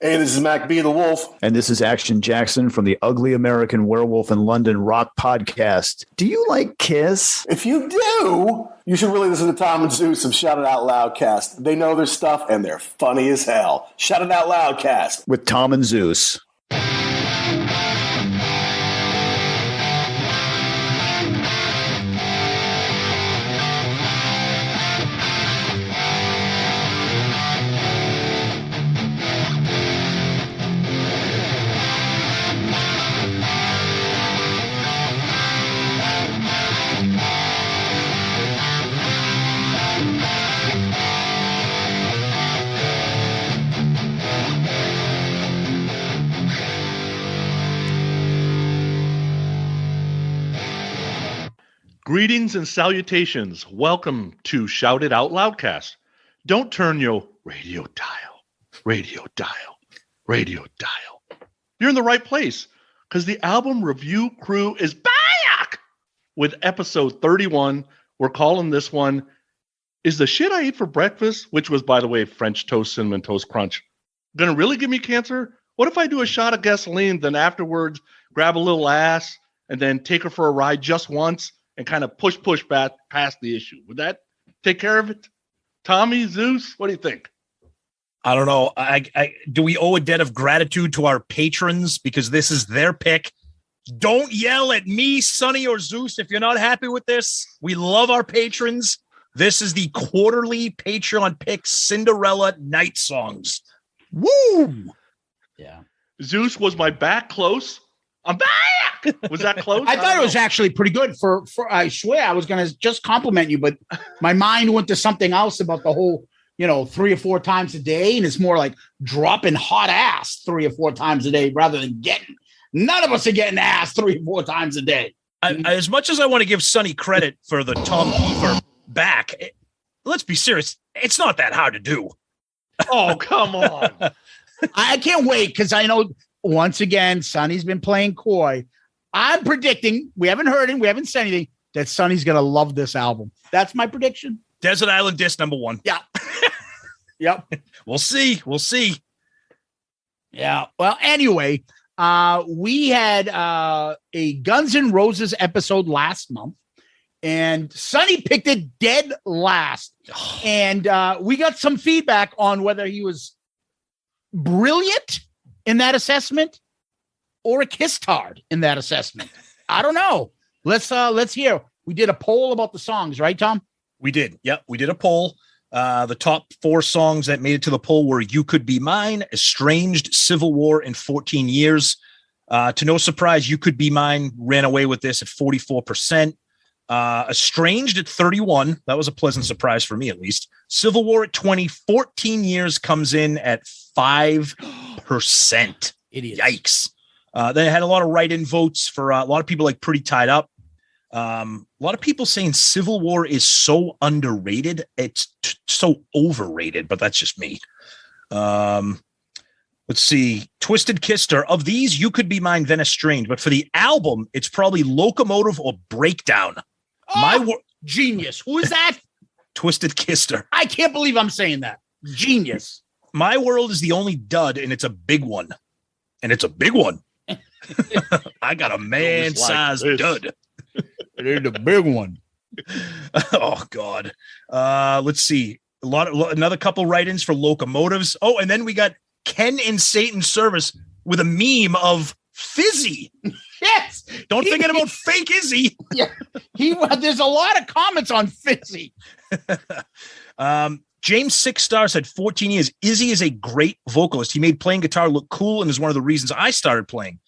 Hey, this is Mac B. the Wolf. And this is Action Jackson from the Ugly American Werewolf in London Rock podcast. Do you like Kiss? If you do, you should really listen to Tom and Zeus of Shout It Out Loudcast. They know their stuff, and they're funny as hell. Shout It Out Loudcast. With Tom and Zeus. Greetings and salutations. Welcome to Shout It Out Loudcast. Don't turn your radio dial. You're in the right place because the album review crew is back with episode 31. We're calling this one, Is the Shit I Ate for Breakfast, which was, by the way, French Toast Cinnamon Toast Crunch, gonna really give me cancer? What if I do a shot of gasoline, then afterwards grab a little ass and then take her for a ride just once and kind of push back past the issue? Would that take care of it? Tommy, Zeus, what do you think? I don't know. Do we owe a debt of gratitude to our patrons because this is their pick? Don't yell at me, Sonny, or Zeus if you're not happy with this. We love our patrons. This is the quarterly Patreon pick, Cinderella Night Songs. Woo! Yeah. Zeus, was my back close? I'm back! Was that close? I thought it was actually pretty good for I swear I was going to just compliment you, but my mind went to something else about the whole, 3 or 4 times a day. And it's more like dropping hot ass 3 or 4 times a day rather than none of us are getting ass 3 or 4 times a day. As much as I want to give Sonny credit for the Tom Keifer back, let's be serious. It's not that hard to do. Oh, come on. I can't wait because I know once again, Sonny's been playing coy. I'm predicting, we haven't heard him, we haven't said anything, that Sonny's going to love this album. That's my prediction. Desert Island Disc #1. Yeah. Yep. We'll see. Yeah. Well, anyway, we had a Guns N' Roses episode last month, and Sonny picked it dead last. And we got some feedback on whether he was brilliant in that assessment or a kissed-hard in that assessment. I don't know. Let's hear. We did a poll about the songs, right, Tom? We did. Yep. We did a poll. The top 4 songs that made it to the poll were You Could Be Mine, Estranged, Civil War in 14 Years. To no surprise, You Could Be Mine ran away with this at 44%. Estranged at 31. That was a pleasant surprise for me, at least. Civil War at 20. 14 Years comes in at 5%. Idiots. Yikes. They had a lot of write-in votes for a lot of people like Pretty Tied Up. A lot of people saying Civil War is so underrated. It's so overrated, but that's just me. Let's see. Twisted Kissed Her. Of these, You Could Be Mine, then Estranged. But for the album, it's probably Locomotive or Breakdown. Genius. Who is that? Twisted Kissed Her. I can't believe I'm saying that. Genius. My World is the only dud, and it's a big one. I got a man-sized dud. It is a big one. Oh God. Let's see. Another couple write-ins for Locomotives. Oh, and then we got Ken in Satan's Service with a meme of Fizzy. Yes. Don't forget about fake Izzy. Yeah. There's a lot of comments on Fizzy. James 6 Star said 14 years. Izzy is a great vocalist. He made playing guitar look cool and is one of the reasons I started playing.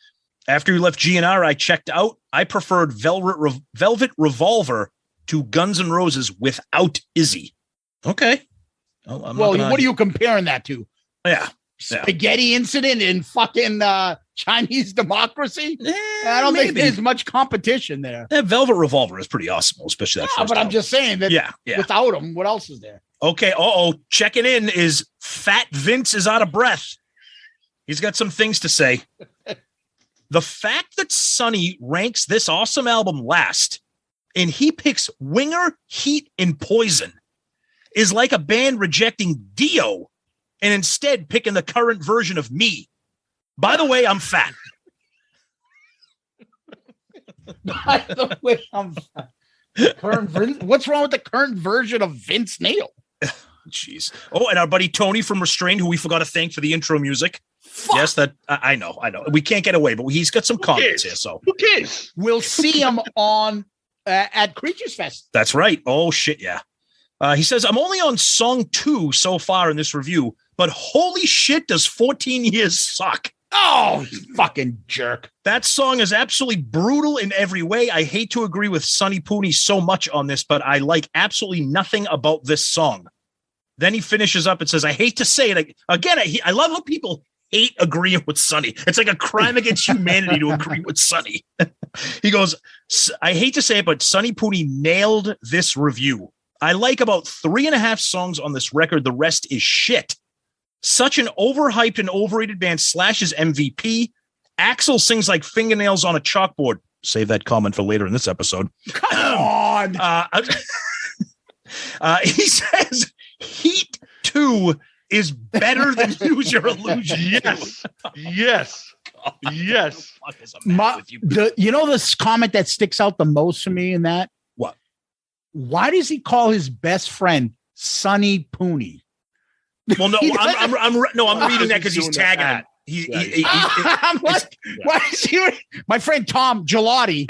After he left GNR, I checked out. I preferred Velvet Revolver to Guns N' Roses without Izzy. Okay. What are you comparing that to? Yeah. Spaghetti Incident in fucking Chinese Democracy? I don't think there's much competition there. Velvet Revolver is pretty awesome, especially that first but album. I'm just saying that without him, what else is there? Okay. Checking in is Fat Vince is out of breath. He's got some things to say. The fact that Sonny ranks this awesome album last and he picks Winger, Heat, and Poison is like a band rejecting Dio and instead picking the current version of me. By the way, I'm fat. By the way, I'm fat. What's wrong with the current version of Vince Neil? Jeez. Oh, and our buddy Tony from Restrained, who we forgot to thank for the intro music. Fuck. Yes, that I know. We can't get away, but he's got some comments here. So Who cares? We'll see him on at Creatures Fest. that's right. Oh shit, yeah. He says, I'm only on song 2 so far in this review, but holy shit, does 14 years suck? Oh, fucking jerk. That song is absolutely brutal in every way. I hate to agree with Sonny Pooney so much on this, but I like absolutely nothing about this song. Then he finishes up and says, I hate to say it. Again, I love how people hate agreeing with Sonny. It's like a crime against humanity to agree with Sonny. He goes, I hate to say it, but Sonny Pooney nailed this review. I like about 3.5 songs on this record. The rest is shit. Such an overhyped and overrated band. Slash is MVP. Axl sings like fingernails on a chalkboard. Save that comment for later in this episode. Come on. He says Heat 2 is better than Use Your Illusion. Yes. Yes. Yes. You know this comment that sticks out the most for me in that? What? Why does he call his best friend Sonny Pooney? Well, no, I'm reading that because he's tagging him. I'm like, why is he? My friend Tom Gelati.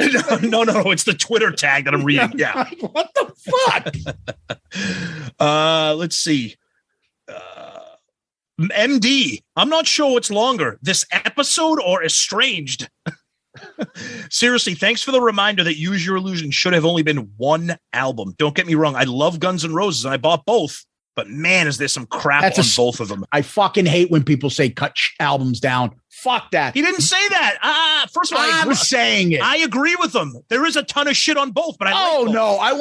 No, it's the Twitter tag that I'm reading. Yeah. Like, what the fuck? Let's see. MD. I'm not sure what's longer, this episode or Estranged. Seriously, thanks for the reminder that Use Your Illusion should have only been one album. Don't get me wrong. I love Guns N' Roses and I bought both. But man, is there some crap on both of them. I fucking hate when people say cut albums down. Fuck that. He didn't say that. First of all, I'm saying it. I agree with him. There is a ton of shit on both, but I like both. No, I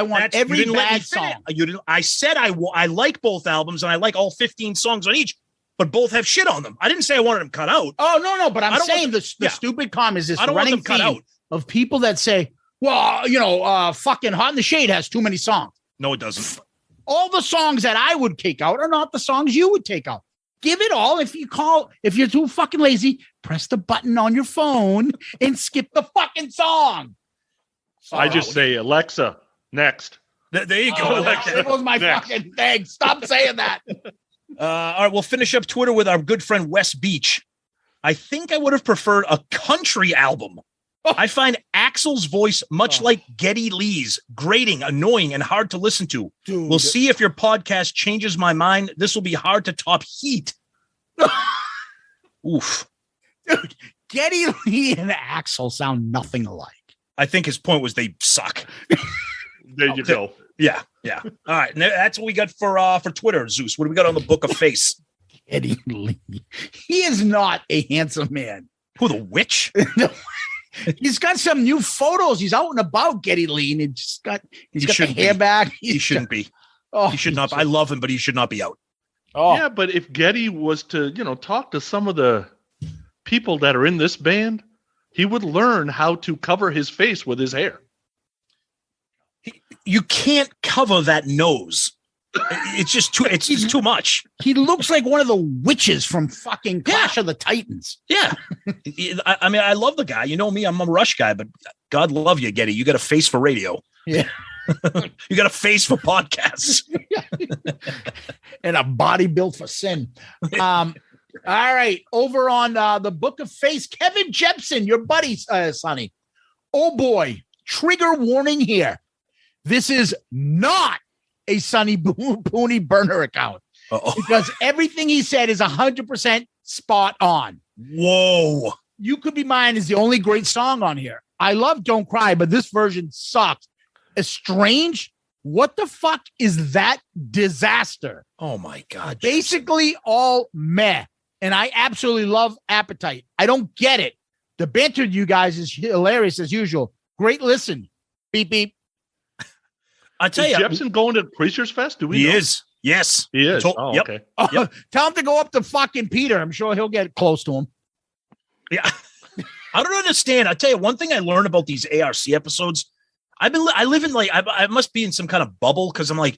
want every bad song. I said I like both albums and I like all 15 songs on each, but both have shit on them. I didn't say I wanted them cut out. Oh, no, but I'm saying the stupid comment is this running theme of people that say, well, fucking Hot in the Shade has too many songs. No, it doesn't. All the songs that I would take out are not the songs you would take out. Give it all. If you're too fucking lazy, press the button on your phone and skip the fucking song. I just say, Alexa, next. There you go. Alexa, there goes my fucking thing. Stop saying that. All right, we'll finish up Twitter with our good friend Wes Beach. I think I would have preferred a country album. I find Axl's voice much like Geddy Lee's, grating, annoying, and hard to listen to. Dude. We'll see if your podcast changes my mind. This will be hard to top Heat. Oof. Dude, Geddy Lee and Axl sound nothing alike. I think his point was they suck. There you go. Yeah. All right. That's what we got for Twitter, Zeus. What do we got on the Book of Face? Geddy Lee. He is not a handsome man. Who, the witch? No. He's got some new photos. He's out and about, Geddy Lee, and he's got the hair back. He shouldn't be. He should not. I love him, but he should not be out. Oh. Yeah, but if Geddy was to, talk to some of the people that are in this band, he would learn how to cover his face with his hair. You can't cover that nose. It's just too much. He looks like one of the witches from fucking Clash of the Titans. Yeah. I mean, I love the guy. You know me, I'm a Rush guy, but God love you, Geddy. You got a face for radio. Yeah. You got a face for podcasts. And a body built for sin. All right. Over on the Book of Face, Kevin Jepson, your buddy, Sonny. Oh boy. Trigger warning here. This is not a Sonny Pooney burner account. Because everything he said is 100% spot on. Whoa. You Could Be Mine is the only great song on here. I love Don't Cry, but this version sucks. Estranged? What the fuck is that disaster? Oh my God. Basically all meh. And I absolutely love Appetite. I don't get it. The banter you guys is hilarious as usual. Great listen. Beep, beep. I tell you, Jepson going to Creatures Fest? Do we know? He is. Yes. He is. Okay. Yep. Tell him to go up to fucking Peter. I'm sure he'll get close to him. Yeah. I don't understand. I tell you, one thing I learned about these ARC episodes, I live in I must be in some kind of bubble because I'm like,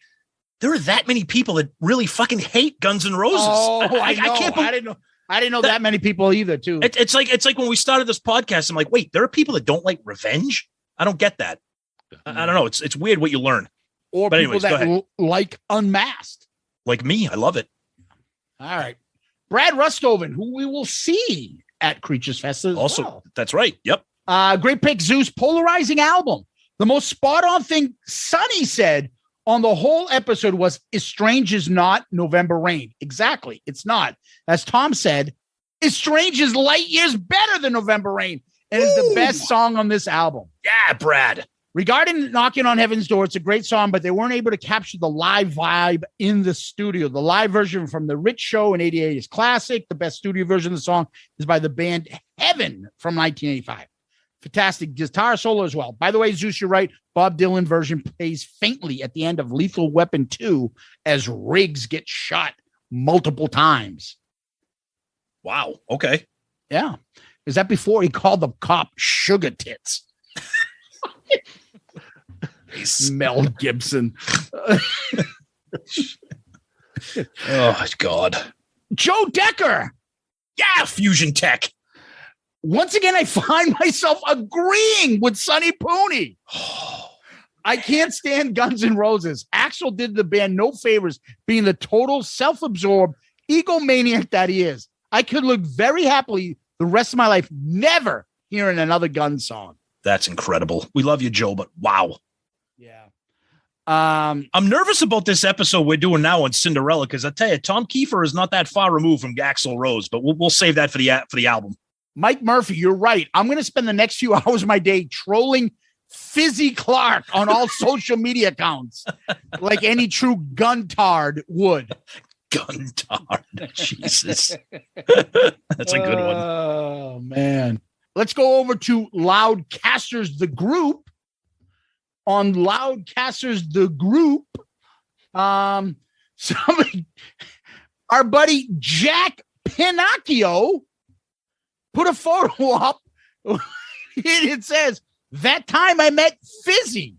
there are that many people that really fucking hate Guns N' Roses. Oh, I know. I can't believe, I didn't know that many people either, too. it's like when we started this podcast, I'm like, wait, there are people that don't like Revenge? I don't get that. I don't know. It's weird what you learn. Or but people anyways, go that ahead. like Unmasked. Like me, I love it. All right. Brad Rustoven, who we will see at Creatures Fest as Also, well. that's right. Yep. Great pick, Zeus. Polarizing album. The most spot-on thing Sonny said on the whole episode was, "Is Strange is not November Rain." Exactly. It's not. As Tom said, "Is Strange is light years better than November Rain and is the best song on this album." Yeah, Brad. Regarding Knocking on Heaven's Door, it's a great song, but they weren't able to capture the live vibe in the studio. The live version from the Rich Show in 88 is classic. The best studio version of the song is by the band Heaven from 1985. Fantastic guitar solo as well. By the way, Zeus, you're right. Bob Dylan version plays faintly at the end of Lethal Weapon 2 as Riggs gets shot multiple times. Wow. Okay. Yeah. Is that before he called the cop sugar tits? Mel Gibson. Oh, God. Joe Decker. Yeah, Fusion Tech. Once again, I find myself agreeing with Sonny Pooney. I can't stand Guns N' Roses. Axl did the band no favors, being the total self-absorbed egomaniac that he is. I could live very happily the rest of my life never hearing another Guns song. That's incredible. We love you, Joe, but wow. Yeah. I'm nervous about this episode we're doing now on Cinderella because I tell you, Tom Keifer is not that far removed from Axl Rose, but we'll save that for the album. Mike Murphy, you're right. I'm going to spend the next few hours of my day trolling Fizzy Clark on all social media accounts, like any true guntard would. Guntard. Jesus. That's a good one. Oh, man. Let's go over to Loudcasters, the group. On Loudcasters, the group, somebody, our buddy Jack Pinocchio put a photo up. It says, "That time I met Fizzy."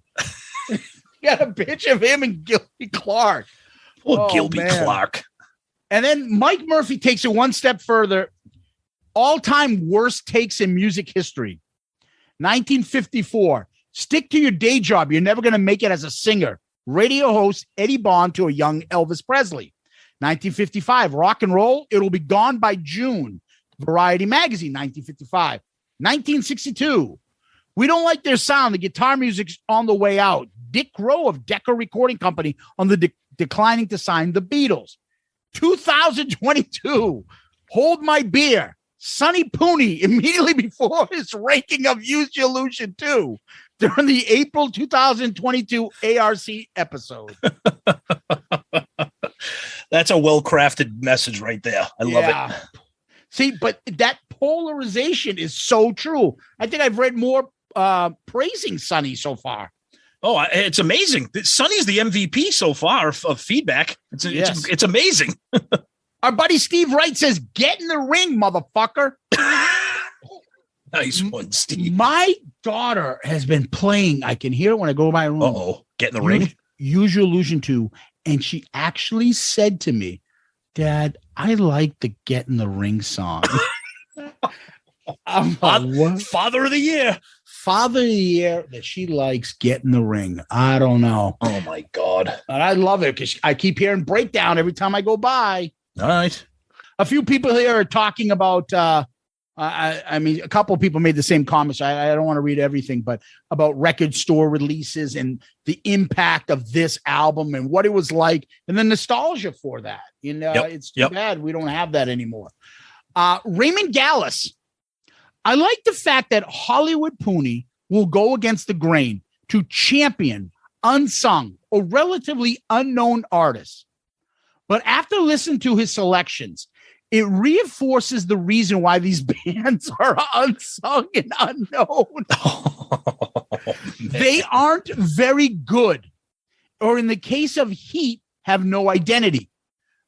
Got a picture of him and Gilby Clark. Oh, Gilby man. Clark. And then Mike Murphy takes it one step further. All-time worst takes in music history. 1954. "Stick to your day job. You're never going to make it as a singer." Radio host Eddie Bond to a young Elvis Presley. 1955. "Rock and roll. It'll be gone by June." Variety magazine, 1955. 1962. "We don't like their sound. The guitar music's on the way out." Dick Rowe of Decca Recording Company on the declining to sign the Beatles. 2022. "Hold my beer." Sonny Pooney immediately before his ranking of Use Your Illusion 2 during the April 2022 ARC episode. That's a well-crafted message right there. I love it. See, but that polarization is so true. I think I've read more praising Sonny so far. Oh, it's amazing. Sonny's the MVP so far of feedback. It's amazing. Our buddy Steve Wright says, "Get in the ring, motherfucker." Nice one, Steve. My daughter has been playing. I can hear it when I go to my room. Uh-oh. Get in the ring. Use Your Illusion 2. And she actually said to me, "Dad, I like the Get in the Ring song." I'm like, what? Father of the Year. Father of the Year that she likes Get in the Ring. I don't know. Oh, my God. But I love it because I keep hearing Breakdown every time I go by. All right. A few people here are talking about, I mean, a couple of people made the same comments. I don't want to read everything, but about record store releases and the impact of this album and what it was like and the nostalgia for that. You know, it's too bad we don't have that anymore. Raymond Gallus. "I like the fact that Hollywood Pooney will go against the grain to champion unsung or relatively unknown artists. But after listening to his selections, it reinforces the reason why these bands are unsung and unknown. They aren't very good, or in the case of Heat, have no identity.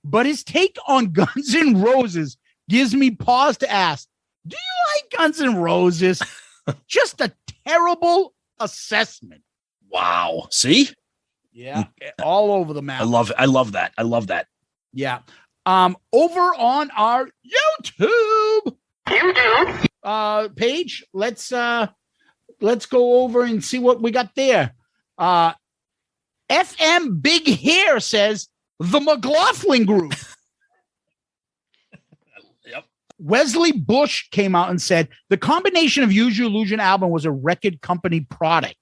But his take on Guns N' Roses gives me pause to ask, do you like Guns N' Roses? Just a terrible assessment." Wow. See? Yeah, all over the map. I love that. I love that. Yeah. Over on our YouTube page, let's go over and see what we got there. FM Big Hair says the McLaughlin Group. Yep. Wesley Bush came out and said the combination of Use Your Illusion album was a record company product.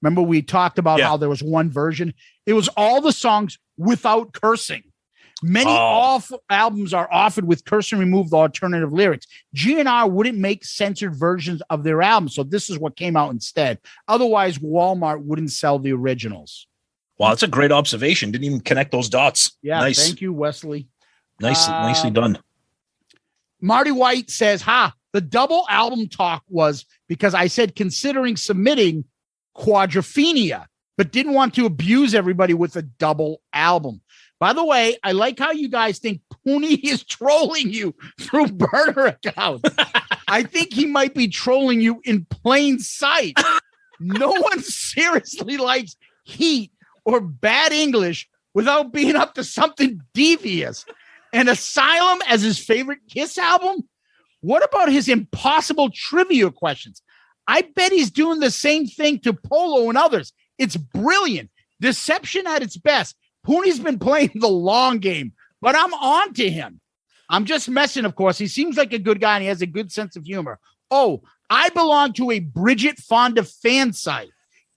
Remember, we talked about how there was one version. It was all the songs without cursing. Many albums are offered with curse and remove the alternative lyrics. GNR wouldn't make censored versions of their albums, so this is what came out instead. Otherwise, Walmart wouldn't sell the originals. Wow, that's a great observation. Didn't even connect those dots. Yeah, nice. Thank you, Wesley. Nicely done. Marty White says, the double album talk was because I said considering submitting Quadrophenia, but didn't want to abuse everybody with a double album. By the way, I like how you guys think Pooney is trolling you through burner accounts. I think he might be trolling you in plain sight. No one seriously likes heat or bad English without being up to something devious. And Asylum as his favorite Kiss album? What about his impossible trivia questions? I bet he's doing the same thing to Polo and others. It's brilliant. Deception at its best. Pooney's been playing the long game, but I'm on to him. I'm just messing, of course. He seems like a good guy, and he has a good sense of humor. Oh, I belong to a Bridget Fonda fan site,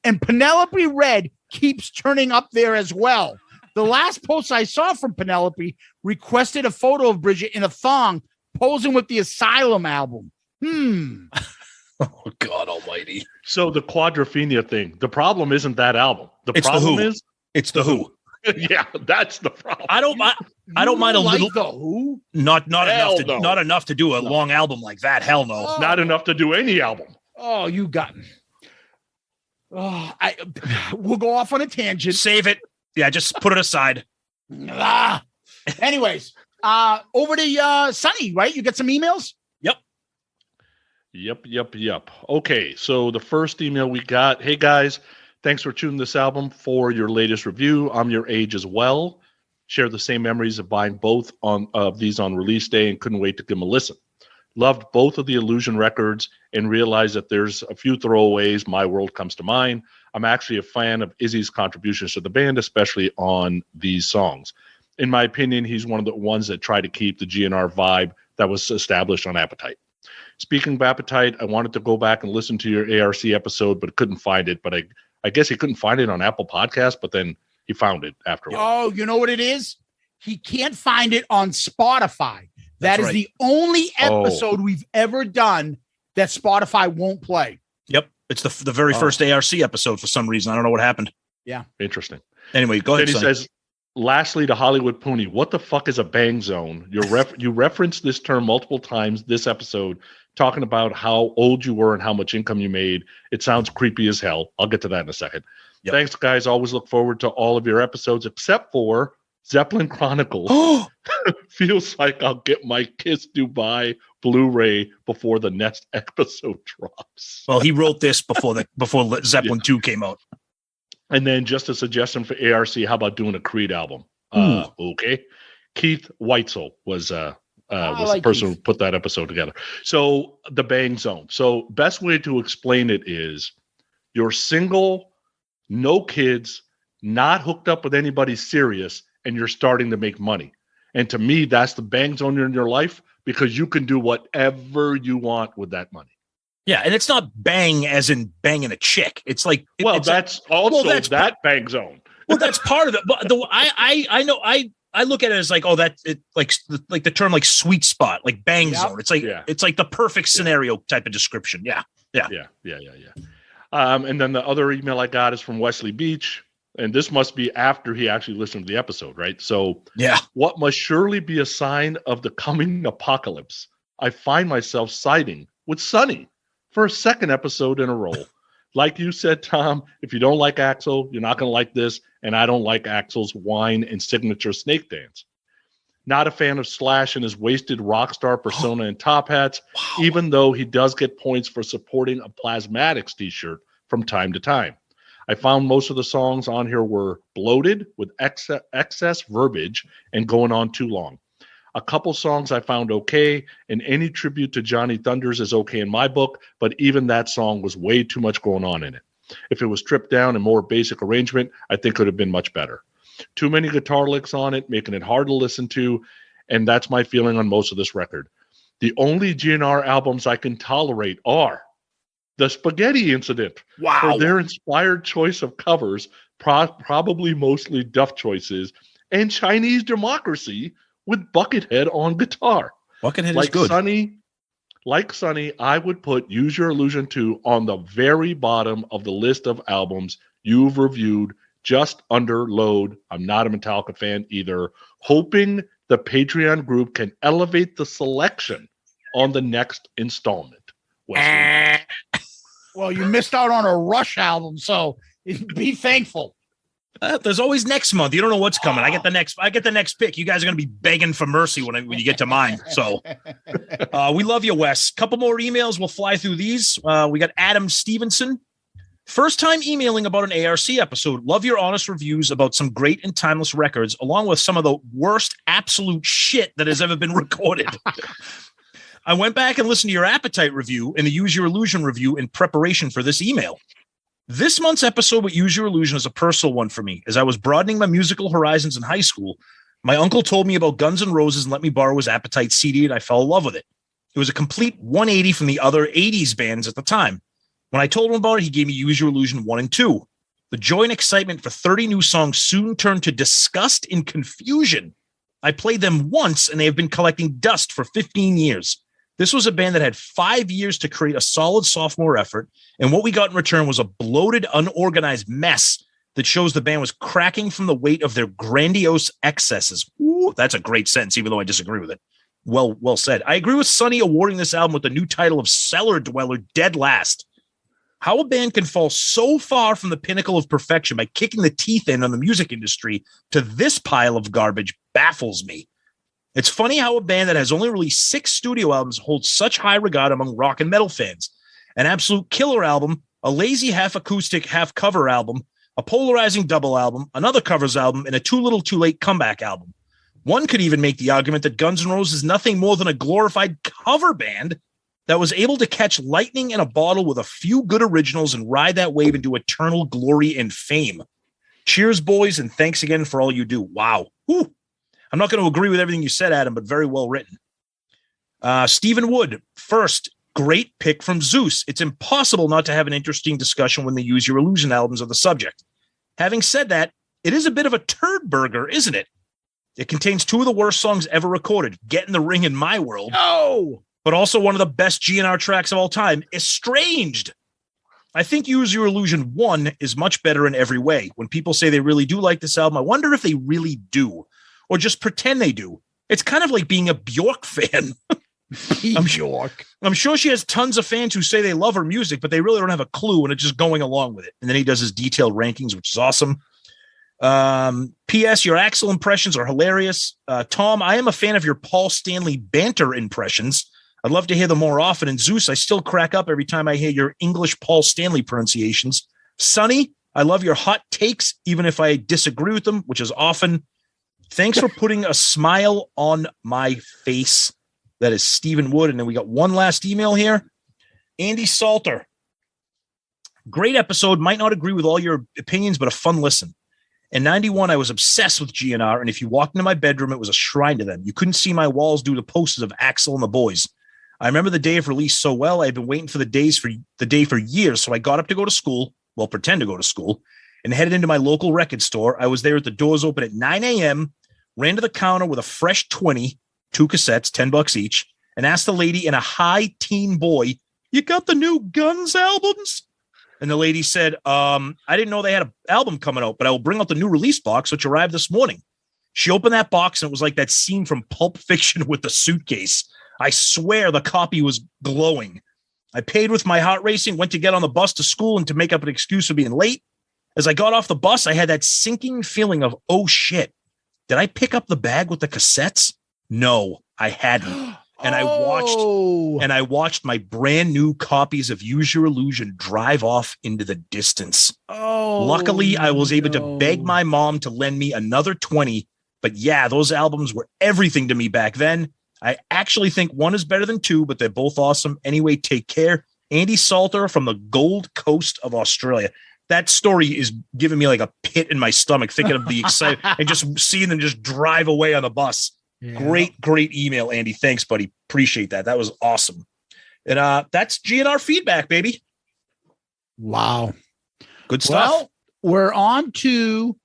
and Penelope Red keeps turning up there as well. The last post I saw from Penelope requested a photo of Bridget in a thong posing with the Asylum album. Oh, God almighty. So the Quadrophenia thing, the problem isn't that album. The problem is it's the Who. Yeah, that's the problem. I don't mind a little. The Who? Not enough to do a long album like that. Hell no. Oh. Not enough to do any album. Oh, you got me. Oh, we'll go off on a tangent. Save it. Yeah, just put it aside. Anyways, over to Sonny, right? You get some emails? Yep. Okay, so the first email we got, hey guys, thanks for choosing this album for your latest review. I'm your age as well. Share the same memories of buying both of these on release day and couldn't wait to give them a listen. Loved both of the Illusion records and realized that there's a few throwaways. My World comes to mind. I'm actually a fan of Izzy's contributions to the band, especially on these songs. In my opinion, he's one of the ones that try to keep the GNR vibe that was established on Appetite. Speaking of Appetite, I wanted to go back and listen to your ARC episode, but couldn't find it. But I guess he couldn't find it on Apple Podcasts, but then he found it after a while. Oh, you know what it is? He can't find it on Spotify. That is the only episode we've ever done that Spotify won't play. Yep. It's the very first ARC episode for some reason. I don't know what happened. Yeah. Interesting. Anyway, go ahead. Then he says, lastly, to Hollywood Pooney, what the fuck is a bang zone? You referenced this term multiple times this episode, talking about how old you were and how much income you made. It sounds creepy as hell. I'll get to that in a second. Yep. Thanks, guys. Always look forward to all of your episodes, except for Zeppelin Chronicles. Feels like I'll get my Kiss Dubai Blu-ray before the next episode drops. Well, he wrote this before Zeppelin 2 came out. And then just a suggestion for ARC, how about doing a Creed album? Okay. Keith Weitzel was the person who put that episode together. So the bang zone. So best way to explain it is you're single, no kids, not hooked up with anybody serious, and you're starting to make money. And to me, that's the bang zone in your life because you can do whatever you want with that money. Yeah, and it's not bang as in banging a chick. It's like that's that bang zone. Well, that's part of it. But I know I look at it as like, like the term like sweet spot, like bang zone. It's like it's like the perfect scenario type of description. Yeah. And then the other email I got is from Wesley Beach, and this must be after he actually listened to the episode, right? So what must surely be a sign of the coming apocalypse? I find myself siding with Sonny for a second episode in a row. Like you said, Tom, if you don't like Axl, you're not going to like this, and I don't like Axl's whine and signature snake dance. Not a fan of Slash and his wasted rock star persona and top hats, even though he does get points for supporting a Plasmatics t-shirt from time to time. I found most of the songs on here were bloated with excess verbiage and going on too long. A couple songs I found okay, and any tribute to Johnny Thunders is okay in my book, but even that song was way too much going on in it. If it was stripped down and more basic arrangement, I think it would have been much better. Too many guitar licks on it, making it hard to listen to, and that's my feeling on most of this record. The only GNR albums I can tolerate are The Spaghetti Incident, for their inspired choice of covers, probably mostly Duff choices, and Chinese Democracy with Buckethead on guitar. Buckethead is good. Like Sonny, I would put Use Your Illusion 2 on the very bottom of the list of albums you've reviewed, just under Load. I'm not a Metallica fan either. Hoping the Patreon group can elevate the selection on the next installment. Well, you missed out on a Rush album, so be thankful. There's always next month. You don't know what's coming. I get the next pick. You guys are going to be begging for mercy when you get to mine. So we love you, Wes. Couple more emails. We'll fly through these. We got Adam Stevenson. First time emailing about an ARC episode. Love your honest reviews about some great and timeless records, along with some of the worst absolute shit that has ever been recorded. I went back and listened to your Appetite review and the Use Your Illusion review in preparation for this email. This month's episode with Use Your Illusion is a personal one for me. As I was broadening my musical horizons in high school, my uncle told me about Guns N' Roses and let me borrow his Appetite CD, and I fell in love with it. It was a complete 180 from the other 80s bands at the time. When I told him about it, he gave me Use Your Illusion 1 and 2. The joy and excitement for 30 new songs soon turned to disgust and confusion. I played them once, and they have been collecting dust for 15 years. This was a band that had 5 years to create a solid sophomore effort, and what we got in return was a bloated, unorganized mess that shows the band was cracking from the weight of their grandiose excesses. Ooh, that's a great sentence, even though I disagree with it. Well said. I agree with Sonny awarding this album with the new title of Cellar Dweller dead last. How a band can fall so far from the pinnacle of perfection by kicking the teeth in on the music industry to this pile of garbage baffles me. It's funny how a band that has only released 6 studio albums holds such high regard among rock and metal fans. An absolute killer album, a lazy half acoustic, half cover album, a polarizing double album, another covers album, and a Too Little Too Late comeback album. One could even make the argument that Guns N' Roses is nothing more than a glorified cover band that was able to catch lightning in a bottle with a few good originals and ride that wave into eternal glory and fame. Cheers, boys, and thanks again for all you do. Wow. Whew. I'm not going to agree with everything you said, Adam, but very well written. Stephen Wood, first, great pick from Zeus. It's impossible not to have an interesting discussion when they Use Your Illusion albums are the subject. Having said that, it is a bit of a turd burger, isn't it? It contains 2 of the worst songs ever recorded, Get in the Ring and My World. Oh! But also one of the best GNR tracks of all time, Estranged. I think Use Your Illusion 1 is much better in every way. When people say they really do like this album, I wonder if they really do. Or just pretend they do. It's kind of like being a Bjork fan. I'm sure she has tons of fans who say they love her music, but they really don't have a clue and are just going along with it. And then he does his detailed rankings, which is awesome. P.S. Your Axl impressions are hilarious. Tom, I am a fan of your Paul Stanley banter impressions. I'd love to hear them more often. And Zeus, I still crack up every time I hear your English Paul Stanley pronunciations. Sonny, I love your hot takes, even if I disagree with them, which is often. Thanks for putting a smile on my face. That is Stephen Wood. And then we got one last email here. Andy Salter. Great episode. Might not agree with all your opinions, but a fun listen. In 91, I was obsessed with GNR. And if you walked into my bedroom, it was a shrine to them. You couldn't see my walls due to posters of Axl and the boys. I remember the day of release so well. I had been waiting for the day for years. So I got up to go to school. Well, pretend to go to school. And headed into my local record store. I was there at the doors open at 9 a.m., ran to the counter with a fresh 20, 2 cassettes, $10 each, and asked the lady in a high teen boy, "You got the new Guns albums?" And the lady said, I didn't know they had an album coming out, but I will bring out the new release box, which arrived this morning. She opened that box, and it was like that scene from Pulp Fiction with the suitcase. I swear the copy was glowing. I paid with my heart racing, went to get on the bus to school and to make up an excuse for being late. As I got off the bus, I had that sinking feeling of, oh, shit. Did I pick up the bag with the cassettes? No, I hadn't. and I watched my brand new copies of Use Your Illusion drive off into the distance. Luckily, I was able to beg my mom to lend me another 20. But yeah, those albums were everything to me back then. I actually think one is better than two, but they're both awesome. Anyway, take care. Andy Salter from the Gold Coast of Australia. That story is giving me like a pit in my stomach thinking of the excitement and just seeing them just drive away on the bus. Yeah. Great email, Andy. Thanks, buddy. Appreciate that. That was awesome. And that's GNR feedback, baby. Wow. Good stuff. Well, we're on to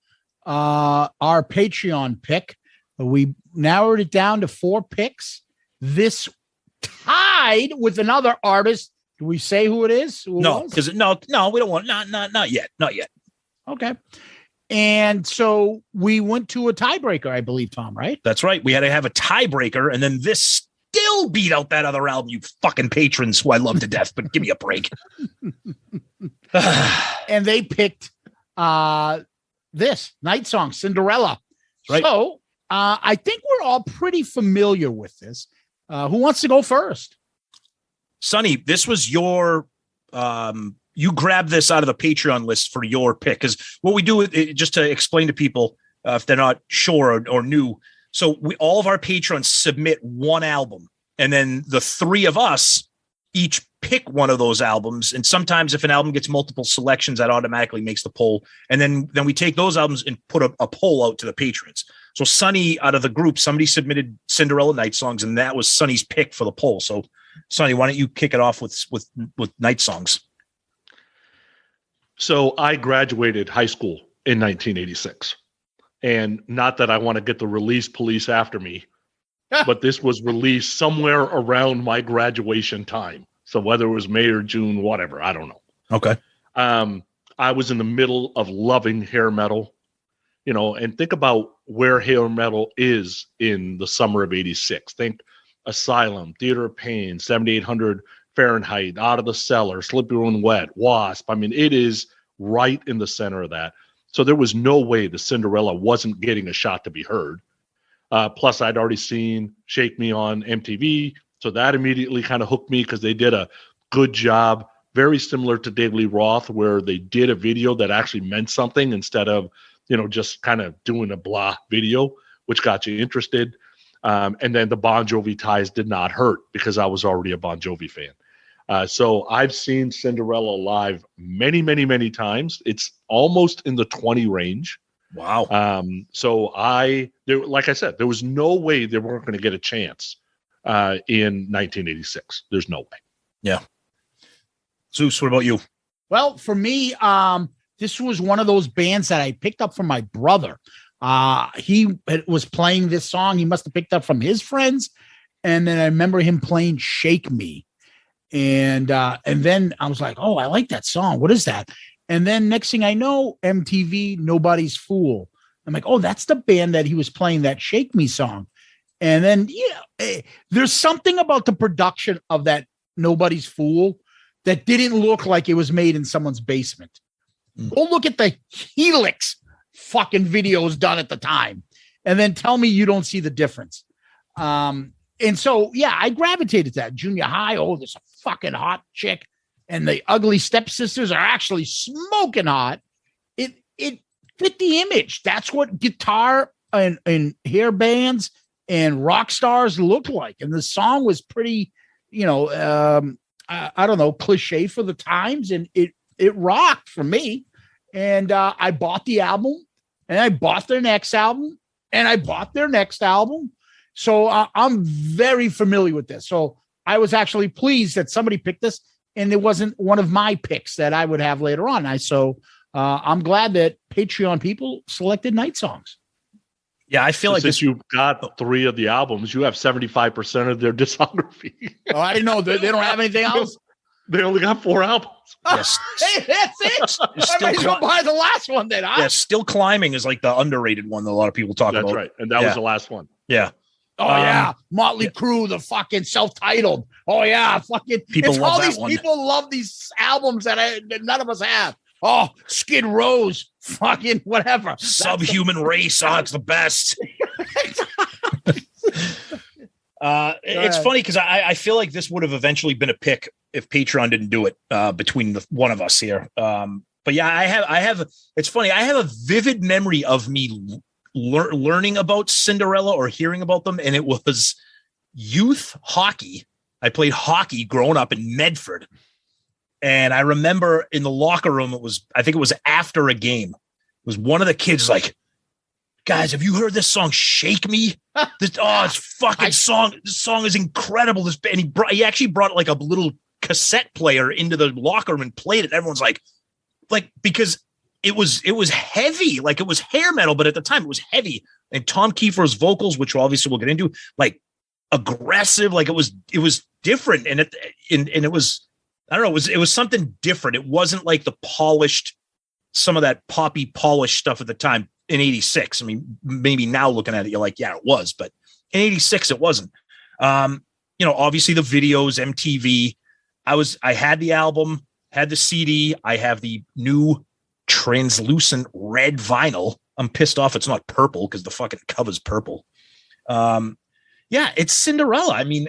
our Patreon pick. We narrowed it down to 4 picks. This tied with another artist. Do we say who it is? No, because no, we don't want not yet. Okay. And so we went to a tiebreaker, I believe, Tom, right? That's right. We had to have a tiebreaker, and then this still beat out that other album, you fucking patrons who I love to death, but give me a break. And they picked this Night Song, Cinderella. Right. So I think we're all pretty familiar with this. Who wants to go first? Sonny, this was your you grabbed this out of the Patreon list for your pick, because what we do, just to explain to people if they're not sure or new, so all of our patrons submit one album, and then the 3 of us each pick one of those albums, and sometimes if an album gets multiple selections, that automatically makes the poll, and then we take those albums and put a poll out to the patrons. So Sonny, out of the group, somebody submitted Cinderella Night Songs, and that was Sonny's pick for the poll. So Sonny, why don't you kick it off with Night Songs? So I graduated high school in 1986, and not that I want to get the release police after me, but this was released somewhere around my graduation time. So whether it was May or June, whatever, I don't know. Okay. I was in the middle of loving hair metal, and think about where hair metal is in the summer of 86. Think Asylum, Theater of Pain, 7800 Fahrenheit, Out of the Cellar, Slippery When Wet, Wasp. I mean, it is right in the center of that. So there was no way the Cinderella wasn't getting a shot to be heard. Plus, I'd already seen Shake Me on MTV. So that immediately kind of hooked me because they did a good job, very similar to Daily Roth, where they did a video that actually meant something instead of, just kind of doing a blah video, which got you interested. And then the Bon Jovi ties did not hurt because I was already a Bon Jovi fan. So I've seen Cinderella live many, many, many times. It's almost in the 20 range. Wow. So like I said, there was no way they weren't going to get a chance in 1986. There's no way. Yeah. Zeus, what about you? Well, for me, this was one of those bands that I picked up from my brother. He was playing this song. He must have picked up from his friends. And then I remember him playing Shake Me. And then I was like, oh, I like that song. What is that? And then next thing I know, MTV, Nobody's Fool. I'm like, oh, that's the band that he was playing that Shake Me song. And then, there's something about the production of that Nobody's Fool that didn't look like it was made in someone's basement. Go look at the Helix fucking videos done at the time, and then tell me you don't see the difference. And so, I gravitated to that. Junior high, this a fucking hot chick, and the ugly stepsisters are actually smoking hot. It fit the image. That's what guitar and hair bands and rock stars look like. And the song was pretty, I don't know, cliche for the times, and it rocked for me. And I bought the album, and I bought their next album, and I bought their next album. So I'm very familiar with this. So I was actually pleased that somebody picked this, and it wasn't one of my picks that I would have later on. I'm glad that Patreon people selected Night Songs. Yeah, I feel like since you've got 3 of the albums, you have 75% of their discography. Oh, I didn't know. They don't have anything else? They only got 4 albums. Yes. Hey, that's it. I might go buy the last one then. Yeah, Still Climbing is like the underrated one that a lot of people talk about. That's right. And that was the last one. Yeah. Oh, yeah. Motley Crue, the fucking self-titled. Oh, yeah. Fucking people love all that these one. People love these albums that none of us have. Oh, Skid Row's fucking whatever. Subhuman Race. Oh, it's the best. It's funny because I feel like this would have eventually been a pick if Patreon didn't do it between the one of us here. But yeah, I have. It's funny. I have a vivid memory of me learning about Cinderella or hearing about them, and it was youth hockey. I played hockey growing up in Medford, and I remember in the locker room, I think it was after a game. It was one of the kids like, "Guys, have you heard this song, Shake Me?" It's fucking song. This song is incredible. And he actually brought like a little cassette player into the locker room and played it. Everyone's like, because it was heavy, like it was hair metal, but at the time it was heavy. And Tom Keifer's vocals, which obviously we'll get into, like aggressive, like it was different. And it was, I don't know, it was something different. It wasn't like the polished, some of that poppy polished stuff at the time in 86. I mean, maybe now looking at it, you're like, yeah, it was, but in 86, it wasn't. Obviously the videos, MTV, I had the album, had the CD. I have the new translucent red vinyl. I'm pissed off it's not purple because the fucking cover's purple. Yeah, it's Cinderella. I mean,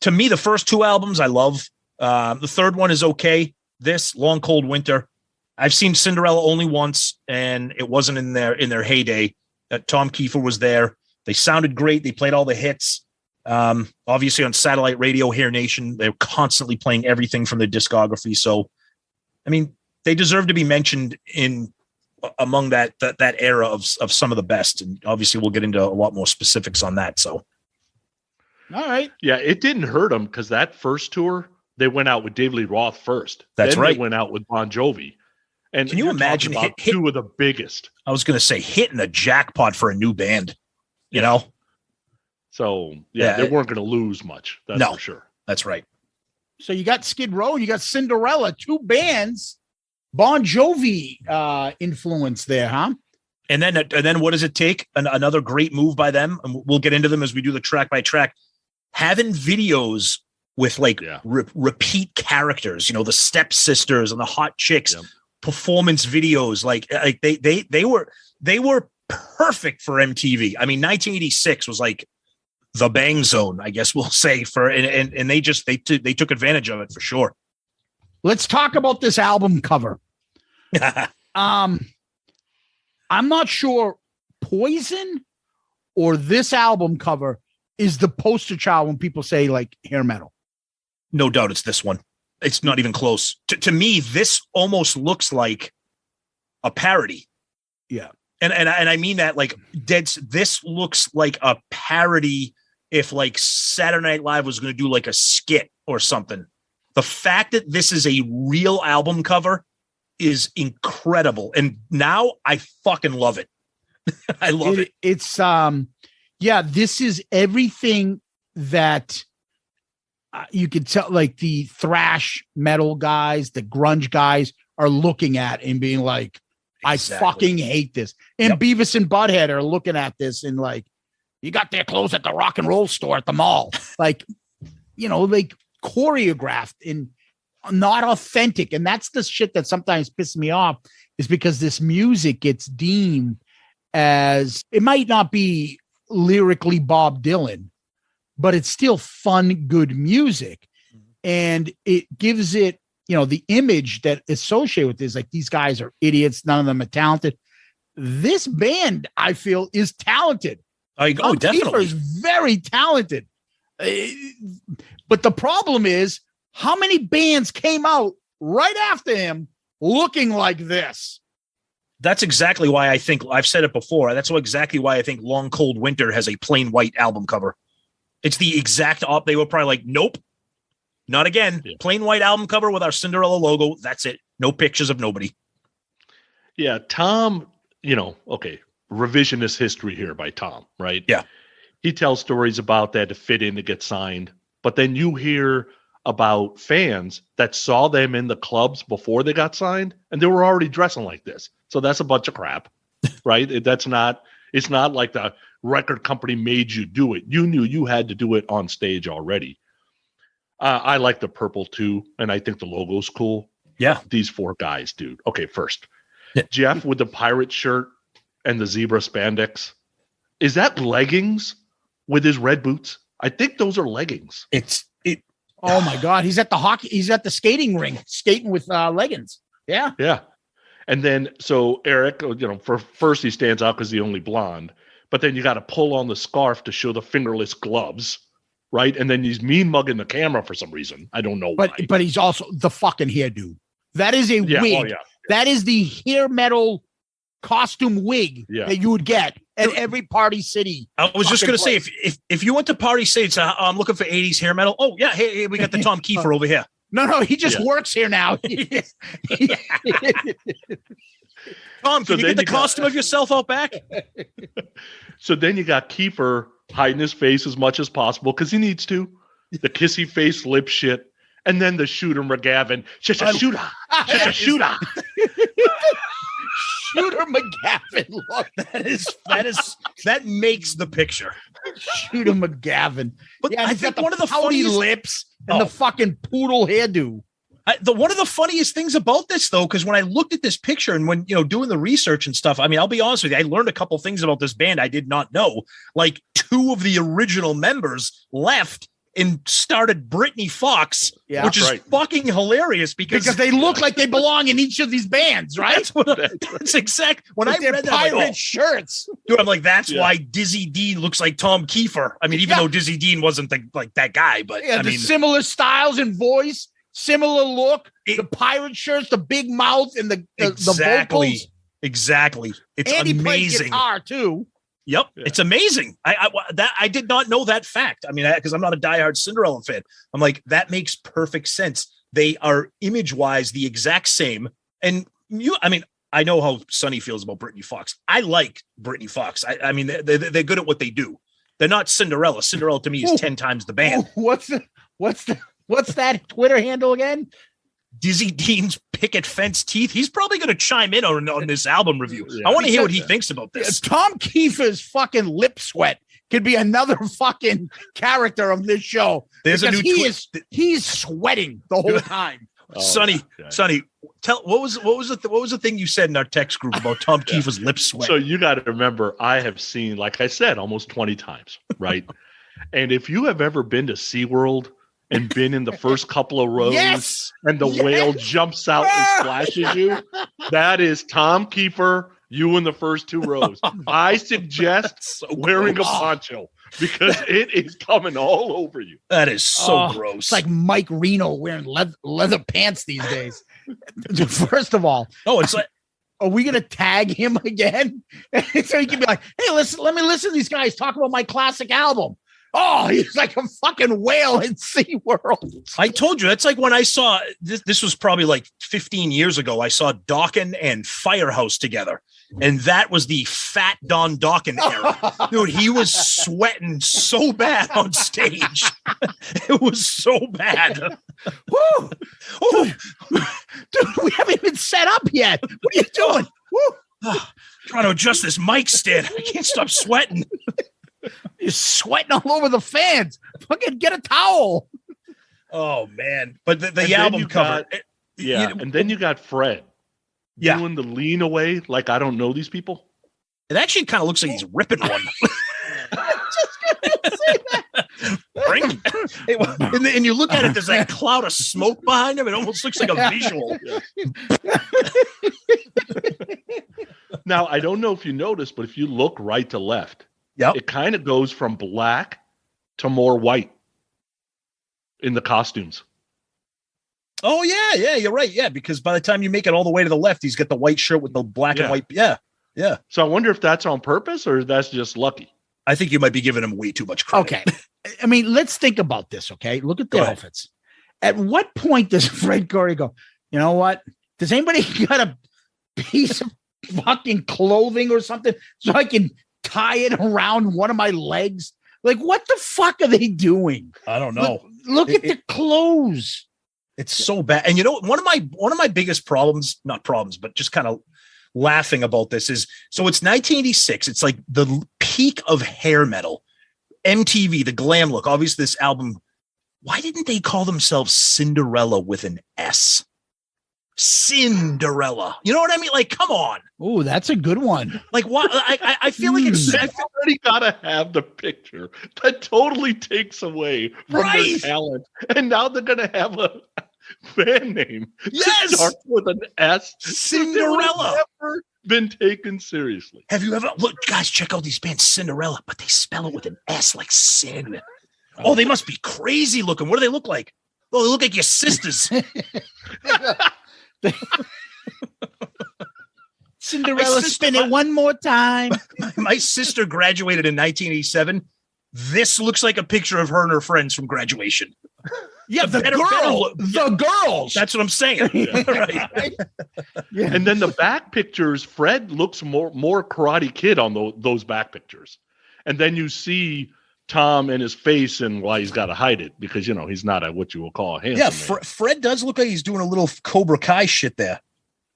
to me, the first two albums I love. The third one is okay. This Long Cold Winter. I've seen Cinderella only once, and it wasn't in their heyday. Tom Keifer was there. They sounded great. They played all the hits. Obviously on satellite radio, Hair Nation, they're constantly playing everything from their discography. So, I mean, they deserve to be mentioned among that era of some of the best. And obviously we'll get into a lot more specifics on that. So. All right. Yeah, it didn't hurt them because that first tour, they went out with David Lee Roth first. That's then right. They went out with Bon Jovi. And can you imagine two of the biggest? I was going to say hitting the jackpot for a new band, you know? So, yeah, they weren't going to lose much. That's for sure. That's right. So you got Skid Row, you got Cinderella, two bands, Bon Jovi influence there, huh? And then what does it take? Another great move by them, and we'll get into them as we do the track by track. Having videos with like repeat characters, the stepsisters and the hot chicks, performance videos, like they were perfect for MTV. I mean, 1986 was like the bang zone, I guess we'll say, and they took advantage of it for sure. Let's talk about this album cover. I'm not sure Poison or this album cover is the poster child when people say like hair metal. No doubt it's this one. It's not even close. To me, this almost looks like a parody. Yeah. And I mean that like this looks like a parody if like Saturday Night Live was going to do like a skit or something. The fact that this is a real album cover is incredible. And now I fucking love it. I love it. It's this is everything that you could tell, like the thrash metal guys, the grunge guys are looking at and being like, exactly. I fucking hate this. And Beavis and Butthead are looking at this and like, you got their clothes at the rock and roll store at the mall. Like, like choreographed and not authentic. And that's the shit that sometimes pisses me off, is because this music gets deemed as, it might not be lyrically Bob Dylan, but it's still fun, good music. And it gives it, the image that is associated with this, like these guys are idiots. None of them are talented. This band, I feel, is talented. Definitely. Is very talented. But the problem is, how many bands came out right after him looking like this? That's exactly why I think, I've said it before, that's exactly why I think Long Cold Winter has a plain white album cover. It's the exact op. They were probably like, nope, not again. Yeah. Plain white album cover with our Cinderella logo. That's it. No pictures of nobody. Yeah, Tom, revisionist history here by Tom, right? Yeah. He tells stories about that to fit in to get signed. But then you hear about fans that saw them in the clubs before they got signed, and they were already dressing like this. So that's a bunch of crap, right? It's not like the record company made you do it. You knew you had to do it on stage already. I like the purple too, and I think the logo's cool. Yeah. These four guys, dude. Okay, first, Jeff with the pirate shirt and the zebra spandex. Is that leggings with his red boots? I think those are leggings. Oh my God. He's at the skating rink skating with leggings. Yeah. Yeah. And then, so Eric, for first he stands out because he's the only blonde, but then you got to pull on the scarf to show the fingerless gloves, right? And then he's mean mugging the camera for some reason. I don't know why. But he's also the fucking hairdo. That is a wig. Oh, yeah. That is the hair metal costume wig that you would get at every Party City. I was just going to say, if you went to Party City and said, I'm looking for 80s hair metal. Oh, yeah. Hey, we got the Tom Keifer over here. No, he just works here now. Tom, can you get the costume of yourself out back? So then you got Keifer hiding his face as much as possible because he needs to. The kissy face lip shit. And then the Shooter McGavin. Shooter. Shooter. Shooter McGavin. Look, that makes the picture. Shooter McGavin. But yeah, I think one of the funniest lips and the fucking poodle hairdo. One of the funniest things about this, though, because when I looked at this picture and when doing the research and stuff, I mean, I'll be honest with you, I learned a couple things about this band I did not know. Like 2 of the original members left and started Brittany Fox, which is fucking hilarious because they look like they belong in each of these bands, right? That's exact. When I read that, pirate shirts, dude, I'm like, that's why Dizzy Dean looks like Tom Keifer. I mean, even though Dizzy Dean wasn't like that guy, but I mean, similar styles and voice, similar look, the pirate shirts, the big mouth, and the vocals. Exactly. It's and amazing. He plays guitar too. Yep, it's amazing. I did not know that fact. I mean, because I'm not a diehard Cinderella fan. I'm like, that makes perfect sense. They are image-wise the exact same. And I know how Sonny feels about Brittany Fox. I like Brittany Fox. I mean, they're good at what they do. They're not Cinderella. Cinderella to me is 10 times the band. What's that Twitter handle again? Dizzy Dean's picket fence teeth. He's probably going to chime in on this album review. I want to hear what he thinks about this. Tom Keifer's fucking lip sweat could be another fucking character of this show. There's a new he's sweating the whole time. Sonny, tell what was the thing you said in our text group about Tom Keifer's lip sweat? So you got to remember, I have seen, like I said, almost 20 times, right? And if you have ever been to SeaWorld and been in the first couple of rows and the whale jumps out and splashes you, that is Tom Keifer, you in the first 2 rows. I suggest wearing a poncho because it is coming all over you. That is so gross. It's like Mike Reno wearing leather pants these days. First of all, it's like, are we going to tag him again? So he can be like, hey, let me listen to these guys talk about my classic album. Oh, he's like a fucking whale in SeaWorld. I told you, that's like when I saw this was probably like 15 years ago. I saw Dawkins and Firehouse together. And that was the fat Don Dawkins era. Dude, he was sweating so bad on stage. It was so bad. Woo! Dude, we haven't even set up yet. What are you doing? Woo! Trying to adjust this mic stand. I can't stop sweating. You're sweating all over the fans. Fucking get a towel. Oh man! But the album cover, and then you got Fred, doing the lean away like I don't know these people. It actually kind of looks like he's ripping one. And you look at it, there's that cloud of smoke behind him. It almost looks like a visual. Now I don't know if you noticed, but if you look right to left. Yep. It kind of goes from black to more white in the costumes. Oh, yeah, you're right. Yeah, because by the time you make it all the way to the left, he's got the white shirt with the black and white. Yeah. So I wonder if that's on purpose or that's just lucky. I think you might be giving him way too much credit. Okay. I mean, let's think about this, okay? Look at the outfits. At what point does Fred Coury go, you know what? Does anybody got a piece of fucking clothing or something so I can tie it around one of my legs? Like, what the fuck are they doing? I don't know. Look at the clothes. It's so bad. And you know, one of my biggest problems, not problems, but just kind of laughing about this is, so it's 1986. It's like the peak of hair metal. MTV, the glam look. Obviously, this album, why didn't they call themselves Cinderella with an S? Cinderella. You know what I mean? Like, come on. Oh, that's a good one. Like, what? I feel like it's They've already got to have the picture that totally takes away from their talent. And now they're going to have a band name. Yes. Starts with an S. Cinderella. Never been taken seriously. Have you ever look, guys? Check out these bands, Cinderella, but they spell it with an S, like sin. Oh, they must be crazy looking. What do they look like? Oh, they look like your sisters. Cinderella, spin it one more time. My sister graduated in 1987. This looks like a picture of her and her friends from graduation. Yeah, the girls. That's what I'm saying. Yeah. Right. Yeah. And then the back pictures, Fred looks more Karate Kid on those back pictures. And then you see Tom and his face and why he's got to hide it because, he's not what you will call a handsome man. Fred does look like he's doing a little Cobra Kai shit there.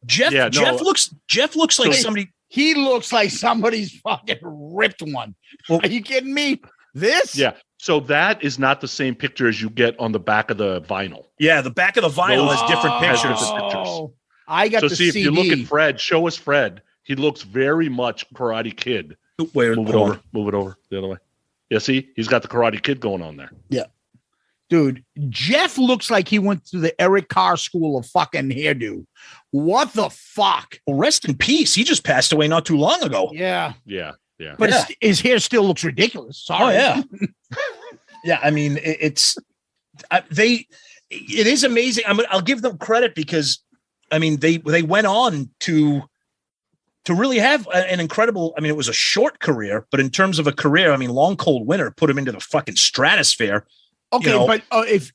Jeff looks like somebody. He looks like somebody's fucking ripped one. Well, are you kidding me? This? Yeah. So that is not the same picture as you get on the back of the vinyl. Yeah, the back of the vinyl has different pictures. I got so the see CD. if you look at Fred, show us Fred. He looks very much Karate Kid. Move it over the other way. Yeah, see, he's got the Karate Kid going on there. Yeah. Dude, Jeff looks like he went to the Eric Carr school of fucking hairdo. What the fuck? Well, rest in peace. He just passed away not too long ago. Yeah. Yeah. But his hair still looks ridiculous. Sorry. Oh, yeah. Yeah, I mean, it is amazing. I'll give them credit because, I mean, they went on to really have an incredible, I mean, it was a short career, but in terms of a career, I mean, Long Cold Winter put him into the fucking stratosphere. Okay, but if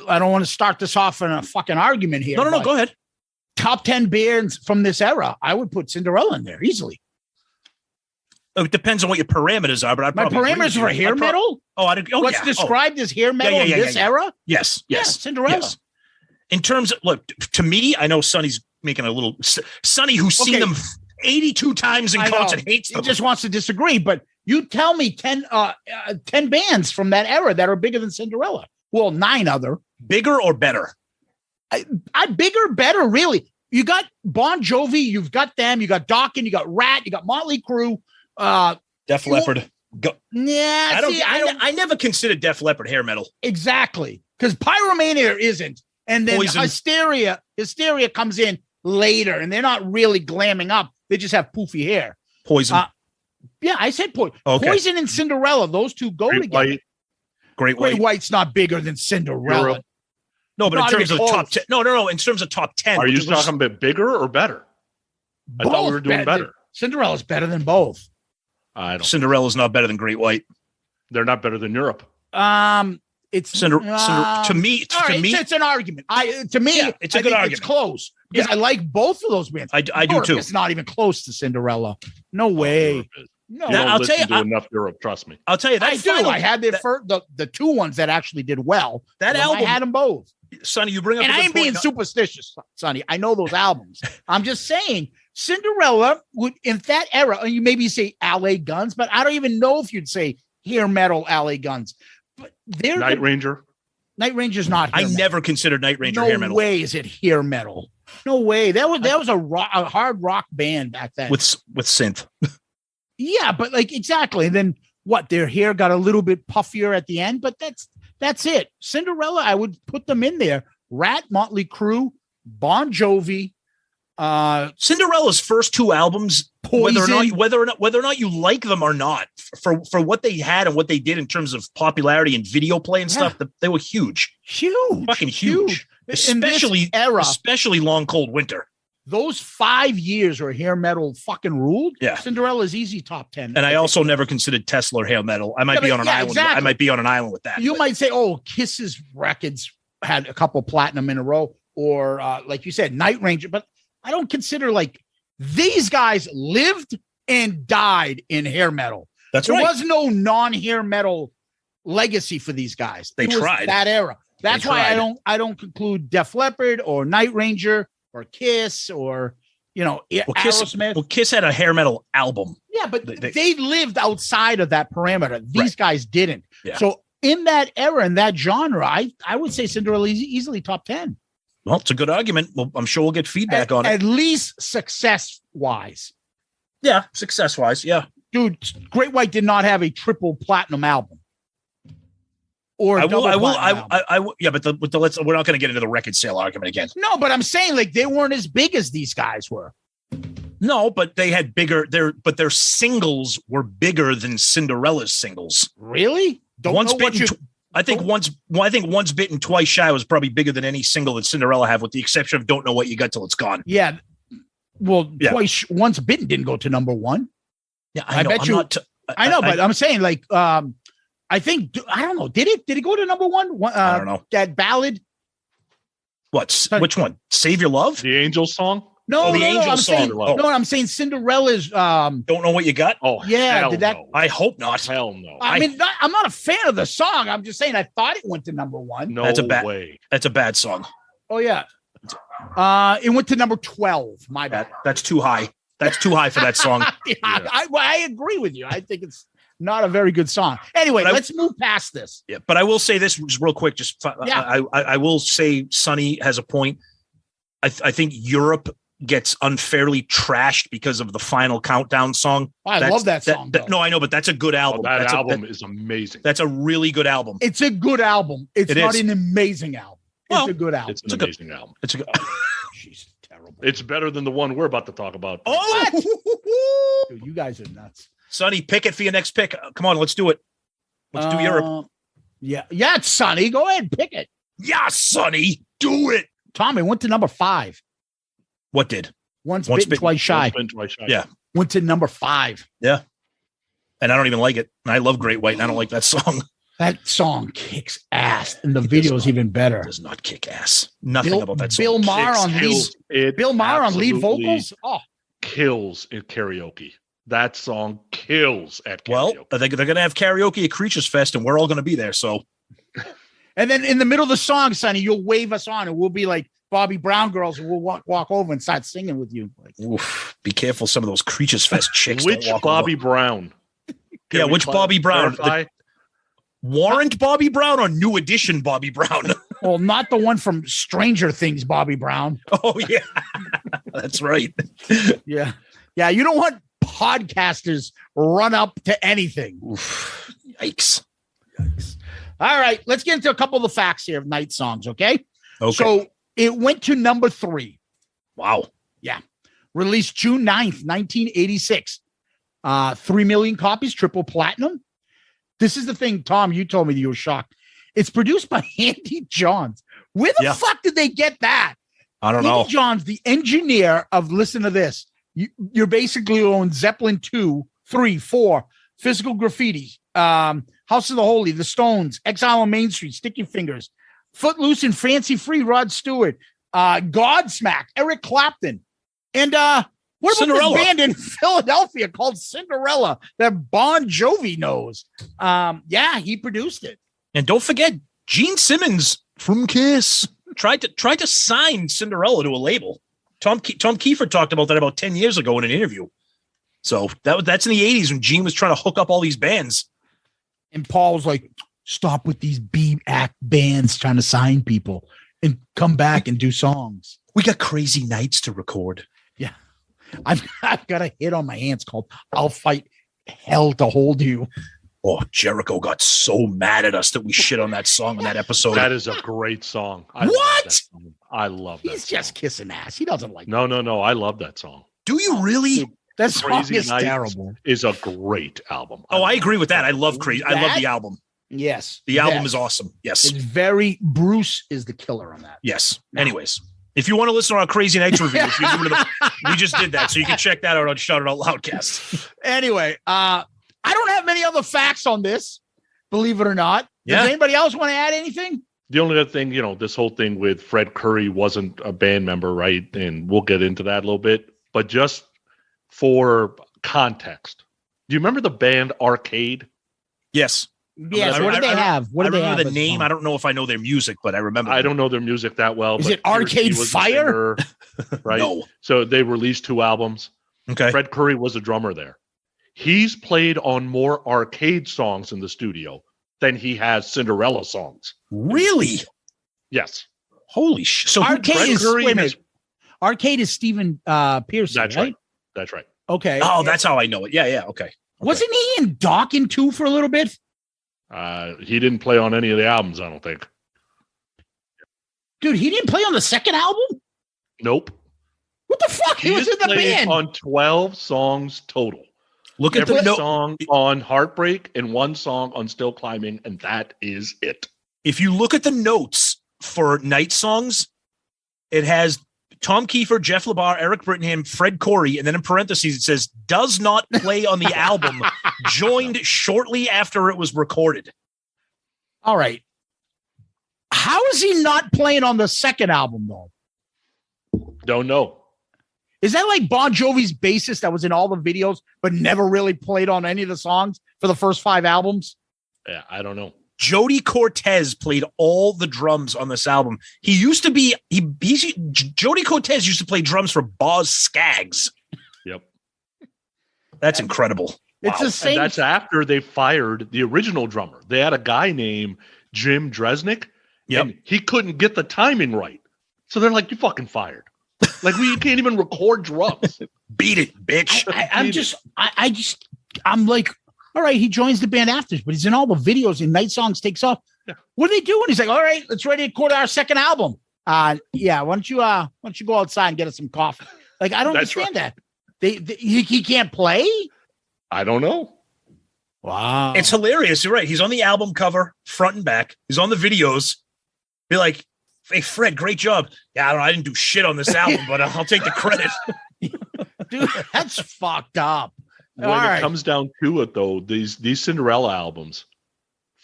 I don't want to start this off in a fucking argument here. No, go ahead. Top 10 bands from this era, I would put Cinderella in there easily. It depends on what your parameters are, but my parameters for hair metal. What's described as hair metal in this era? Yes, Cinderella. Yes. In terms of look, to me, I know Sonny's making a little Sonny who's seen them 82 times in concert hates them. He just wants to disagree, but you tell me 10 bands from that era that are bigger than Cinderella. Well, 9 other. Bigger or better? I bigger, better, really. You got Bon Jovi, you've got them, you got Dokken, you got Rat, you got Motley Crue. Def Leppard. Yeah, I never considered Def Leppard hair metal. Exactly. Because Pyromania isn't. And then Hysteria comes in later, and they're not really glamming up. They just have poofy hair. Poison. Yeah, I said Poison. Okay. Poison and Cinderella, those two go together. Great White's not bigger than Cinderella. No, but in terms of top 10. No. In terms of top 10. Are you talking about bigger or better? I thought we were doing better. Cinderella's better than both. Cinderella's not better than Great White. They're not better than Europe. It's to me, it's an argument. It's a good argument. It's close because I like both of those bands. I do too. It's not even close to Cinderella. No way. No, I'll tell you. Enough Europe, trust me. I'll tell you that. I had the 2 ones that actually did well. That album, I had them both. Sonny, you bring up, and I ain't being superstitious, Sonny. I know those albums. I'm just saying. Cinderella would, in that era, you maybe say LA Guns, but I don't even know if you'd say hair metal LA Guns. But Night Ranger. Night Ranger's not. I never considered Night Ranger hair metal. No way is it hair metal. No way. That was a hard rock band back then with synth. Yeah, but exactly. And then what? Their hair got a little bit puffier at the end, but that's it. Cinderella, I would put them in there. Rat, Motley Crue, Bon Jovi. Cinderella's first 2 albums, Poison. whether or not you like them or not, for what they had and what they did in terms of popularity and video play and stuff, they were huge, fucking huge. Especially Long Cold Winter. Those 5 years where hair metal fucking ruled. Yeah, Cinderella's easy top 10. And I also never considered Tesla hair metal. I might be on an island. Exactly. I might be on an island with that. You might say, Kiss's records had a couple platinum in a row, or like you said, Night Ranger, but I don't consider these guys lived and died in hair metal. There was no non-hair metal legacy for these guys. They tried that era. That's why I don't conclude Def Leppard or Night Ranger or Kiss or Aerosmith. Kiss had a hair metal album. Yeah, but they lived outside of that parameter. These guys didn't. Yeah. So in that era, in that genre, I would say Cinderella easily top 10. Well, it's a good argument. Well, I'm sure we'll get feedback on it. At least success-wise. Yeah, success-wise, yeah. Dude, Great White did not have a triple platinum album. Or I will. Yeah, but we're not going to get into the record sale argument again. No, but I'm saying like they weren't as big as these guys were. No, but they had bigger. Their singles were bigger than Cinderella's singles. Really? I think Once Bitten, Twice Shy was probably bigger than any single that Cinderella have, with the exception of Don't Know What You Got Till It's Gone. Yeah. Well, Once Bitten didn't go to number one. Yeah, I know. I know, but I'm saying like I think I don't know. Did it go to number one? I don't know. That ballad. Which one? Save Your Love? The Angel song? No, the Angel song. I'm saying Cinderella's. Don't Know What You Got? Oh, yeah. No. I hope not. Hell no. I'm not a fan of the song. I'm just saying I thought it went to number one. No way. That's a bad song. Oh yeah. It went to number 12. My bad. That's too high. That's too high for that song. Yeah. I agree with you. I think it's not a very good song. Anyway, let's move past this. Yeah, but I will say this just real quick. I will say Sonny has a point. I think Europe gets unfairly trashed because of the Final Countdown song. I love that song. No, I know, but that's a good album. That album is amazing. That's a really good album. It's a good album. It's not an amazing album. It's a good album. It's an amazing album. It's a good. Jeez, terrible. It's better than the one we're about to talk about. Oh, dude, you guys are nuts. Sonny, pick it for your next pick. Come on, let's do it. Let's do Europe. Yeah, it's Sonny. Go ahead, pick it. Yeah, Sonny, do it. Tom, it went to number 5. What did? Once Bitten, Twice Shy. Yeah. Went to number 5. Yeah. And I don't even like it. I love Great White, and I don't like that song. That song kicks ass, and the video is even better. It does not kick ass. Nothing about that song. Bill Maher on lead vocals. Oh, kills in karaoke. That song kills at karaoke. Well, they're going to have karaoke at Creatures Fest, and we're all going to be there. So, and then in the middle of the song, Sonny, you'll wave us on, and we'll be like Bobby Brown girls, and we'll walk over and start singing with you. Like, oof, be careful, some of those Creatures Fest chicks. Which don't walk Bobby over. Brown? Yeah, which Bobby Brown? Warrant Bobby Brown or New Edition Bobby Brown? Well, not the one from Stranger Things, Bobby Brown. Oh yeah, that's right. Yeah. You don't want podcasters run up to anything. Oof. Yikes. All right, let's get into a couple of the facts here of night songs. Okay. So it went to number 3. Wow. Yeah. Released June 9th, 1986. 3 million copies, triple platinum. This is the thing, Tom, you told me that you were shocked. It's produced by Andy Johns. Where the fuck did they get that? I don't know. Andy Johns, the engineer of, listen to this. You're basically on Zeppelin 2, 3, 4, Physical Graffiti, House of the Holy, The Stones, Exile on Main Street, Sticky Fingers, Footloose and Fancy Free, Rod Stewart, Godsmack, Eric Clapton, and what about Cinderella. this band in Philadelphia called Cinderella that Bon Jovi knows? Yeah, he produced it. And don't forget, Gene Simmons from Kiss tried to sign Cinderella to a label. Tom Keifer talked about that about 10 years ago in an interview. So that's in the 80s when Gene was trying to hook up all these bands. And Paul's like, stop with these B-act bands trying to sign people and come back and do songs. We got crazy nights to record. Yeah. I've got a hit on my hands called I'll Fight Hell to Hold You. Oh, Jericho got so mad at us that we shit on that song in that episode. That is a great song. I love that. He's just kissing ass. He doesn't like No. I love that song. Do you really? That song Crazy is Nights terrible. Is a great album. Oh, I agree with that. I love Crazy. I love the album. Yes. The album is awesome. Yes. It's very Bruce is the killer on that. Yes. Anyways, if you want to listen to our Crazy Nights review, we just did that. So you can check that out on Shout It Out Loudcast. Anyway, I don't have many other facts on this, believe it or not. Does anybody else want to add anything? The only other thing, this whole thing with Fred Coury wasn't a band member, right? And we'll get into that a little bit. But just for context, do you remember the band Arcade? Yes. Yes. What did they have? I remember the name. I don't know if I know their music, but I remember. I don't know their music that well. Is it Arcade Fire? Singer, right? No. So they released 2 albums. Okay. Fred Coury was a drummer there. He's played on more Arcade songs in the studio than he has Cinderella songs. Really? Yes. Holy shit! So Arcade is Coury wait a minute. Arcade is Stephen Pearson. That's right. That's right. Okay. Oh, that's how I know it. Yeah. Okay. Wasn't he in Dawkins too for a little bit? He didn't play on any of the albums, I don't think. Dude, he didn't play on the second album? Nope. What the fuck? He was in the played band. on 12 songs total. Look at Every the song on Heartbreak and one song on Still Climbing, and that is it. If you look at the notes for Night Songs, it has Tom Keifer, Jeff LaBar, Eric Brittingham, Fred Coury, and then in parentheses it says does not play on the album, joined shortly after it was recorded. All right. How is he not playing on the second album, though? Don't know. Is that like Bon Jovi's bassist that was in all the videos, but never really played on any of the songs for the first 5 albums? Yeah, I don't know. Jody Cortez played all the drums on this album. He used to be Jody Cortez used to play drums for Boz Scaggs. Yep. That's incredible. It's the same. And that's after they fired the original drummer. They had a guy named Jim Dresnick. Yep. And he couldn't get the timing right. So they're like, you fucking fired. Like, you can't even record drums. Beat it, bitch. I'm like, all right, he joins the band after, but he's in all the videos and Night Songs takes off. Yeah. What are they doing? He's like, all right, let's ready to record our second album. Yeah, why don't you go outside and get us some coffee? Like, I don't That's understand that. He can't play? I don't know. Wow. It's hilarious. You're right. He's on the album cover, front and back. He's on the videos. Be like, hey, Fred, great job. Yeah, I didn't do shit on this album, but I'll take the credit. Dude, that's fucked up. When it comes down to it, though, these Cinderella albums,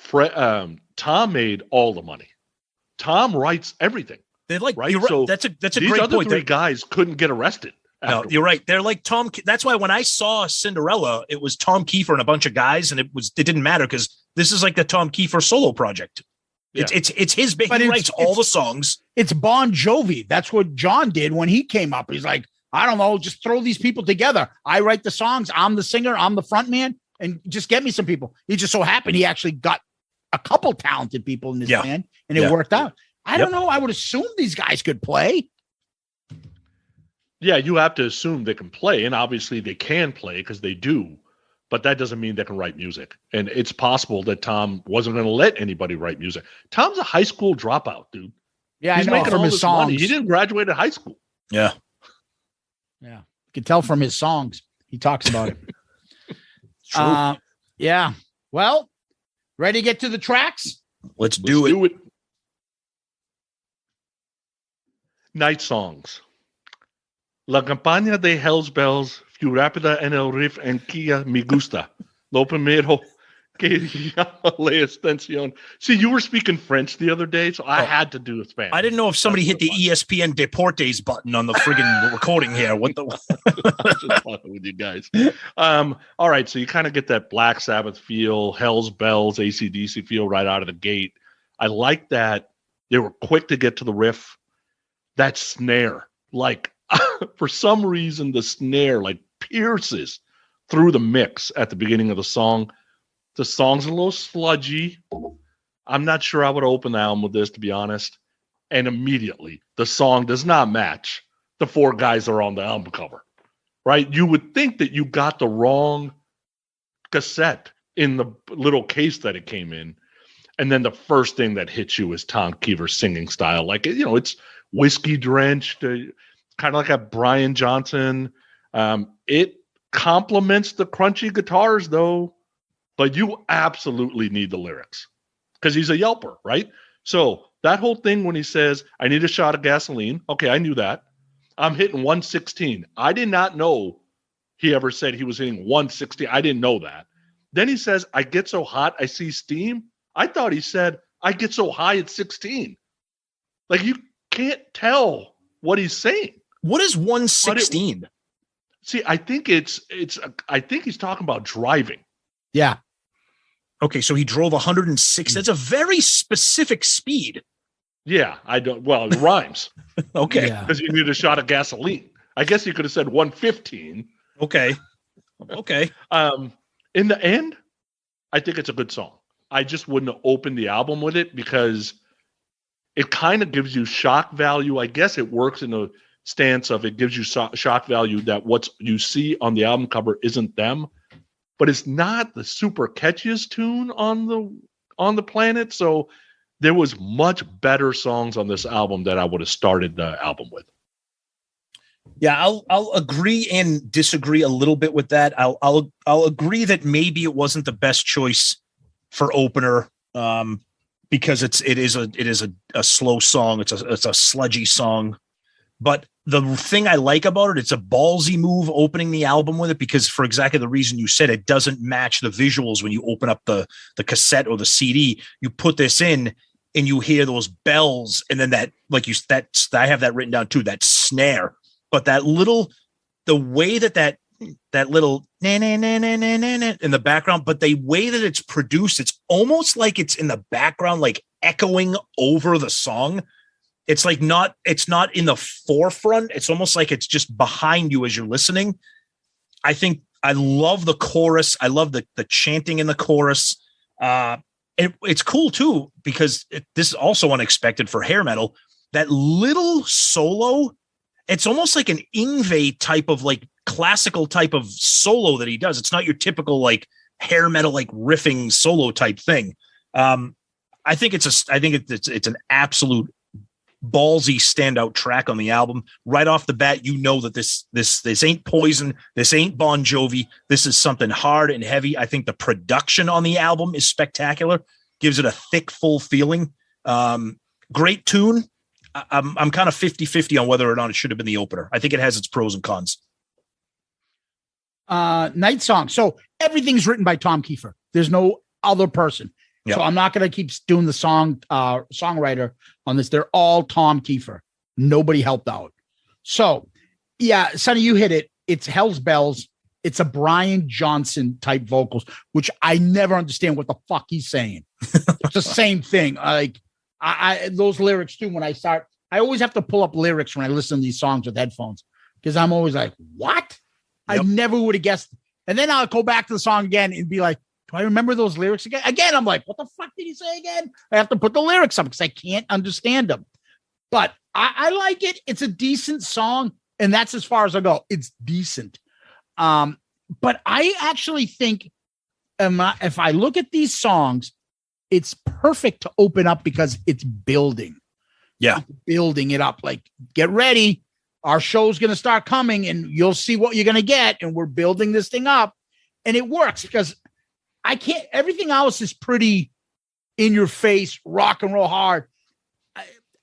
Tom made all the money. Tom writes everything. They're like, right? You're right. So that's a these great other point. 3 guys couldn't get arrested. No, afterwards. you're right. They're like Tom. That's why when I saw Cinderella, it was Tom Keifer and a bunch of guys, and it didn't matter because this is like the Tom Keifer solo project. Yeah. It's his big. But He writes all the songs. It's Bon Jovi. That's what John did when he came up. He's like, I don't know, just throw these people together. I write the songs. I'm the singer. I'm the front man, and just get me some people. He just so happened he actually got a couple talented people in this band, and it worked out. I don't know. I would assume these guys could play. Yeah, you have to assume they can play, and obviously they can play because they do, but that doesn't mean they can write music. And it's possible that Tom wasn't going to let anybody write music. Tom's a high school dropout, dude. Yeah, He's I know making from all his this songs. money. He didn't graduate at high school. Yeah. Yeah, you can tell from his songs. He talks about it. True. Yeah. Well, ready to get to the tracks? Let's do it. Night Songs. La campaña de Hell's Bells, più rápida en el riff en Kia me gusta. Lo primero que llama la extensión. See, you were speaking French the other day, so I had to do a Spanish. I didn't know if somebody hit the ESPN Deportes button on the friggin' recording here. What the? I'm just fucking with you guys. All right, so you kind of get that Black Sabbath feel, Hell's Bells, AC/DC feel right out of the gate. I like that they were quick to get to the riff. That snare, like for some reason, the snare like pierces through the mix at the beginning of the song. The song's a little sludgy. I'm not sure I would open the album with this, to be honest. And immediately, the song does not match the 4 guys that are on the album cover, right? You would think that you got the wrong cassette in the little case that it came in. And then the first thing that hits you is Tom Keifer's singing style. Like, it's whiskey drenched, kind of like a Brian Johnson. It complements the crunchy guitars, though. But you absolutely need the lyrics because he's a yelper, right? So that whole thing when he says, I need a shot of gasoline. Okay, I knew that. I'm hitting 116. I did not know he ever said he was hitting 160. I didn't know that. Then he says, I get so hot, I see steam. I thought he said, I get so high at 16. Like, you can't tell what he's saying. What is 116? See, I think I think he's talking about driving. Yeah. Okay, so he drove 106. That's a very specific speed. Yeah, it rhymes. Okay. Because you need a shot of gasoline. I guess you could have said 115. Okay. In the end, I think it's a good song. I just wouldn't have opened the album with it because it kind of gives you shock value. I guess it works in a stance of it gives you shock value that what you see on the album cover isn't them, but it's not the super catchiest tune on the planet. So there was much better songs on this album that I would have started the album with. Yeah, I'll agree and disagree a little bit with that. I'll agree that maybe it wasn't the best choice for opener, because it is a slow song. It's a sludgy song. But the thing I like about it, it's a ballsy move opening the album with it, because for exactly the reason you said, it doesn't match the visuals when you open up the cassette or the CD. You put this in and you hear those bells, and then that, like I have that written down too, that snare. But the way that little na na na na na na in the background, but the way that it's produced, it's almost like it's in the background, like echoing over the song. It's like it's not in the forefront. It's almost like it's just behind you as you're listening. I think I love the chorus. I love the chanting in the chorus. It's cool too, because this is also unexpected for hair metal. That little solo, it's almost like an Yngwie type of like classical type of solo that he does. It's not your typical like hair metal, like riffing solo type thing. I think it's an absolute ballsy standout track on the album. Right off the bat, you know that this ain't Poison, this ain't Bon Jovi. This is something hard and heavy. I think the production on the album is spectacular, gives it a thick, full feeling. Great tune. I'm kind of 50-50 on whether or not it should have been the opener. I think it has its pros and cons. Night Song. So everything's written by Tom Keifer. There's no other person. Yep. So I'm not going to keep doing the songwriter on this. They're all Tom Keifer. Nobody helped out. So yeah, Sonny, you hit it. It's Hell's Bells. It's a Brian Johnson type vocals, which I never understand what the fuck he's saying. It's the same thing. Like I those lyrics too. When I always have to pull up lyrics when I listen to these songs with headphones, because I'm always like, what? Yep. I never would have guessed. And then I'll go back to the song again and be like, do I remember those lyrics again? Again, I'm like, what the fuck did he say again? I have to put the lyrics up because I can't understand them. But I like it. It's a decent song, and that's as far as I go. It's decent. But I actually think if I look at these songs, it's perfect to open up because it's building. Yeah. It's building it up. Like, get ready. Our show's going to start coming and you'll see what you're going to get. And we're building this thing up. And it works because everything else is pretty in your face, rock and roll hard.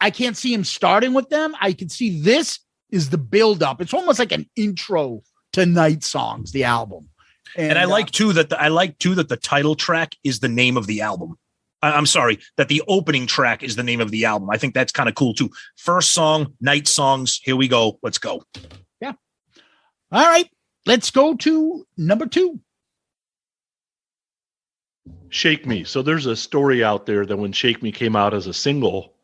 I can't see him starting with them. I can see this is the build up. It's almost like an intro to Night Songs, the album. And I like too that the title track is the name of the album. I'm sorry, that the opening track is the name of the album. I think that's kind of cool too. First song, Night Songs. Here we go. Let's go. Yeah. All right. Let's go to number 2. Shake Me. So there's a story out there that when Shake Me came out as a single,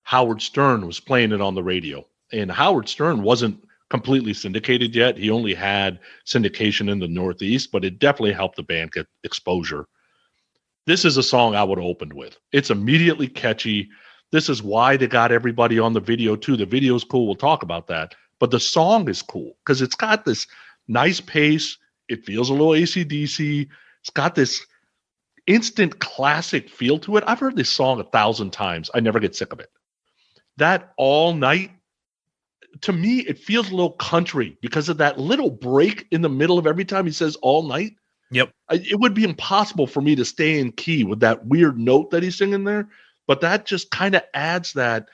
Howard Stern was playing it on the radio. And Howard Stern wasn't completely syndicated yet. He only had syndication in the Northeast, but it definitely helped the band get exposure. This is a song I would have opened with. It's immediately catchy. This is why they got everybody on the video too. The video's cool. We'll talk about that. But the song is cool because it's got this nice pace. It feels a little AC/DC. It's got this instant classic feel to it. I've heard this song 1,000 times. I never get sick of it. That All Night, to me, it feels a little country because of that little break in the middle of every time he says all night. Yep. It would be impossible for me to stay in key with that weird note that he's singing there. But that just kind of adds that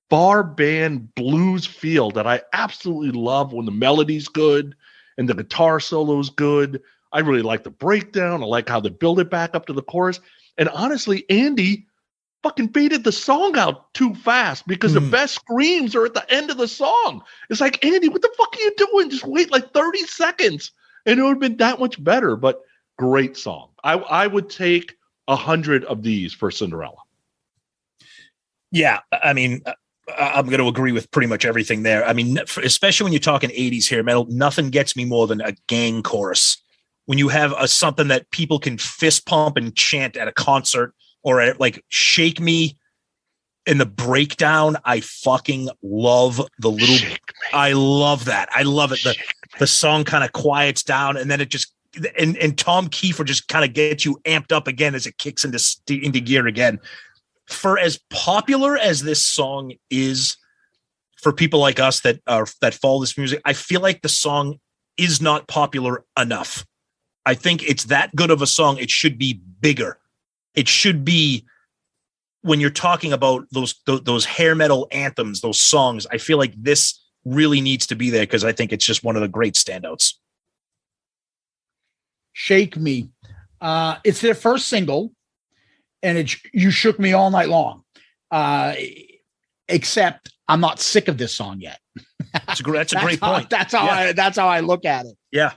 bar band blues feel that I absolutely love when the melody's good and the guitar solo's good. I really like the breakdown. I like how they build it back up to the chorus. And honestly, Andy fucking faded the song out too fast because the best screams are at the end of the song. It's like, Andy, what the fuck are you doing? Just wait like 30 seconds and it would have been that much better. But great song. I would take 100 of these for Cinderella. Yeah, I mean, I'm going to agree with pretty much everything there. I mean, especially when you're talking 80s hair metal, nothing gets me more than a gang chorus. When you have something that people can fist pump and chant at a concert or at like Shake Me, in the breakdown, I fucking love the little. I love that. I love it. The song kind of quiets down, and then it just and Tom Keifer just kind of gets you amped up again as it kicks into gear again. For as popular as this song is for people like us that follow this music, I feel like the song is not popular enough. I think it's that good of a song. It should be bigger. It should be. When you're talking about those hair metal anthems, those songs, I feel like this really needs to be there because I think it's just one of the great standouts. Shake Me. It's their first single, and You Shook Me All Night Long. Except I'm not sick of this song yet. That's a great point. That's how I look at it. Yeah.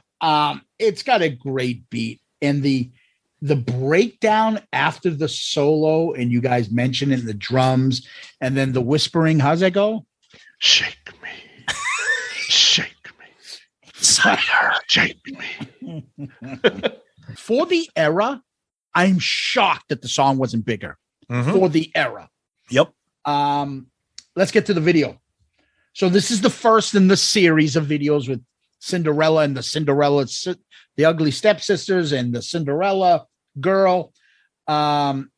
It's got a great beat, and the breakdown after the solo, and you guys mentioned it, the drums, and then the whispering. How's that go? Shake me, shake me, cider, shake me. For the era, I'm shocked that the song wasn't bigger. For the era. Yep. Let's get to the video. So this is the first in the series of videos with Cinderella and the Ugly Stepsisters and the Cinderella girl. Tom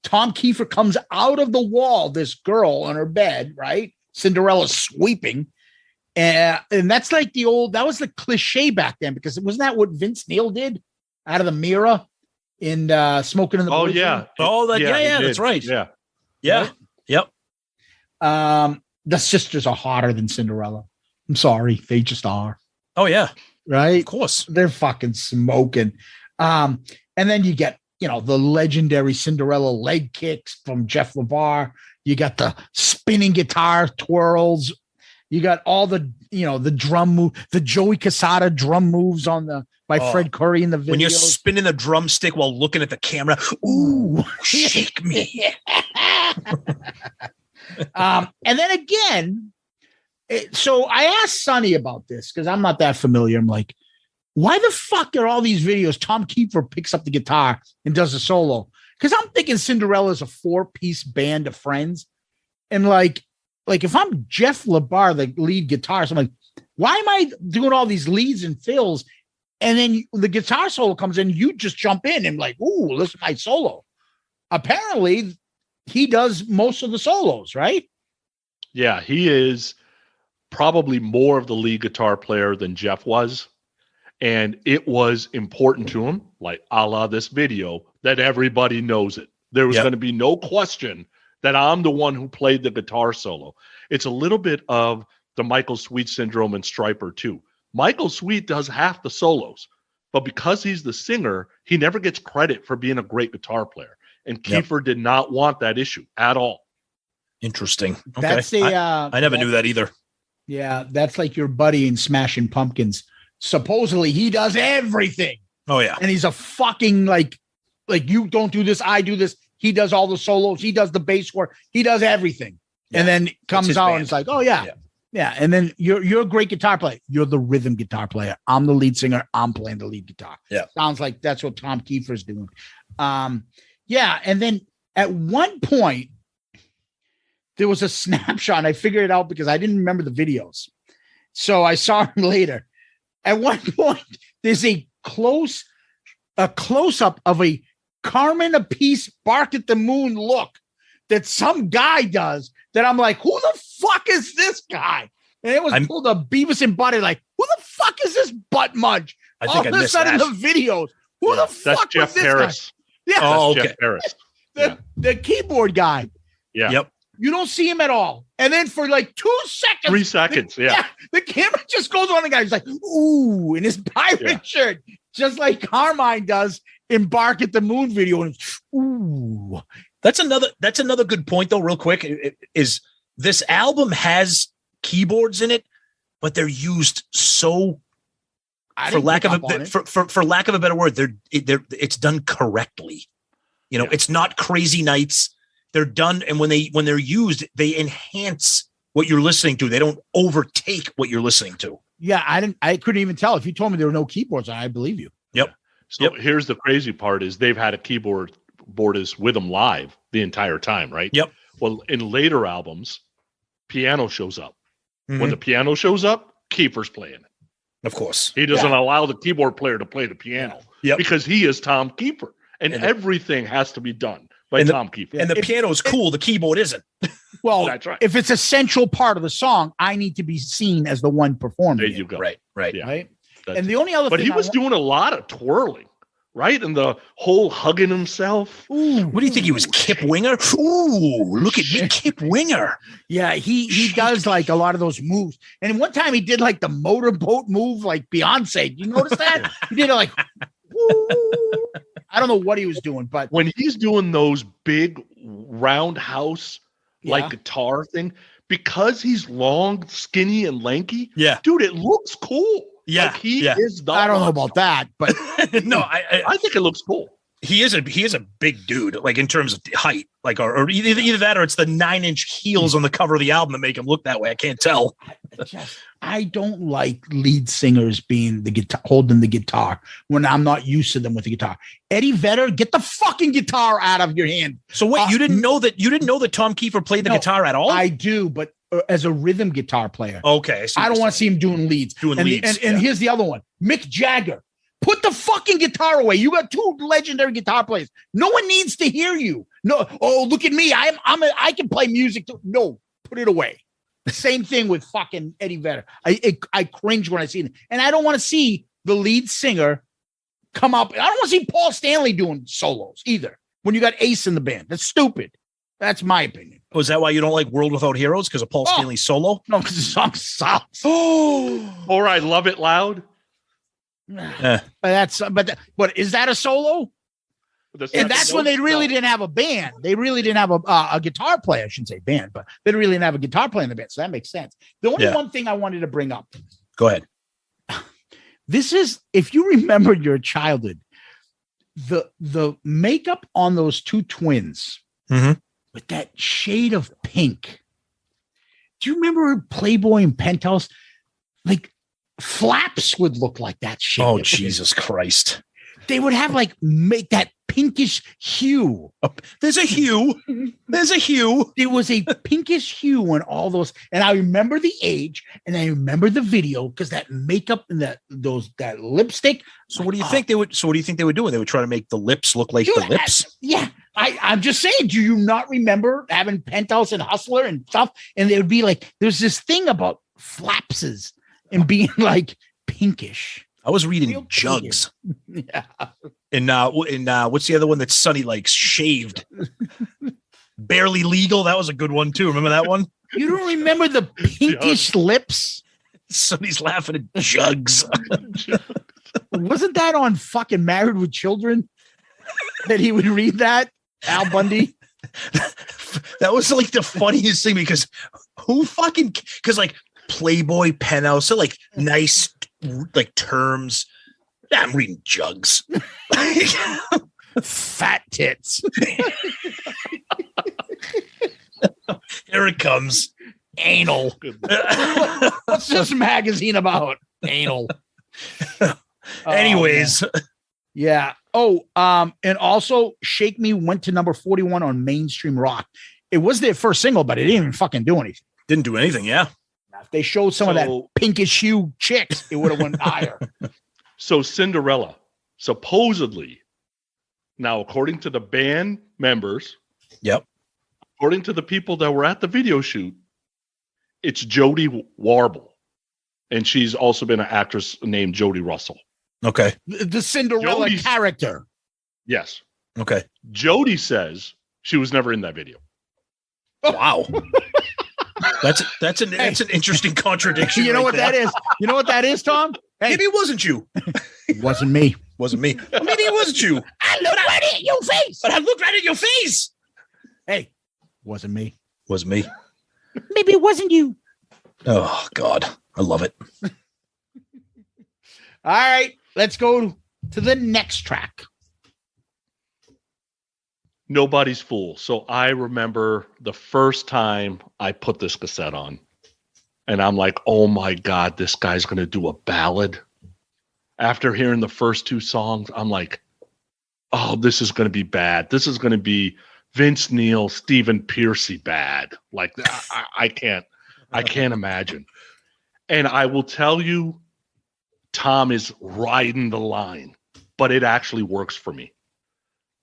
Keifer comes out of the wall, this girl on her bed, right? Cinderella's sweeping. And that's like that was the cliche back then, because wasn't that what Vince Neil did out of the mirror in Smoking in the Boys yeah. Room? That's right. Yeah. Yeah. Yep. The sisters are hotter than Cinderella. I'm sorry. They just are. Oh, yeah. Right? Of course. They're fucking smoking. And then you get, the legendary Cinderella leg kicks from Jeff LaBar. You got the spinning guitar twirls. You got all the drum move, the Joey Casada drum moves by Fred Coury in the video. When you're spinning the drumstick while looking at the camera, ooh, shake me. And then again, so I asked Sonny about this because I'm not that familiar. I'm like, why the fuck are all these videos Tom Keifer picks up the guitar and does a solo? Because I'm thinking Cinderella's a 4-piece band of friends. And like if I'm Jeff LaBar, the lead guitarist, I'm like, why am I doing all these leads and fills? And then the guitar solo comes in, you just jump in and like, ooh, listen to my solo. Apparently, he does most of the solos, right? Yeah, he is probably more of the lead guitar player than Jeff was. And it was important to him, like a la this video, that everybody knows it. There was going to be no question that I'm the one who played the guitar solo. It's a little bit of the Michael Sweet syndrome and Stryper too. Michael Sweet does half the solos, but because he's the singer, he never gets credit for being a great guitar player. And Keifer did not want that issue at all. Interesting. Okay. That's I never knew that either. Yeah, that's like your buddy in Smashing Pumpkins. Supposedly he does everything. Oh yeah. And he's a fucking like you don't do this, I do this. He does all the solos, he does the bass work, he does everything. Yeah. And then comes out and it's like, oh yeah. And then you're a great guitar player. You're the rhythm guitar player. I'm the lead singer. I'm playing the lead guitar. Yeah. Sounds like that's what Tom Keifer's doing. Yeah. And then at one point, there was a snapshot. And I figured it out because I didn't remember the videos. So I saw him later. At one point, there's a close-up of a Carmen Apiece Bark at the Moon look that some guy does that I'm like, who the fuck is this guy? And it was pulled up Beavis and Butthead, like, who the fuck is this butt munch? I think all of a sudden, the videos, who the fuck Jeff was this Harris. guy? Yeah. Oh, Jeff okay. Harris. The keyboard guy. Yeah. Yep. You don't see him at all. And then for like 2 seconds. 3 seconds. The camera just goes on the guy. He's like, ooh, in his pirate shirt, just like Carmine does in Bark at the Moon video. And ooh. That's another good point, though, real quick, is this album has keyboards in it, but they're used so, for lack of a better word, it's done correctly. It's not crazy nights. They're done, and when they're used, they enhance what you're listening to. They don't overtake what you're listening to. Yeah, I couldn't even tell. If you told me there were no keyboards, I believe you. Yep. So here's the crazy part: is they've had a keyboardist with them live the entire time, right? Yep. Well, in later albums, piano shows up. Mhm. When the piano shows up, Keifer's playing. Of course. He doesn't allow the keyboard player to play the piano Yep. because he is Tom Keifer. And everything has to be done by Tom Keifer. And the piano is cool. The keyboard isn't. Well, That's right. if it's a central part of the song, I need to be seen as the one performing There it, you go. Right. Yeah. right? That's And the only other But thing he was doing a lot of twirling, right? And the whole hugging himself. What do you think he was, Kip Winger? Ooh, look at me, Kip Winger. Yeah, he does like a lot of those moves. And one time he did like the motorboat move like Beyonce. You notice that? He did it like, woo. I don't know what he was doing, but When he's doing those big roundhouse like Yeah. guitar thing, because he's long, skinny, and lanky, Yeah. dude, it looks cool. Yeah, Like he yeah. is the I don't know monster. about that. But No, I think it looks cool. he is a big dude, like in terms of height, like or either that or it's the 9-inch heels on the cover of the album that make him look that way. I can't tell. I don't like lead singers being the guitar, holding the guitar when I'm not used to them with the guitar. Eddie Vedder, get the fucking guitar out of your hand. So wait, you didn't know that Tom Keifer played the No, guitar at all? I do, but as a rhythm guitar player, Okay, I don't want to see him doing leads. Doing and leads, and here's the other one: Mick Jagger. Put the fucking guitar away. You got two legendary guitar players. No one needs to hear you. No, oh look at me. I can play music too. No, put it away. Same thing with fucking Eddie Vedder. I cringe when I see it, and I don't want to see the lead singer come up. I don't want to see Paul Stanley doing solos either. When you got Ace in the band, that's stupid. That's my opinion. Oh, is that why you don't like World Without Heroes? Because of Paul Stanley's solo? No, because the song sucks. Or I Love It Loud. But is that a solo? And that's when they really didn't have a band. They really didn't have a guitar player. I shouldn't say band, but they really didn't have a guitar player in the band. So that makes sense. The only one thing I wanted to bring up. Go ahead. This is, if you remember your childhood, the makeup on those two twins with that shade of pink. Do you remember Playboy and Penthouse? Like flaps would look like that shit. Oh, Jesus Christ. They would have make that pinkish hue. There's a hue. There's a hue. There was a pinkish hue in all those. And I remember the age and I remember the video because that makeup and that lipstick. So what do you think they would do? They would try to make the lips look like the lips? I'm just saying, do you not remember having Penthouse and Hustler and stuff? And they would be like, there's this thing about flapses and being like pinkish. I was reading Jugs. Yeah. And what's the other one that Sonny likes? Shaved. Barely Legal. That was a good one too. Remember that one? You don't remember the pinkish lips? Sonny's laughing at Jugs. Wasn't that on fucking Married with Children that he would read that? Al Bundy? That was like the funniest thing because Playboy, Penthouse, they're like nice like terms. I'm reading Jugs. Fat tits. Here it comes. Anal. What's this magazine about? Anal. Anyways. Yeah. Oh, and also Shake Me went to number 41 on mainstream rock. It was their first single, but it didn't even fucking do anything. Didn't do anything, yeah. If they showed some of that pinkish hue chicks, it would have went higher. So Cinderella, supposedly, now according to the band members, according to the people that were at the video shoot, it's Jodie Warble, and she's also been an actress named Jodie Russell. Okay, the Cinderella character. Yes. Okay. Jodie says she was never in that video. Wow. That's an interesting contradiction. You know what that is? You know what that is, Tom? Hey. Maybe it wasn't you. It wasn't me. Wasn't me. Well, maybe it wasn't you. I looked right at your face. But I looked right at your face. Hey, wasn't me. Wasn't me. Maybe it wasn't you. Oh, God. I love it. All right. Let's go to the next track. Nobody's Fool. So I remember the first time I put this cassette on, and I'm like, oh my God, this guy's going to do a ballad. After hearing the first two songs, I'm like, oh, this is going to be bad. This is going to be Vince Neil, Stephen Pearcy bad. Like I can't imagine. And I will tell you, Tom is riding the line, but it actually works for me.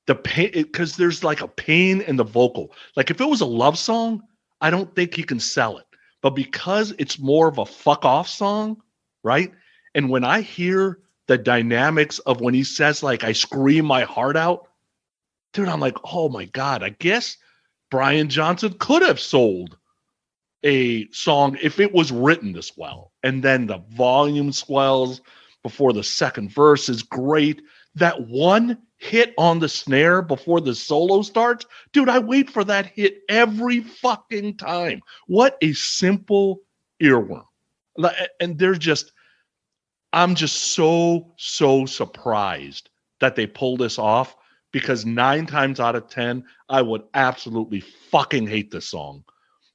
The pain, because there's like a pain in the vocal. Like if it was a love song, I don't think he can sell it. But because it's more of a fuck off song, right? And when I hear the dynamics of when he says like I scream my heart out, dude, I'm like, oh my God, I guess Brian Johnson could have sold a song if it was written this well. And then the volume swells before the second verse is great. That one hit on the snare before the solo starts, dude, I wait for that hit every fucking time. What a simple earworm. And I'm just so surprised that they pull this off, because 9 times out of 10, I would absolutely fucking hate this song.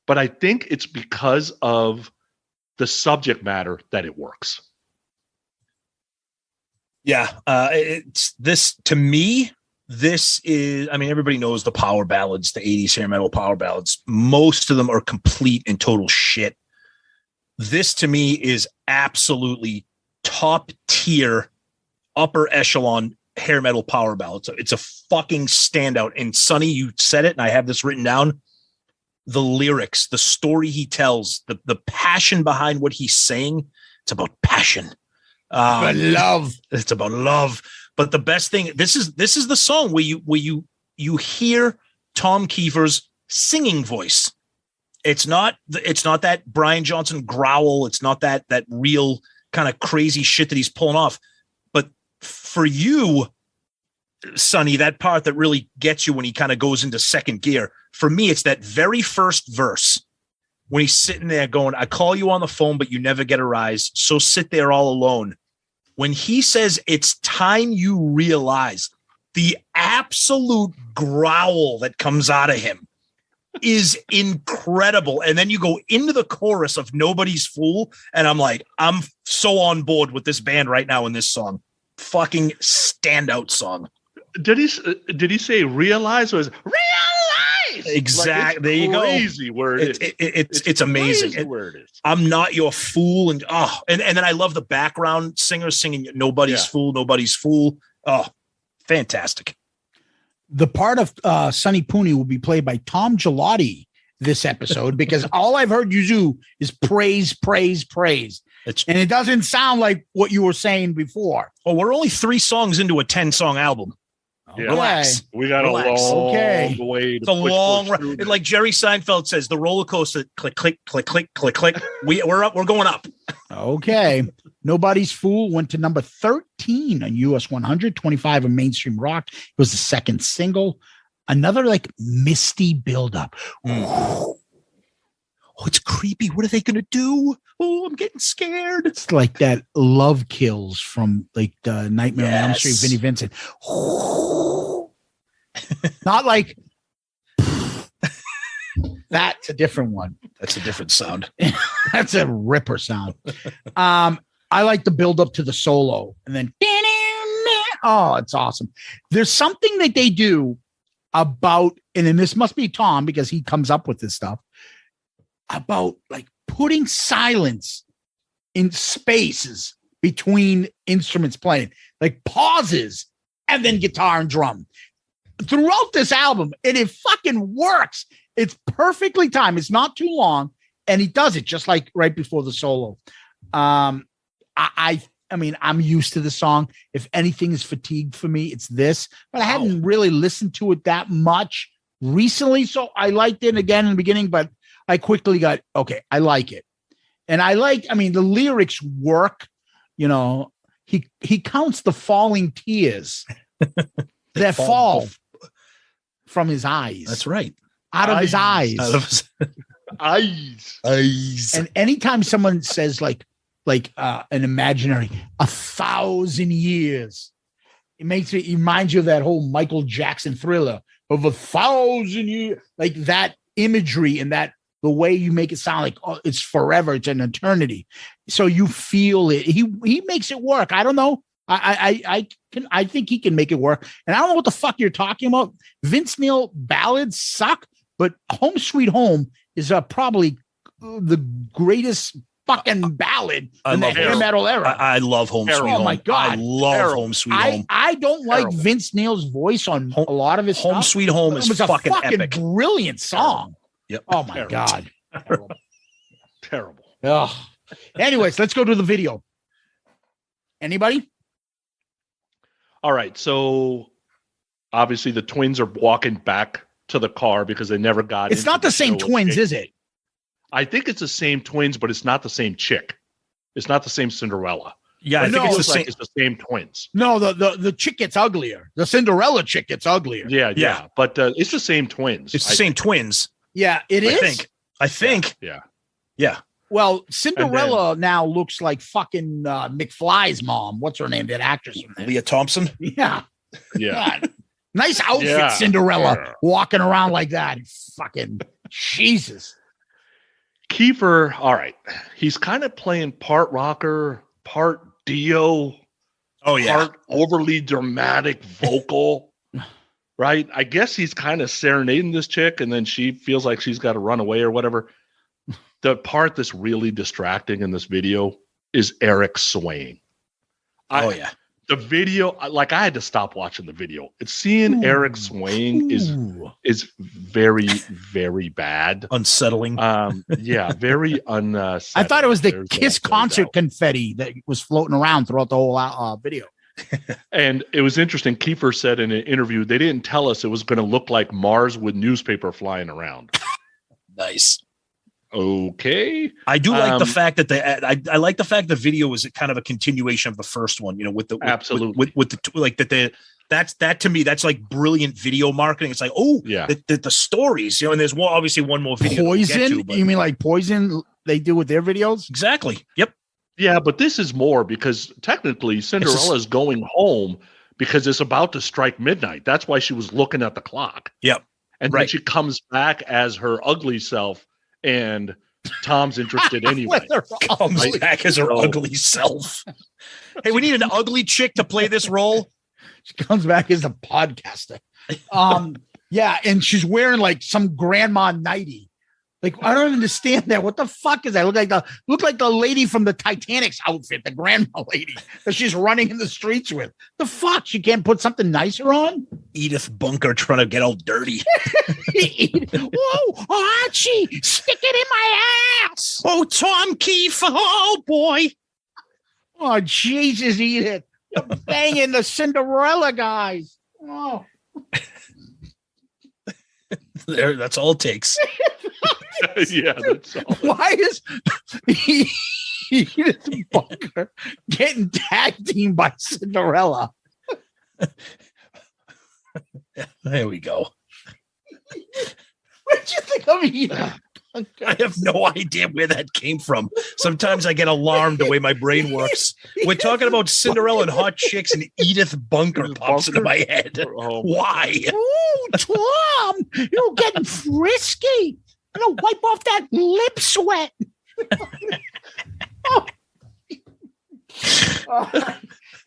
But I think it's because of the subject matter that it works. Yeah, it's this to me. This is, I mean, everybody knows the power ballads, the 80s hair metal power ballads. Most of them are complete and total shit. This to me is absolutely top tier, upper echelon hair metal power ballad. So it's a fucking standout. And Sonny, you said it, and I have this written down. The lyrics, the story he tells, the passion behind what he's saying. It's about passion. But love. It's about love. But the best thing, this is the song where you hear Tom Keifer's singing voice. It's not that Brian Johnson growl. It's not that real kind of crazy shit that he's pulling off. But for you, Sonny, that part that really gets you when he kind of goes into second gear, for me, it's that very first verse when he's sitting there going, I call you on the phone, but you never get a rise. So sit there all alone. When he says it's time you realize, the absolute growl that comes out of him is incredible. And then you go into the chorus of Nobody's Fool. And I'm like, I'm so on board with this band right now in this song. Fucking standout song. Did he say realize, or is realize? Exactly. Like, there you go. Crazy where it is. It's amazing. Where it is. I'm not your fool. And then I love the background singer singing Nobody's Fool, Nobody's Fool. Oh, fantastic. The part of Sonny Pooney will be played by Tom Gelati this episode, because all I've heard you do is praise, praise, praise. And it doesn't sound like what you were saying before. Oh, we're only 3 songs into a 10-song album. Yeah. Relax. We got a long way. It's a long run. Like Jerry Seinfeld says, the roller coaster, click, click, click, click, click, click. We're up. We're going up. Okay. Nobody's Fool went to number 13 on US 100, 25 in mainstream rock. It was the second single. Another like misty buildup. Oh, it's creepy. What are they going to do? Oh, I'm getting scared. It's like that Love Kills from like the Nightmare on Elm Street, Vinnie Vincent. Not like that's a different one. That's a different sound. That's a ripper sound. I like the build up to the solo, and then oh, it's awesome. There's something that they do about, and then this must be Tom because he comes up with this stuff, about like putting silence in spaces between instruments playing, like pauses and then guitar and drum throughout this album. And it fucking works. It's perfectly timed. It's not too long. And he does it just like right before the solo. I mean, I'm used to the song. If anything is fatigued for me, it's this, but I hadn't really listened to it that much recently. So I liked it again in the beginning, but I quickly got, okay, I like it. And the lyrics work, he counts the falling tears that fall from his eyes. That's right. Out of his eyes. Out of his eyes. And anytime someone says like an imaginary 1,000 years, it reminds you of that whole Michael Jackson Thriller of 1,000 years, like that imagery and that the way you make it sound like, oh, it's forever, it's an eternity. So you feel it. He makes it work. I don't know. I think he can make it work. And I don't know what the fuck you're talking about. Vince Neil ballads suck, but Home Sweet Home is probably the greatest fucking ballad in the hair metal era. I love Home Sweet Home. Oh my God. I love Home Sweet Home. I don't like Vince Neil's voice on a lot of his Home stuff. Sweet Home is fucking epic. Brilliant song. Yep. Oh my God. Terrible. Ugh. Anyways, let's go to the video. Anybody? All right. So obviously the twins are walking back to the car because they never got It's not the same twins, is it? I think it's the same twins, but it's not the same chick. It's not the same Cinderella. Yeah, I think it's the same twins. No, the chick gets uglier. The Cinderella chick gets uglier. Yeah. But it's the same twins. It's the same twins. Yeah, it is. I think. Yeah. Well, Cinderella now looks like fucking McFly's mom. What's her name? That actress from there. Leah Thompson. Yeah. Yeah. Nice outfit, Cinderella, walking around like that. Fucking Jesus. Keifer, all right. He's kind of playing part rocker, part Dio. Oh, yeah. Part overly dramatic vocal. Right? I guess he's kind of serenading this chick, and then she feels like she's got to run away or whatever. The part that's really distracting in this video is Eric swaying. The video, like I had to stop watching the video. It's seeing Eric swaying is very, very bad. Unsettling. Very unsettling. I thought it was the Kiss concert confetti that was floating around throughout the whole video. And it was interesting. Keifer said in an interview, they didn't tell us it was going to look like Mars with newspaper flying around. Nice. Okay. I do like the fact that I like the fact the video is kind of a continuation of the first one, with the that to me, that's like brilliant video marketing. It's like, the stories, and there's obviously one more video. Poison? You mean like Poison they do with their videos? Exactly. Yep. Yeah, but this is more because technically Cinderella is going home because it's about to strike midnight. That's why she was looking at the clock. Yep. And then she comes back as her ugly self. And Tom's interested anyway. Comes back as her ugly self. Hey, we need an ugly chick to play this role. She comes back as a podcaster. And she's wearing like some grandma nightie. Like, I don't understand that. What the fuck is that? Look like the lady from the Titanic's outfit, the grandma lady that she's running in the streets with. The fuck? She can't put something nicer on? Edith Bunker trying to get all dirty. Whoa, Archie, stick it in my ass. Oh, Tom Keifer. Oh, boy. Oh, Jesus, Edith. You're banging the Cinderella guys. Oh. That's all it takes. Yeah, that's all. Why is Edith Bunker getting tag teamed by Cinderella? There we go. What did you think of Edith Bunker? I have no idea where that came from. Sometimes I get alarmed the way my brain works. We're talking about Cinderella and hot chicks, and Edith Bunker pops into my head. Why? Ooh, Tom, you're getting frisky. I'm gonna wipe off that lip sweat.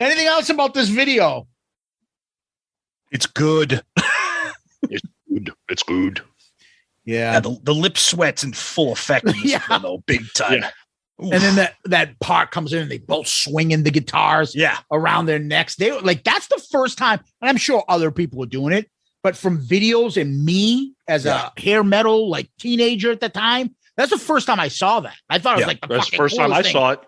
Anything else about this video? It's good. It's good. Yeah. The lip sweat's in full effect in this one, though, big time. Yeah. And then that part comes in and they both swinging the guitars around their necks. They like, that's the first time, and I'm sure other people were doing it, but from videos and me as a hair metal like teenager at the time, that's the first time I saw that. I thought it was like that's the first time I saw it.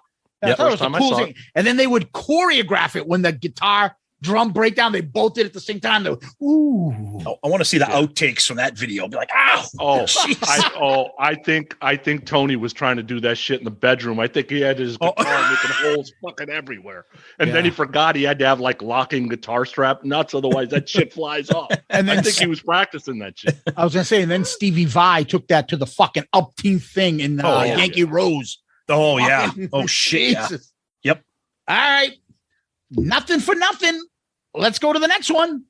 I thought it was the coolest thing. And then they would choreograph it when the guitar drum breakdown. They both did at the same time. Ooh! I want to see the outtakes from that video. I'll be like, I think Tony was trying to do that shit in the bedroom. I think he had his guitar making holes fucking everywhere, and then he forgot he had to have like locking guitar strap nuts, otherwise that shit flies off. And then I think he was practicing that shit. I was gonna say, and then Stevie Vai took that to the fucking up-team thing in Yankee Rose. Oh yeah. Oh shit. Jesus. Yep. All right. Nothing for nothing. Let's go to the next one.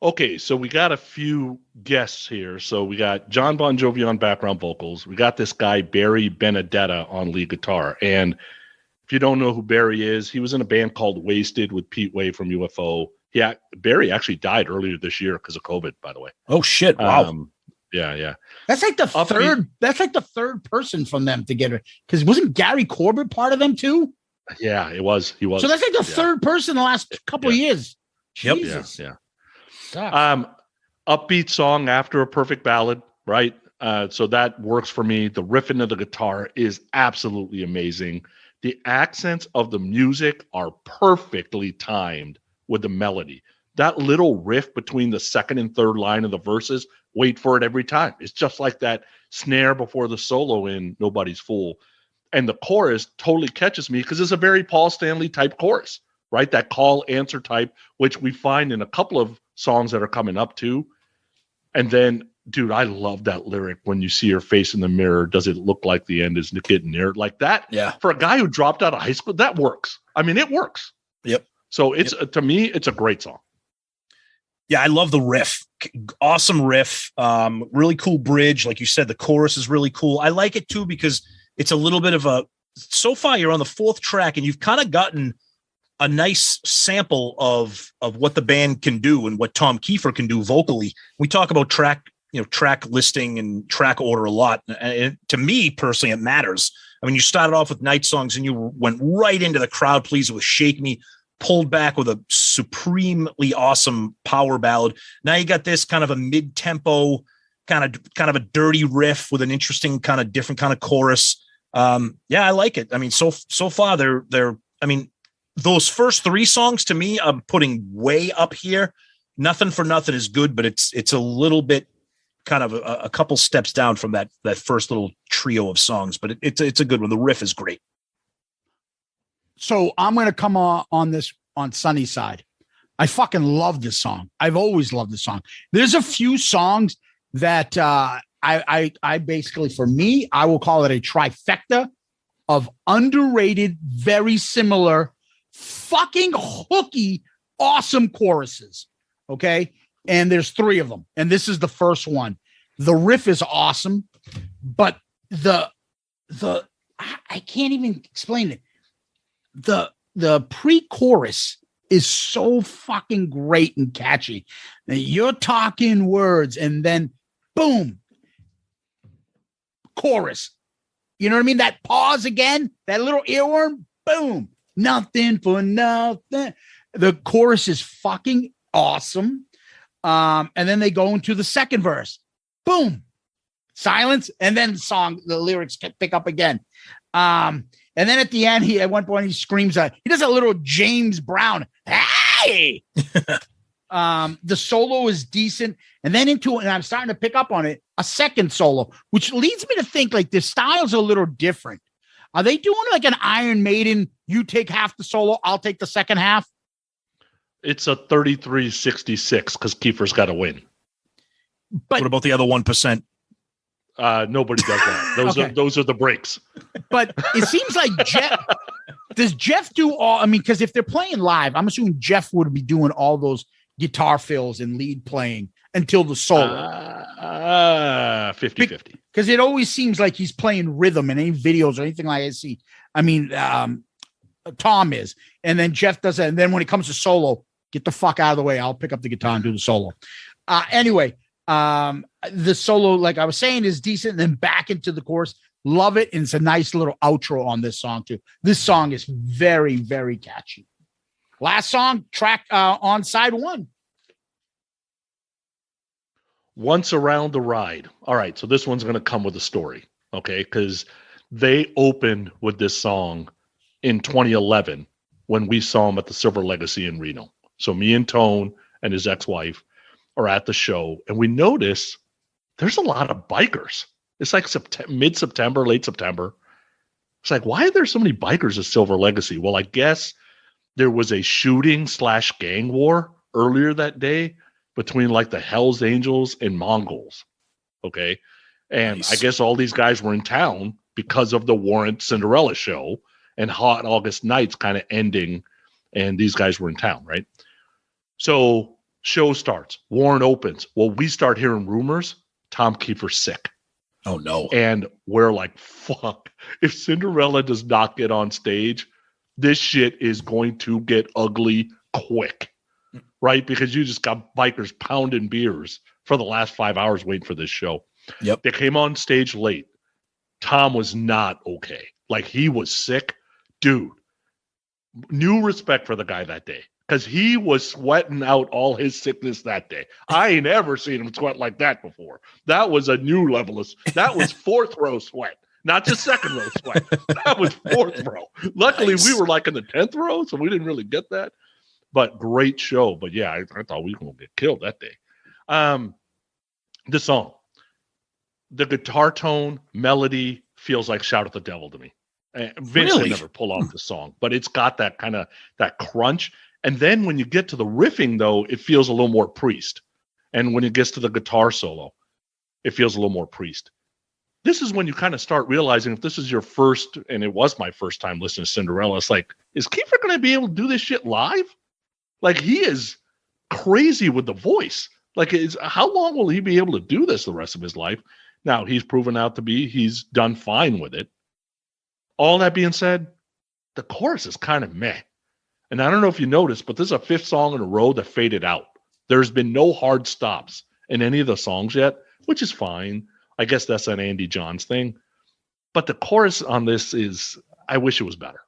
Okay, so we got a few guests here. So we got Jon Bon Jovi on background vocals. We got this guy, Barry Benedetta, on lead guitar. And If you don't know who Barry is, he was in a band called Wasted with Pete Way from UFO. Yeah, Barry actually died earlier this year because of COVID, by the way. Oh shit! Wow. Yeah. That's like the third. That's like the third person from them to get it. Because wasn't Gary Corbett part of them too? Yeah, it was. He was. So that's like the third person in the last couple of years. Yep. Jesus. Yeah. Upbeat song after a perfect ballad, right? So that works for me. The riffing of the guitar is absolutely amazing. The accents of the music are perfectly timed with the melody. That little riff between the second and third line of the verses, wait for it every time. It's just like that snare before the solo in Nobody's Fool. And the chorus totally catches me because it's a very Paul Stanley type chorus, right? That call answer type, which we find in a couple of songs that are coming up too. And then, dude, I love that lyric. When you see your face in the mirror, does it look like the end is getting near? Like that. Yeah. For a guy who dropped out of high school, that works. I mean, it works. Yep. So it's to me, it's a great song. Yeah, I love the riff. Awesome riff. Really cool bridge. Like you said, the chorus is really cool. I like it too because it's a little bit of a, so far you're on the fourth track and you've kind of gotten a nice sample of what the band can do and what Tom Keifer can do vocally. We talk about track listing and track order a lot. And to me personally, it matters. I mean, you started off with Night Songs and you went right into the Crowd Pleaser with Shake Me, pulled back with a supremely awesome power ballad. Now you got this kind of a mid-tempo, kind of a dirty riff with an interesting kind of different kind of chorus. Yeah, I like it. I mean, so far they're I mean, those first three songs to me, I'm putting way up here. Nothing for Nothing is good, but it's a little bit kind of a couple steps down from that first little trio of songs, but it's a good one. The riff is great. So I'm going to come on this on Sonny's side. I fucking love this song. I've always loved this song. There's a few songs that I basically, for me, I will call it a trifecta of underrated, very similar, fucking hooky, awesome choruses. Okay. And there's three of them. And this is the first one. The riff is awesome, but the I can't even explain it. The pre-chorus is so fucking great and catchy. Now, you're talking words and then boom, chorus. You know what I mean? That pause again, that little earworm, boom, nothing for nothing. The chorus is fucking awesome. And then they go into the second verse, boom, silence, and then the lyrics pick up again. And then at the end, at one point he screams, he does a little James Brown, hey! The solo is decent. And then and I'm starting to pick up on it, a second solo, which leads me to think like the style's a little different. Are they doing like an Iron Maiden, you take half the solo, I'll take the second half? It's a 33-66 because Kiefer's got to win. But what about the other 1%? Nobody does that. Those are the breaks. But it seems like does Jeff do all? I mean, because if they're playing live, I'm assuming Jeff would be doing all those guitar fills and lead playing until the solo. 50-50. Because it always seems like he's playing rhythm in any videos or anything like I see. I mean, Tom is, and then Jeff does that, and then when it comes to solo, get the fuck out of the way. I'll pick up the guitar and do the solo. Anyway. The solo, like I was saying, is decent. And then back into the chorus. Love it. And it's a nice little outro on this song too. This song is very, very catchy. Last song, track on side one. Once Around the Ride. All right. So this one's going to come with a story. Okay. Because they opened with this song in 2011 when we saw him at the Silver Legacy in Reno. So me and Tone and his ex-wife are at the show, and we notice there's a lot of bikers. It's like mid-September, late September. It's like, why are there so many bikers at Silver Legacy? Well, I guess there was a shooting/gang war earlier that day between like the Hells Angels and Mongols. Okay. And nice. I guess all these guys were in town because of the Warrant Cinderella show and Hot August Nights kind of ending, and these guys were in town, right? So show starts. Warren opens. Well, we start hearing rumors. Tom Keifer's sick. Oh, no. And we're like, fuck. If Cinderella does not get on stage, this shit is going to get ugly quick, right? Because you just got bikers pounding beers for the last 5 hours waiting for this show. Yep. They came on stage late. Tom was not okay. Like, he was sick. Dude, new respect for the guy that day, because he was sweating out all his sickness that day. I ain't ever seen him sweat like that before. That was a new level that was fourth row sweat, not just second row sweat. That was fourth row. Luckily, we were like in the 10th row, so we didn't really get that. But great show. But yeah, I thought we were going to get killed that day. The song, the guitar tone, melody feels like Shout at the Devil to me. Vince would never pull off the song, but it's got that kind of that crunch. And then when you get to the riffing, though, it feels a little more Priest. And when it gets to the guitar solo, it feels a little more Priest. This is when you kind of start realizing, if this is your first, and it was my first time listening to Cinderella, it's like, is Keifer going to be able to do this shit live? Like, he is crazy with the voice. Like, how long will he be able to do this the rest of his life? Now, he's proven out to be, he's done fine with it. All that being said, the chorus is kind of meh. And I don't know if you noticed, but this is a 5th song in a row that faded out. There's been no hard stops in any of the songs yet, which is fine. I guess that's an Andy Johns thing. But the chorus on this is, I wish it was better.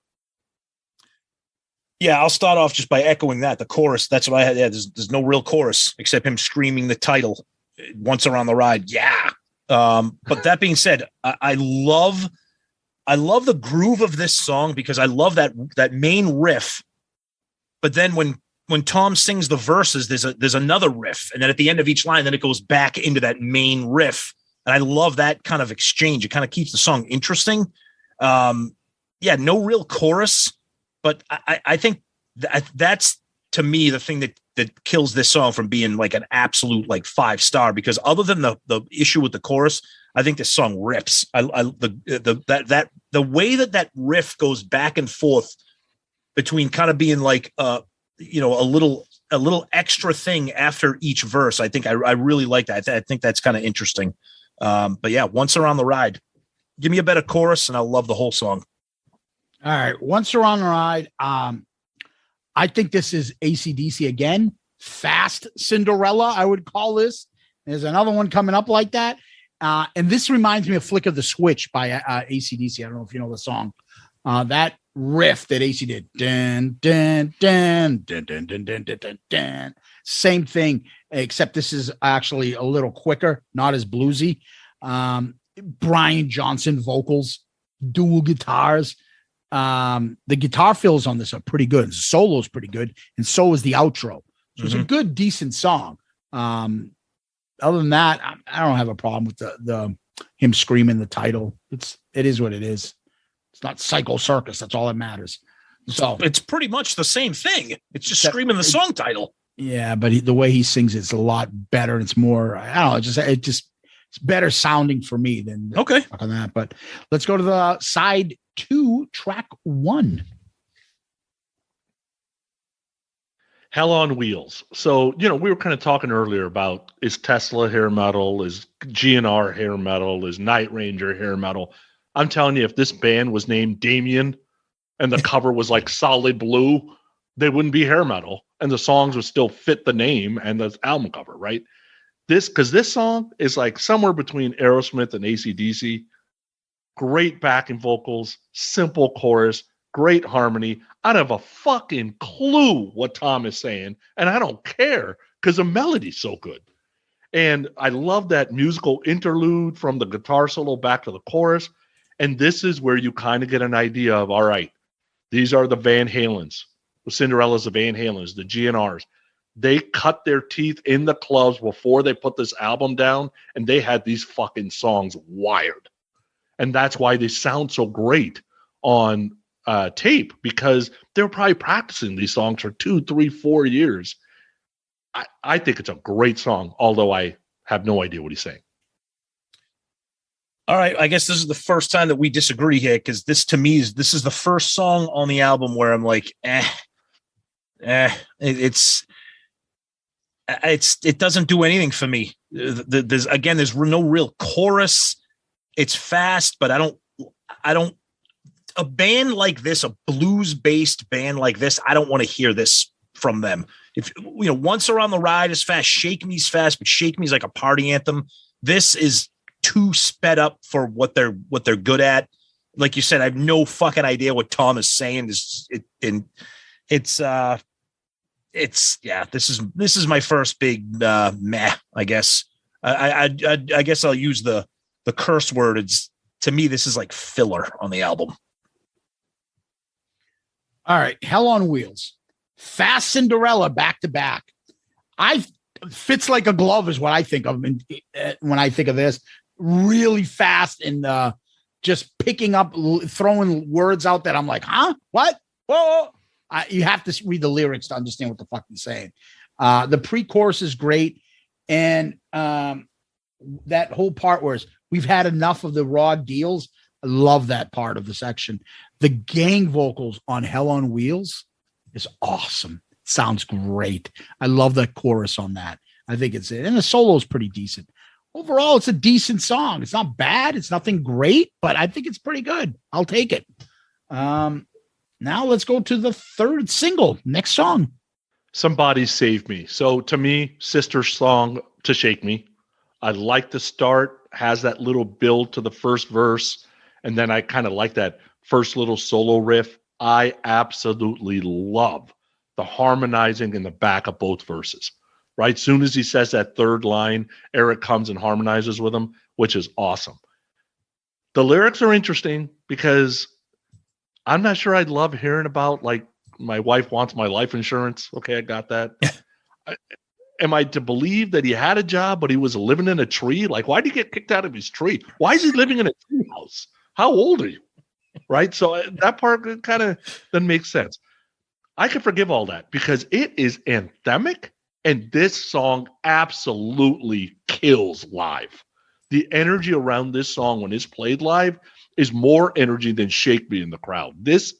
Yeah, I'll start off just by echoing that. The chorus, that's what I had. Yeah, there's no real chorus except him screaming the title, Once Around the Ride. Yeah. But that being said, I love the groove of this song, because I love that main riff. But then when Tom sings the verses, there's another riff, and then at the end of each line, then it goes back into that main riff. And I love that kind of exchange. It kind of keeps the song interesting. Yeah, no real chorus, but I think that's, to me, the thing that kills this song from being like an absolute like 5-star, because other than the issue with the chorus, I think this song rips. The way that riff goes back and forth between kind of being like a little extra thing after each verse. I think I really like that. I think that's kind of interesting. But yeah, Once Around the Ride. Give me a better chorus, and I'll love the whole song. All right, Once Around the Ride. I think this is AC/DC again. Fast Cinderella, I would call this. There's another one coming up like that. And this reminds me of Flick of the Switch by AC/DC. I don't know if you know the song. That riff that AC did. Dun, dun, dun, dun, dun, dun, dun, dun, dun, dun. Same thing, except this is actually a little quicker, not as bluesy. Brian Johnson vocals, dual guitars. The guitar fills on this are pretty good. The solo is pretty good, and so is the outro. So it's a good, decent song. Other than that, I don't have a problem with the him screaming the title. It is what it is. It's not Psycho Circus. That's all that matters. So it's pretty much the same thing. It's just screaming the song title. Yeah, but the way he sings it's a lot better. It's more, I don't know, it's better sounding for me than on that. But let's go to the side 2, track 1. Hell on Wheels. So, we were kind of talking earlier about, is Tesla hair metal? Is GNR hair metal? Is Night Ranger hair metal? I'm telling you, if this band was named Damien and the cover was like solid blue, they wouldn't be hair metal, and the songs would still fit the name and the album cover, right? Because this song is like somewhere between Aerosmith and AC/DC. Great backing vocals, simple chorus, great harmony. I don't have a fucking clue what Tom is saying, and I don't care because the melody's so good. And I love that musical interlude from the guitar solo back to the chorus. And this is where you kind of get an idea of, all right, these are the Van Halens. The Cinderellas, the Van Halens, the GNRs. They cut their teeth in the clubs before they put this album down, and they had these fucking songs wired. And that's why they sound so great on tape, because they were probably practicing these songs for 2, 3, 4 years. I think it's a great song, although I have no idea what he's saying. All right, I guess this is the first time that we disagree here, because this to me is the first song on the album where I'm like, it doesn't do anything for me. There's no real chorus. It's fast, but I don't a band like this, a blues-based band like this, I don't want to hear this from them. If Once Around the Ride is fast, Shake Me's fast, but Shake Me's like a party anthem. This is too sped up for what they're good at. Like you said, I have no fucking idea what Tom is saying. This is my first big meh, I guess. I guess I'll use the curse word. It's, to me, this is like filler on the album. All right, Hell on Wheels, Fast Cinderella back to back. Fits like a glove is what I think of when I think of this. Really fast and just picking up, throwing words out that I'm like, huh? What? Whoa! You have to read the lyrics to understand what the fuck he's saying. The pre-chorus is great, and that whole part where we've had enough of the raw deals. I love that part of the section. The gang vocals on Hell on Wheels is awesome. Sounds great. I love that chorus on that. I think it's it. And the solo is pretty decent. Overall, it's a decent song. It's not bad. It's nothing great, but I think it's pretty good. I'll take it. Now let's go to the third single. Next song. Somebody Save Me. So to me, sister song to Shake Me. I like the start, has that little build to the first verse. And then I kind of like that first little solo riff. I absolutely love the harmonizing in the back of both verses. Right? Soon as he says that third line, Eric comes and harmonizes with him, which is awesome. The lyrics are interesting because I'm not sure I'd love hearing about, like, my wife wants my life insurance. Okay, I got that. Am I to believe that he had a job, but he was living in a tree? Like, why did he get kicked out of his tree? Why is he living in a tree house? How old are you? Right? So that part kind of doesn't make sense. I can forgive all that because it is anthemic. And this song absolutely kills live. The energy around this song when it's played live is more energy than Shake Me in the crowd. This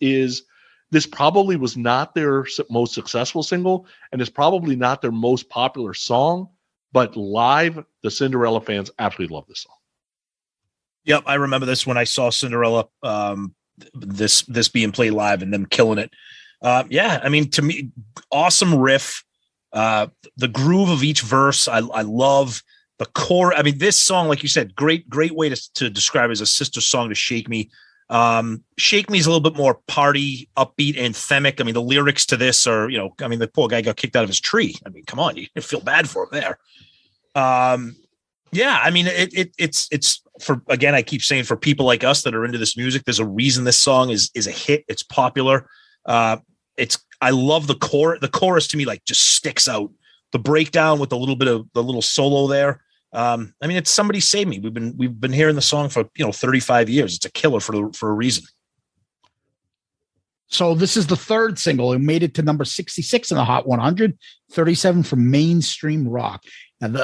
probably was not their most successful single, and it's probably not their most popular song, but live, the Cinderella fans absolutely love this song. Yep, I remember this when I saw Cinderella, this being played live and them killing it. Yeah, I mean, to me, awesome riff. The groove of each verse, I love the core. I mean, this song, like you said, great way to describe it as a sister song to Shake Me. Shake Me is a little bit more party, upbeat, anthemic. I mean, the lyrics to this are, the poor guy got kicked out of his tree. I mean, come on, you feel bad for him there. Yeah, I mean, it's for, again, I keep saying, for people like us that are into this music, there's a reason this song is a hit. It's popular. I love the chorus. The chorus to me, like, just sticks out. The breakdown with a little bit of the little solo there. I mean, it's Somebody Save Me. We've been hearing the song for 35 years. It's a killer for a reason. So this is the third single. It made it to number 66 in the Hot 100, 37 for mainstream rock. And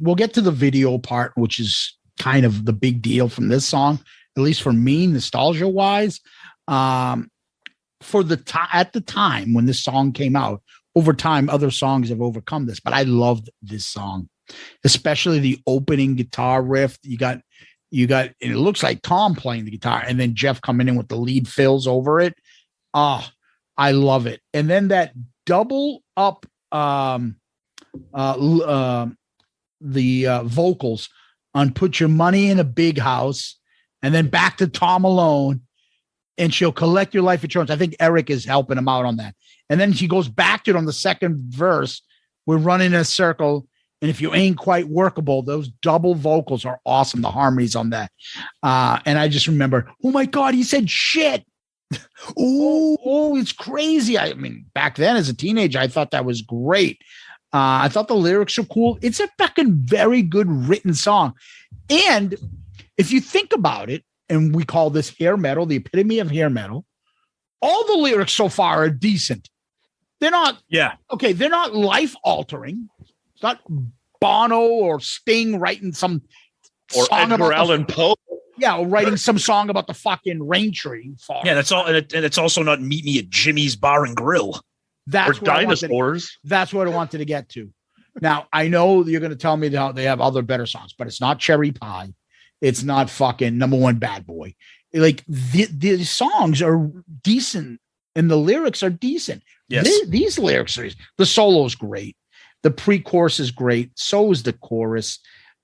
we'll get to the video part, which is kind of the big deal from this song, at least for me, nostalgia wise. For at the time when this song came out, over time, other songs have overcome this, but I loved this song, especially the opening guitar riff. You got, and it looks like Tom playing the guitar and then Jeff coming in with the lead fills over it. Oh, I love it. And then that double up, the vocals on Put Your Money in a Big House, and then back to Tom alone. And she'll collect your life insurance. I think Eric is helping him out on that. And then she goes back to it on the second verse. We're running in a circle. And if you ain't quite workable, those double vocals are awesome. The harmonies on that. And I just remember, oh my God, he said shit. Oh, it's crazy. I mean, back then as a teenager, I thought that was great. I thought the lyrics are cool. It's a fucking very good written song. And if you think about it, and we call this hair metal, the epitome of hair metal, all the lyrics so far are decent. They're not, okay, they're not life altering. It's not Bono or Sting writing some or song Edgar Allan Poe. Yeah, or writing some song about the fucking rain tree. Yeah, that's all. And it's also not Meet Me at Jimmy's Bar and Grill. That's or dinosaurs. That's what I wanted to get to. Now, I know you're going to tell me how they have other better songs, but it's not Cherry Pie. It's not fucking Number One Bad Boy. like the songs are decent and the lyrics are decent. Yes. These lyrics are, the solo's great. The pre-chorus is great. So is the chorus.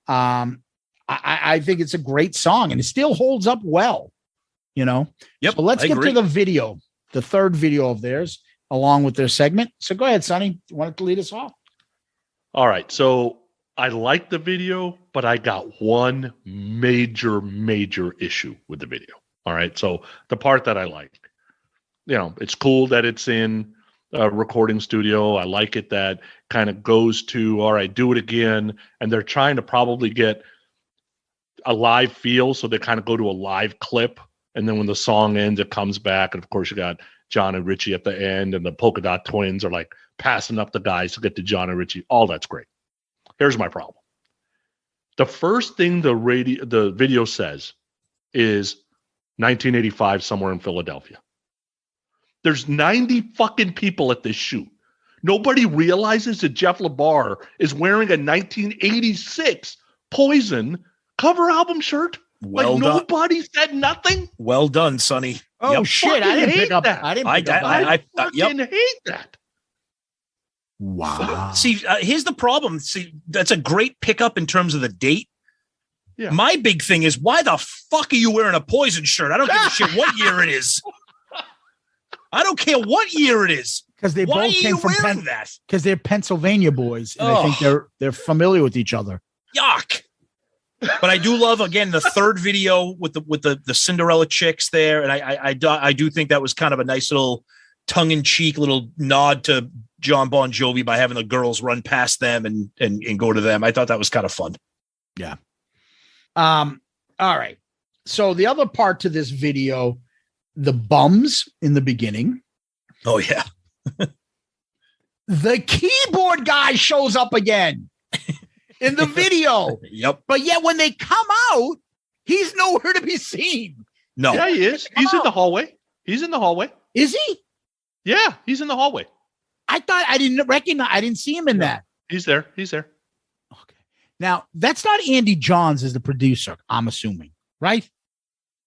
I think it's a great song and it still holds up well, you know? Yep. So let's get to the video, the third video of theirs, along with their segment. So go ahead, Sonny. You want to lead us off? All right. So I like the video, but I got one major issue with the video. All right. So the part that I like, you know, it's cool that it's in a recording studio. I like it that kind of goes to, all right, do it again. And they're trying to probably get a live feel. So they kind of go to a live clip. And then when the song ends, it comes back. And of course, you got John and Richie at the end, and the Polka Dot Twins are like passing up the guys to get to John and Richie. All that's great. Here's my problem. The first thing the video says is 1985 somewhere in Philadelphia. There's 90 fucking people at this shoot. Nobody realizes that Jeff LaBar is wearing a 1986 Poison cover album shirt. Well like done. nobody said nothing. Well done, Sonny. Oh Yep. shit! I didn't pick up. that. I didn't pick up. I yep. fucking hate that. Wow. See, here's the problem. See, that's a great pickup in terms of the date. Yeah. My big thing is, why the fuck are you wearing a Poison shirt? I don't give a shit what year it is. I don't care what year it is. Because they Why both are came you from wearing that? because they're Pennsylvania boys, and I think they're familiar with each other. Yuck. But I do love, again, the third video with the Cinderella chicks there, and I do think that was kind of a nice little tongue-in-cheek little nod to Jon Bon Jovi by having the girls run past them and go to them. I thought that was kind of fun. Yeah. All right. So the other part to this video, the bums in the beginning. Oh yeah. The keyboard guy shows up again in the video. Yep. But yet when they come out, he's nowhere to be seen. No. Yeah, he is. He's in the hallway. He's in the hallway. Is he? Yeah, he's in the hallway. I thought I didn't see him in that. He's there. He's there. Okay. Now, that's not Andy Johns as the producer, I'm assuming, right?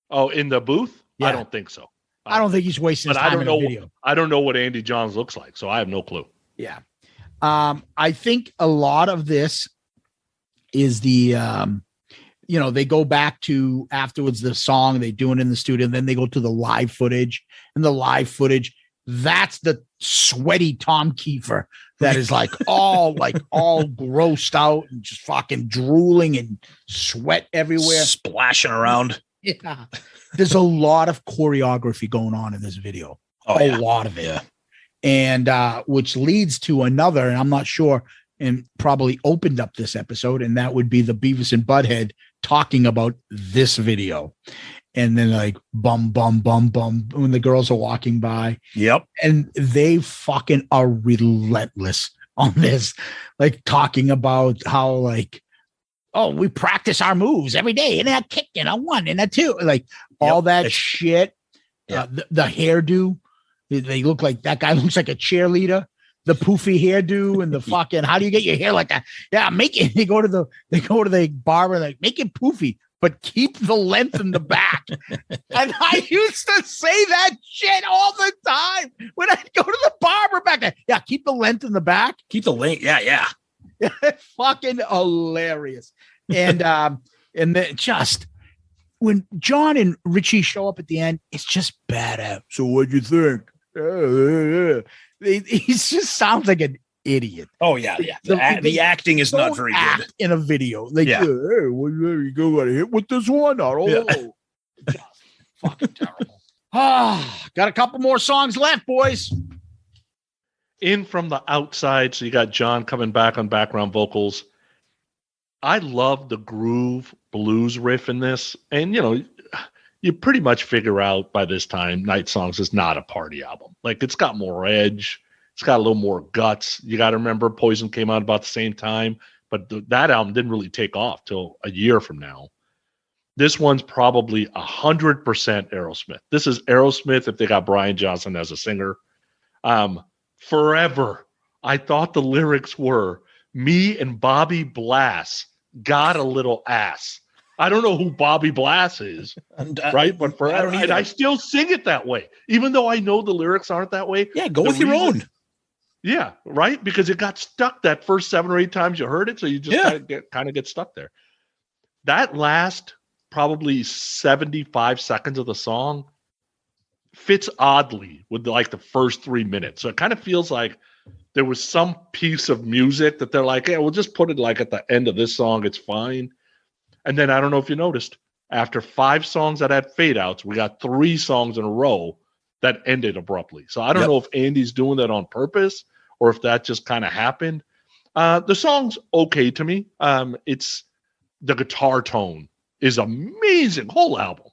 Oh, in the booth? Yeah. I don't think so. I don't think he's wasting his But I time don't in know. the video. I don't know what Andy Johns looks like, so I have no clue. Yeah. I think a lot of this is the, they go back to afterwards the song, they do it in the studio, and then they go to the live footage. And the live footage, that's the sweaty Tom Keifer that is all grossed out and just fucking drooling and sweat everywhere. Splashing around. Yeah. There's a lot of choreography going on in this video. Oh, a lot of it. Yeah. And which leads to another, and I'm not sure, and probably opened up this episode, and that would be the Beavis and Butthead talking about this video. And then like bum, bum, bum, bum when the girls are walking by. Yep. And they fucking are relentless on this, like talking about how like, oh, we practice our moves every day, and a kick and a one and a two, like all that shit. Yeah. The hairdo, they look like that guy looks like a cheerleader. The poofy hairdo and the fucking, how do you get your hair like that? Yeah, make it. They go to the barber, like make it poofy, but keep the length in the back. And I used to say that shit all the time when I go to the barber back there. Yeah, keep the length in the back. Keep the length. Yeah. Fucking hilarious. And then just when John and Richie show up at the end, it's just badass. So what'd you think? He just sounds like an idiot. Oh yeah. The acting is not very good in a video. Like, hey, you go got to hit with this one. Just fucking terrible. Got a couple more songs left, boys. In from the outside, so you got John coming back on background vocals. I love the groove blues riff in this, and you pretty much figure out by this time Night Songs is not a party album. Like, it's got more edge, it's got a little more guts. You got to remember Poison came out about the same time, but that album didn't really take off till a year from now. This one's probably 100% Aerosmith. This is Aerosmith if they got Brian Johnson as a singer. Forever, I thought the lyrics were, me and Bobby Blass got a little ass. I don't know who Bobby Blass is, right? But I still sing it that way, even though I know the lyrics aren't that way. Yeah, go with your own. Yeah, right? Because it got stuck that first 7 or 8 times you heard it, so you just kind of get stuck there. That last probably 75 seconds of the song fits oddly with like the first 3 minutes. So it kind of feels like there was some piece of music that they're like, yeah, we'll just put it like at the end of this song. It's fine. And then I don't know if you noticed, after 5 songs that had fade outs, we got 3 songs in a row that ended abruptly. So I don't know if Andy's doing that on purpose or if that just kind of happened. The song's okay to me. It's the guitar tone is amazing, whole album.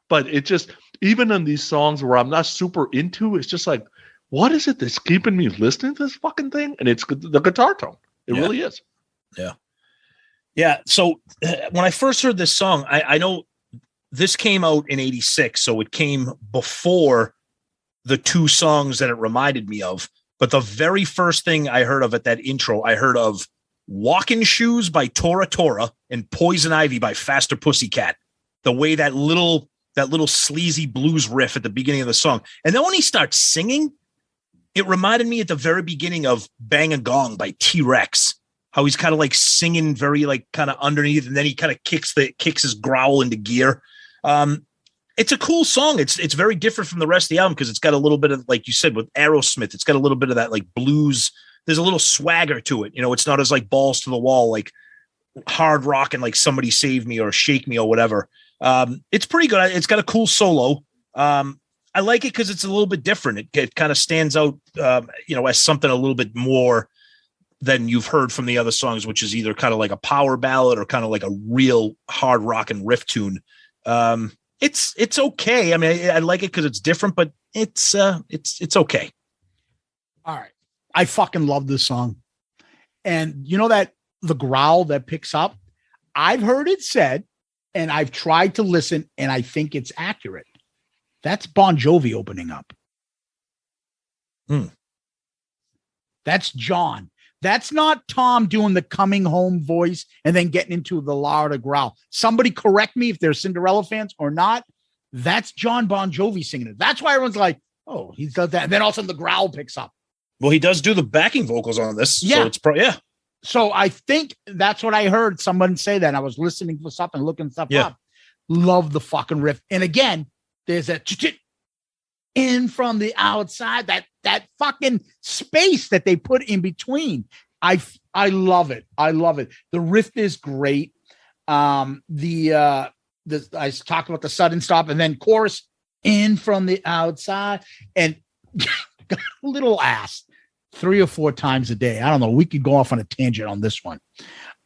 But it just, even in these songs where I'm not super into, it's just like, what is it that's keeping me listening to this fucking thing? And it's the guitar tone. It really is. Yeah. Yeah. So when I first heard this song, I know this came out in 86. So it came before the 2 songs that it reminded me of. But the very first thing I heard of at that intro, I heard of Walking Shoes by Tora Tora and Poison Ivy by Faster Pussycat. The way that little sleazy blues riff at the beginning of the song. And then when he starts singing, it reminded me at the very beginning of Bang a Gong by T-Rex. How he's kind of like singing very like kind of underneath, and then he kind of kicks his growl into gear. It's a cool song. It's very different from the rest of the album because it's got a little bit of, like you said, with Aerosmith, it's got a little bit of that like blues. There's a little swagger to it. You know, it's not as like balls to the wall, like hard rock and like Somebody Save Me or Shake Me or whatever. It's pretty good. It's got a cool solo. I like it because it's a little bit different. It kind of stands out, as something a little bit more than you've heard from the other songs, which is either kind of like a power ballad or kind of like a real hard rock and riff tune. It's okay. I mean, I like it because it's different, but it's okay. All right. I fucking love this song. And you know that the growl that picks up, I've heard it said, and I've tried to listen, and I think it's accurate. That's Bon Jovi opening up. That's John. That's not Tom doing the coming home voice and then getting into the louder growl. Somebody correct me if they're Cinderella fans or not. That's Jon Bon Jovi singing it. That's why everyone's like, oh, he does that. And then all of a sudden the growl picks up. Well, he does do the backing vocals on this. Yeah. So it's So I think that's what I heard someone say that. I was listening for something, looking stuff up. Love the fucking riff. And again, there's a in from the outside, that fucking space that they put in between. I love it. I love it. The riff is great. I talked about the sudden stop and then chorus in from the outside and little ass 3 or 4 times a day. I don't know. We could go off on a tangent on this one.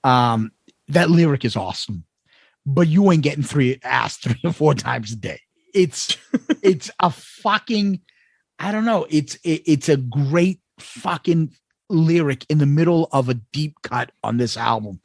That lyric is awesome, but you ain't getting 3 or 4 times a day. It's a fucking, I don't know. It's a great fucking lyric in the middle of a deep cut on this album.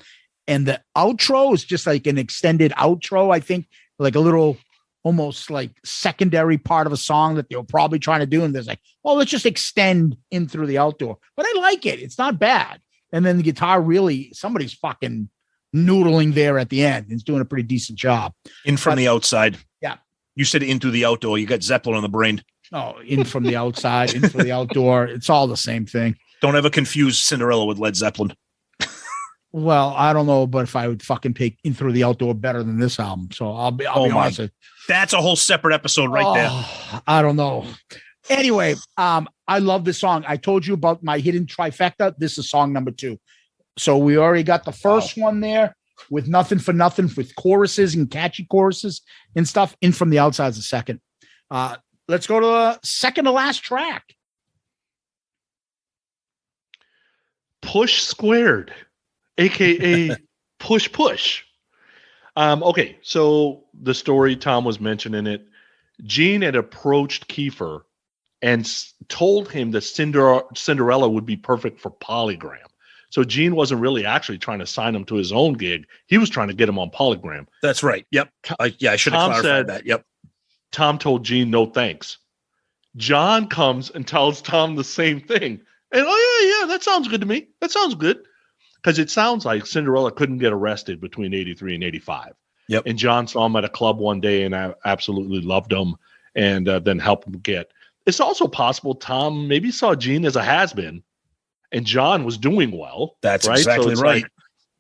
And the outro is just like an extended outro. I think like a little, almost like secondary part of a song that they were probably trying to do. And there's like, well, let's just extend in through the outdoor, but I like it. It's not bad. And then the guitar really, somebody's fucking noodling there at the end. It's doing a pretty decent job. In from the outside. Yeah. You said in through the outdoor. You got Zeppelin on the brain. Oh, in from the outside, in from the outdoor. It's all the same thing. Don't ever confuse Cinderella with Led Zeppelin. Well, I don't know, but if I would fucking pick in through the outdoor better than this album. So I'll be honest. That's a whole separate episode right there. I don't know. Anyway, I love this song. I told you about my hidden trifecta. This is song number 2. So we already got the first one there with Nothing for Nothing with choruses and catchy choruses and stuff. In from the outside is the second. Let's go to the second to last track. Push Squared, aka Push Push. Okay, so the story, Tom was mentioning it. Gene had approached Keifer and told him that Cinderella would be perfect for Polygram. So Gene wasn't really actually trying to sign him to his own gig. He was trying to get him on Polygram. That's right. Yep. I should have clarified that. Yep. Tom told Gene, no thanks. John comes and tells Tom the same thing. And, yeah, that sounds good to me. That sounds good. Because it sounds like Cinderella couldn't get arrested between 83 and 85. Yep. And John saw him at a club one day and I absolutely loved him and then helped him get. It's also possible Tom maybe saw Gene as a has-been and John was doing well. That's right? exactly so it's right. Like,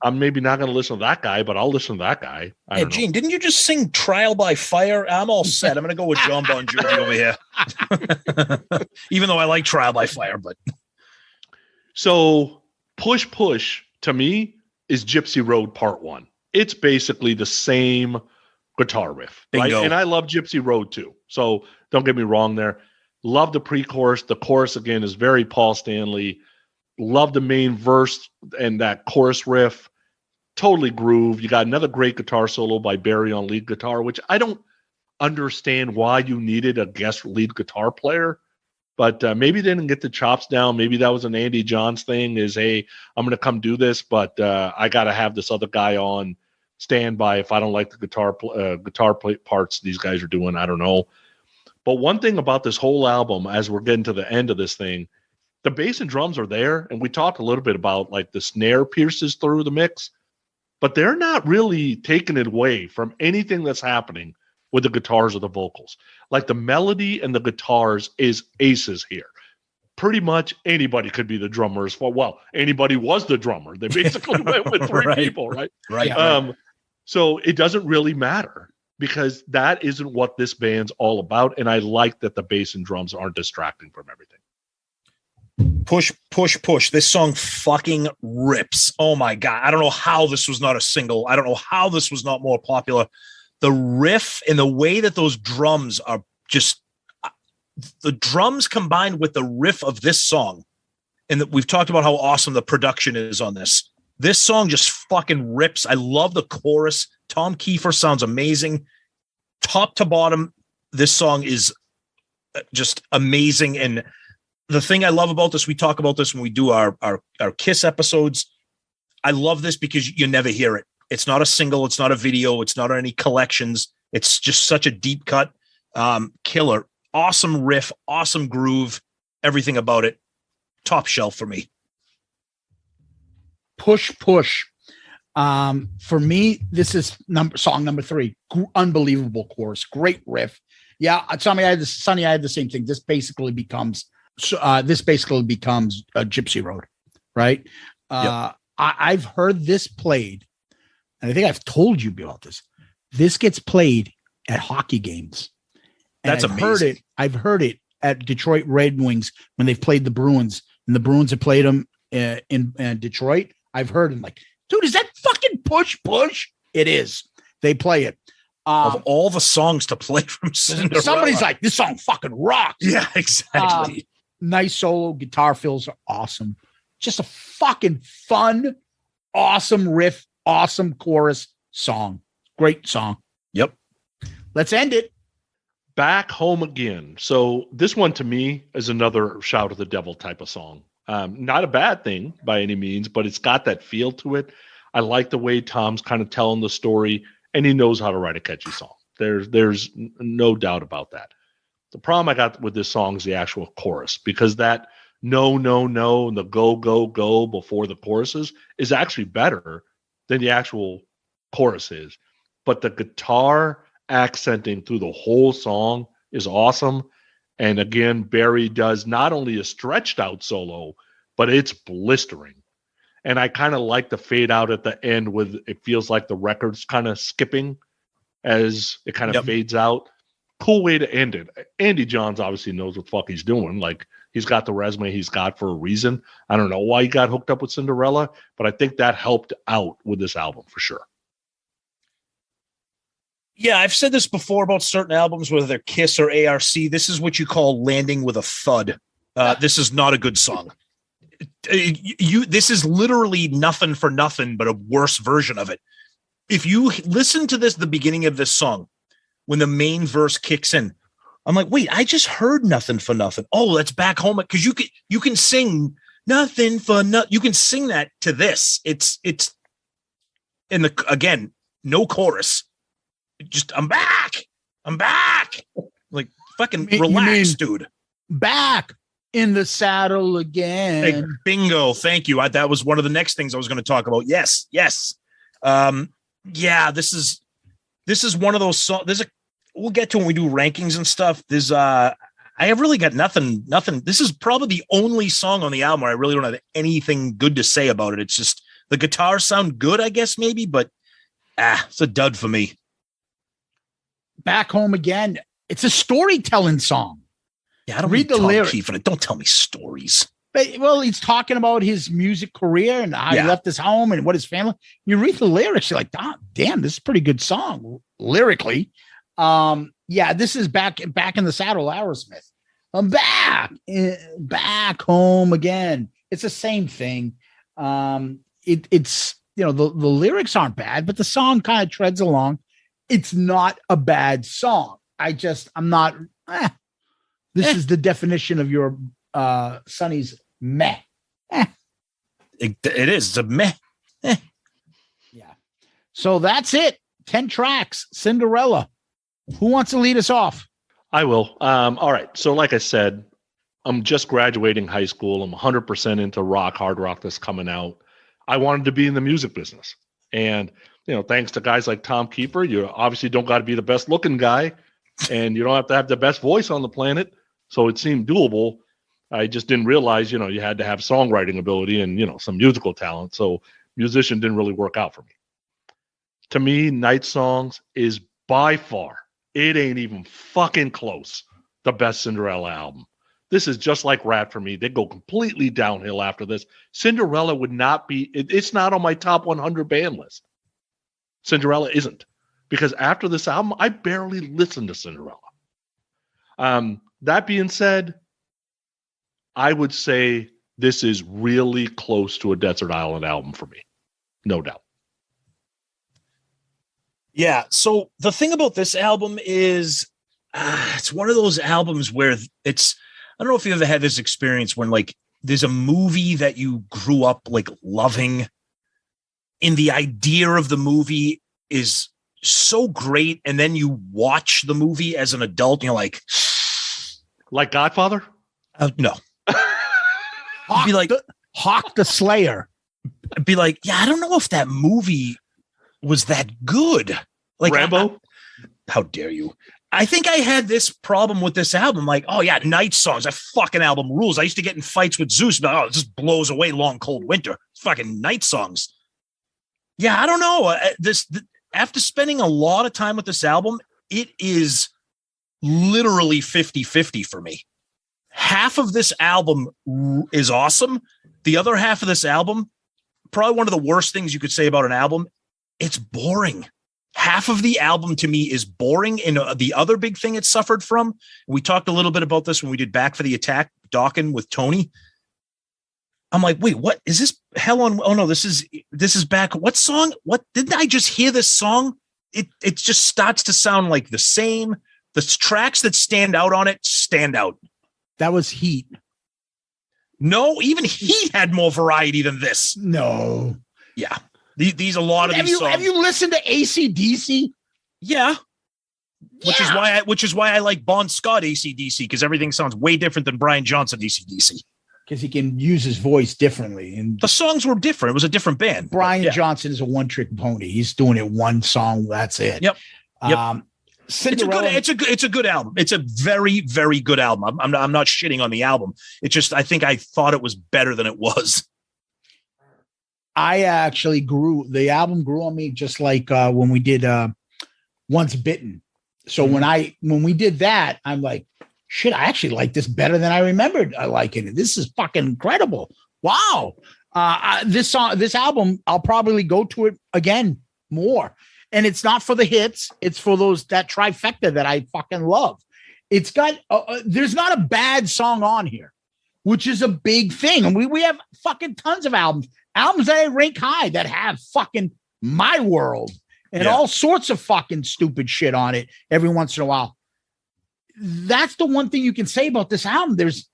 I'm maybe not going to listen to that guy, but I'll listen to that guy. I don't know. Gene, didn't you just sing Trial by Fire? I'm all set. I'm going to go with Jon Bon Jovi over here. Even though I like Trial by Fire, but. So Push Push to me is Gypsy Road Part 1. It's basically the same guitar riff. Bingo. Right? And I love Gypsy Road too. So don't get me wrong there. Love the pre-chorus. The chorus, again, is very Paul Stanley. Love the main verse and that chorus riff. Totally groove. You got another great guitar solo by Barry on lead guitar, which I don't understand why you needed a guest lead guitar player. But maybe they didn't get the chops down. Maybe that was an Andy Johns thing is, hey, I'm going to come do this, but I got to have this other guy on standby if I don't like the guitar parts these guys are doing. I don't know. But one thing about this whole album, as we're getting to the end of this thing, the bass and drums are there. And we talked a little bit about like the snare pierces through the mix, but they're not really taking it away from anything that's happening with the guitars or the vocals. Like the melody and the guitars is aces here. Pretty much anybody could be the drummer as far. Well, anybody was the drummer. They basically went with three people, right? Right. So it doesn't really matter because that isn't what this band's all about. And I like that the bass and drums aren't distracting from everything. Push, push, push. This song fucking rips. Oh my God. I don't know how this was not a single. I don't know how this was not more popular. The riff and the way that those drums are just the drums combined with the riff of this song. And that we've talked about how awesome the production is on this. This song just fucking rips. I love the chorus. Tom Keifer sounds amazing. Top to bottom, this song is just amazing. And the thing I love about this, we talk about this when we do our Kiss episodes. I love this because you never hear it. It's not a single. It's not a video. It's not any collections. It's just such a deep cut. Killer. Awesome riff. Awesome groove. Everything about it. Top shelf for me. Push, push. For me, this is song number 3. Unbelievable chorus. Great riff. Yeah, Sonny, I had the same thing. This basically becomes a Gypsy Road, right? Yep. I've heard this played, and I think I've told you about this. This gets played at hockey games. And That's amazing. I've heard it at Detroit Red Wings when they've played the Bruins, and the Bruins have played them in Detroit. I've heard them like, dude, is that fucking push, push? It is. They play it. Of all the songs to play from Cinderella. Somebody's like, this song fucking rocks. Yeah, exactly. Nice solo. Guitar fills are awesome. Just a fucking fun, awesome riff, awesome chorus song. Great song. Yep. Let's end it. Back Home Again. So this one to me is another Shout at the Devil type of song. Not a bad thing by any means, but it's got that feel to it. I like the way Tom's kind of telling the story, and he knows how to write a catchy song. There's no doubt about that. The problem I got with this song is the actual chorus, because that no, no, no, and the go, go, go before the choruses is actually better than the actual chorus is. But the guitar accenting through the whole song is awesome. And again, Barry does not only a stretched out solo, but it's blistering. And I kind of like the fade out at the end with it feels like the record's kind of skipping as it kind of fades out. Cool way to end it. Andy Johns obviously knows what the fuck he's doing. Like, he's got the resume he's got for a reason. I don't know why he got hooked up with Cinderella, but I think that helped out with this album for sure. Yeah, I've said this before about certain albums, whether they're Kiss or ARC. This is what you call landing with a thud. This is not a good song. This is literally nothing for nothing, but a worse version of it. If you listen to this, the beginning of this song, when the main verse kicks in, I'm like, wait, I just heard nothing for nothing. Oh, that's Back Home. Because you can sing nothing for nothing. You can sing that to this. It's in the, again, no chorus. Just, I'm back. Like, fucking relax, dude. Back in the saddle again. Hey, bingo. Thank you. That was one of the next things I was going to talk about. Yes. Yeah, this is this is one of those songs. We'll get to when we do rankings and stuff. I have really got nothing. This is probably the only song on the album where I really don't have anything good to say about it. It's just the guitars sound good, I guess, maybe, but it's a dud for me. Back Home Again. It's a storytelling song. Yeah, I don't read the lyrics. Keifer. Don't tell me stories. Well, he's talking about his music career and how he left his home and what his family. You read the lyrics, you're like, damn, this is a pretty good song lyrically. This is back in the saddle, Aerosmith. I'm back home again. It's the same thing. It's the lyrics aren't bad, but the song kind of treads along. It's not a bad song. I'm not. This is the definition of your Sonny's meh. It is. It's a meh. Yeah. So that's it. 10 tracks. Cinderella. Who wants to lead us off? I will. All right. So like I said, I'm just graduating high school. I'm 100% into hard rock that's coming out. I wanted to be in the music business. And, thanks to guys like Tom Keifer, you obviously don't got to be the best looking guy and you don't have to have the best voice on the planet. So it seemed doable. I just didn't realize, you had to have songwriting ability and, some musical talent. So musician didn't really work out for me. To me, Night Songs is by far, it ain't even fucking close, the best Cinderella album. This is just like Rat for me. They go completely downhill after this. Cinderella would not be, it's not on my top 100 band list. Cinderella isn't. Because after this album, I barely listened to Cinderella. That being said, I would say this is really close to a Desert Island album for me. No doubt. Yeah. So the thing about this album is it's one of those albums where I don't know if you ever had this experience when like there's a movie that you grew up like loving and the idea of the movie is so great. And then you watch the movie as an adult and you're like Godfather? No. I'd be like Hawk the Slayer. I'd be like, yeah, I don't know if that movie was that good. Like Rambo? How dare you? I think I had this problem with this album. Like, oh yeah, Night Songs. That fucking album rules. I used to get in fights with Zeus about, it just blows away Long Cold Winter. It's fucking Night Songs. Yeah, I don't know. After spending a lot of time with this album, it is literally 50-50 for me. Half of this album is awesome. The other half of this album, probably one of the worst things you could say about an album, it's boring. Half of the album to me is boring. And the other big thing it suffered from, we talked a little bit about this when we did Back for the Attack, Dawkin with Tony. I'm like, wait, what is this? Hell on? Oh no, this is back. What song? What didn't I just hear this song? It just starts to sound like the same. The tracks that stand out on it stand out. That was Heat. No, even Heat had more variety than this. No. Yeah. These a lot of these songs. Have you listened to AC/DC? Yeah. Which is why I like Bon Scott AC/DC, because everything sounds way different than Brian Johnson AC/DC. Because he can use his voice differently. And the songs were different. It was a different band. Brian Johnson is a one-trick pony. He's doing it one song. That's it. Yep. Cinderella. It's a good album. It's a very, very good album. I'm not shitting on the album. It's just I think I thought it was better than it was. I actually the album grew on me just like when we did Once Bitten. So when we did that, I'm like, shit, I actually like this better than I remembered liking it. This is fucking incredible. Wow. This album, I'll probably go to it again more. And it's not for the hits. It's for that trifecta that I fucking love. It's got, there's not a bad song on here, which is a big thing. And we have fucking tons of albums that I rank high that have fucking My World and all sorts of fucking stupid shit on it every once in a while. That's the one thing you can say about this album. There's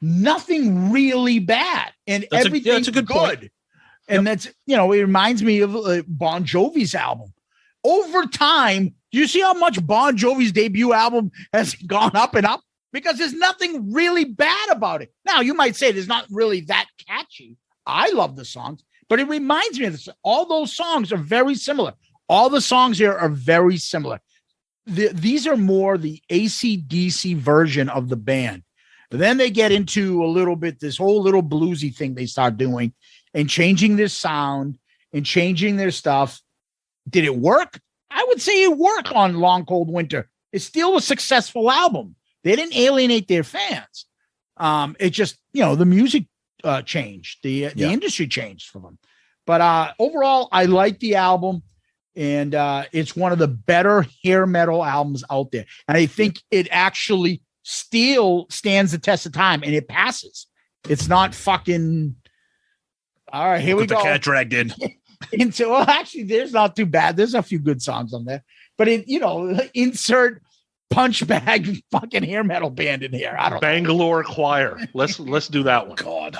nothing really bad and everything's good. Point. And that's, it reminds me of Bon Jovi's album. Over time, do you see how much Bon Jovi's debut album has gone up and up? Because there's nothing really bad about it. Now, you might say it's not really that catchy. I love the songs, but it reminds me of this. All those songs are very similar. All the songs here are very similar. These are more the AC/DC version of the band. But then they get into a little bit, this whole little bluesy thing they start doing and changing their sound and changing their stuff. Did it work? I would say it worked on Long Cold Winter. It's still a successful album. They didn't alienate their fans. It just, the music changed. The industry changed for them. But overall, I like the album. And it's one of the better hair metal albums out there. And I think it actually still stands the test of time and it passes. It's not fucking. All right, here we go. The cat dragged in. Actually, there's not too bad. There's a few good songs on there. But insert punch bag fucking hair metal band in here. I don't Bangalore Choir. Let's do that one. God.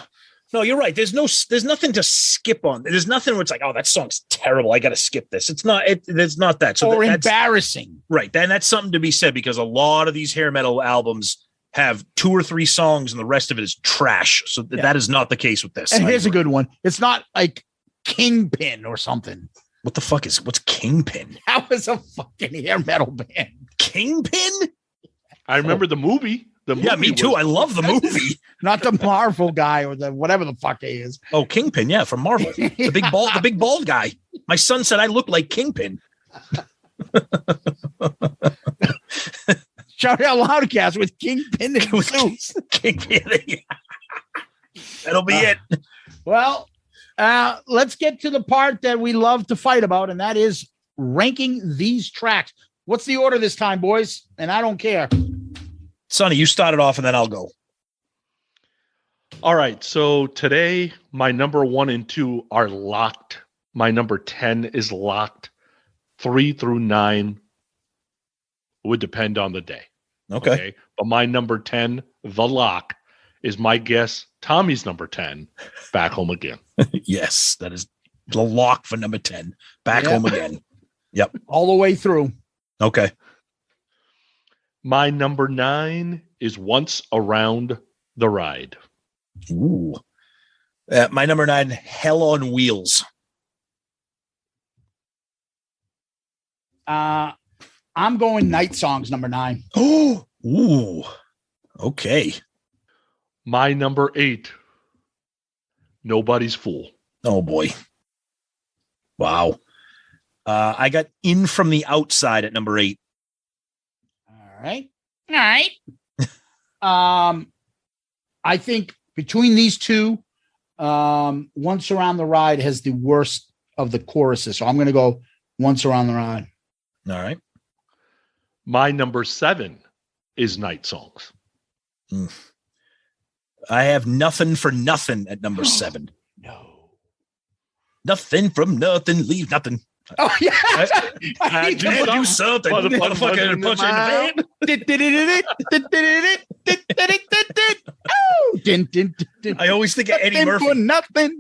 No, you're right. There's nothing to skip on. There's nothing where it's like, oh, that song's terrible. I got to skip this. It's not. There's not that. So that's embarrassing, right? Then that's something to be said because a lot of these hair metal albums have 2 or 3 songs and the rest of it is trash. So that is not the case with this. And here's a good one. It's not like Kingpin or something. What's Kingpin? That was a fucking hair metal band. Kingpin? I remember the movie. Yeah, me too. I love the movie. Not the Marvel guy or the whatever the fuck he is. Oh, Kingpin, yeah, from Marvel. The big bald guy. My son said I look like Kingpin. Shout out Loudcast with Kingpin and Zeus. Kingpin. That'll be it. Well, let's get to the part that we love to fight about, and that is ranking these tracks. What's the order this time, boys? And I don't care. Sonny, you started off and then I'll go. All right. So today, my number 1 and 2 are locked. My number 10 is locked. 3 through 9 would depend on the day. Okay. But my number 10, the lock, is my guess. Tommy's number 10, Back Home Again. Yes, that is the lock for number 10. Back Home Again. Yep. All the way through. Okay. My number 9 is Once Around the Ride. Ooh. My number 9, Hell on Wheels. I'm going Night Songs, number 9. Oh, ooh. Okay. My number 8, Nobody's Fool. Oh boy. Wow. I got In From the Outside at number 8. All right. I think between these two, Once Around the Ride has the worst of the choruses. So I'm going to go Once Around the Ride. All right. My number 7 is Night Songs. I have Nothing for Nothing at number 7. No. Nothing from nothing, leave nothing. Oh, yeah. I do something. Motherfucker, punch in the van. I always think of Eddie Murphy. Nothing.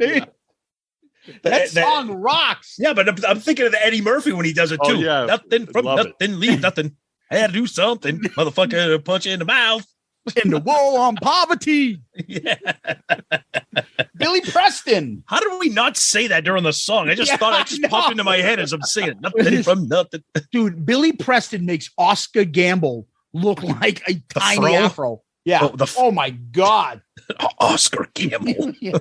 That song rocks. Yeah, but I'm thinking of the Eddie Murphy when he does it too. Oh, yeah. Nothing from nothing, leave nothing. I had to do something. Motherfucker, punch you in the mouth. In the war on poverty. Yeah. Billy Preston. How did we not say that during the song? I just thought it just popped into my head as I'm saying it. Nothing from nothing. Dude, Billy Preston makes Oscar Gamble look like a tiny afro. Yeah. Oh my God. Oscar Gamble. Yeah.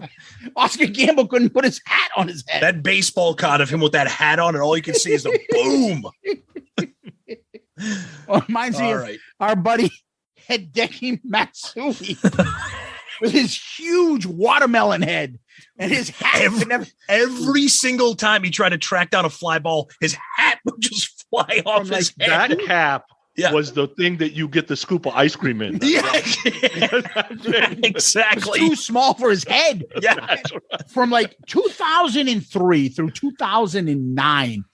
Oscar Gamble couldn't put his hat on his head. That baseball card of him with that hat on, and all you can see is the boom. Well, reminds me of our buddy Hideki Matsui with his huge watermelon head and his hat. Every single time he tried to track down a fly ball, his hat would just fly off his head. That cap was the thing that you get the scoop of ice cream in. Yeah, exactly. It's too small for his head. Yeah. From like 2003 through 2009,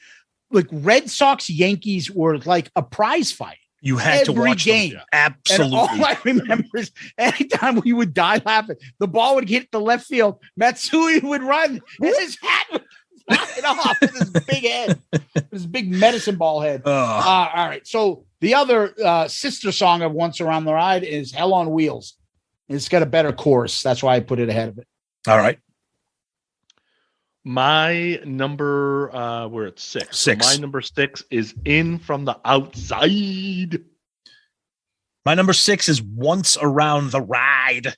like Red Sox Yankees were like a prize fight. You had to watch game. Them. Absolutely. And all I remember is anytime we would die laughing, the ball would hit the left field. Matsui would run, and his hat would fly off with his big head, his big medicine ball head. All right. So the other sister song of Once Around the Ride is Hell on Wheels. It's got a better chorus. That's why I put it ahead of it. All right. My number, we're at 6. Six. So my number 6 is In From the Outside. My number 6 is Once Around the Ride.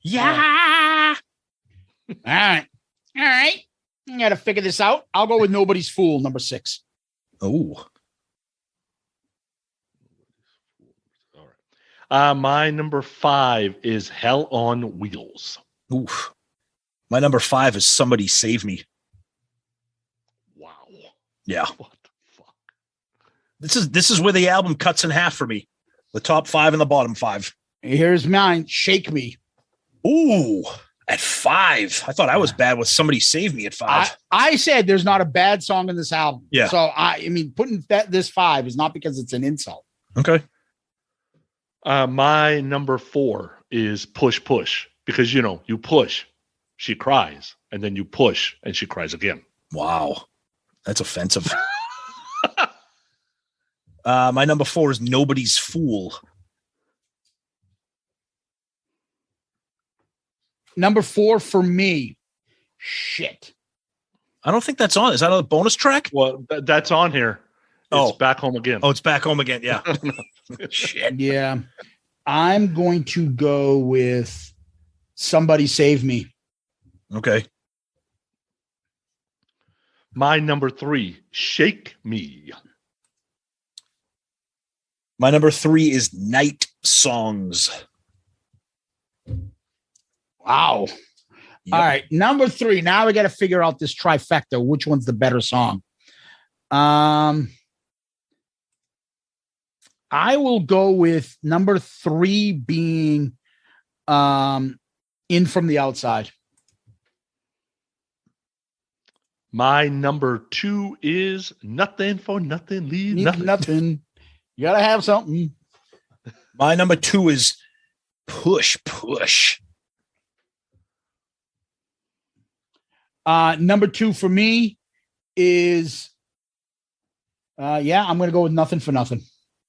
Yeah. All right. I got to figure this out. I'll go with Nobody's Fool, number 6. Oh. All right. My number 5 is Hell on Wheels. Oof. My number 5 is Somebody Save Me. Wow. Yeah. What the fuck? This is where the album cuts in half for me. The top 5 and the bottom 5. Here's mine, Shake Me. Ooh, at 5. I thought I was bad with Somebody Save Me at 5. I said there's not a bad song in this album. Yeah. So I mean, putting this 5 is not because it's an insult. Okay. My number 4 is Push Push, because you push, she cries, and then you push and she cries again. Wow. That's offensive. My number 4 is Nobody's Fool. Number 4 for me. Shit. I don't think that's on. Is that a bonus track? Well, that's on here. It's Back Home Again. Oh, it's Back Home Again. Yeah. Shit. Yeah. I'm going to go with Somebody Save Me. Okay. My number 3, Shake Me. My number 3 is Night Songs. Wow. Yep. All right. Number 3. Now we got to figure out this trifecta. Which one's the better song? I will go with number 3 being In From the Outside. My number 2 is Nothing for Nothing, Leave Nothing. Nothing. You got to have something. My number 2 is Push Push. Number 2 for me is, I'm going to go with Nothing for Nothing.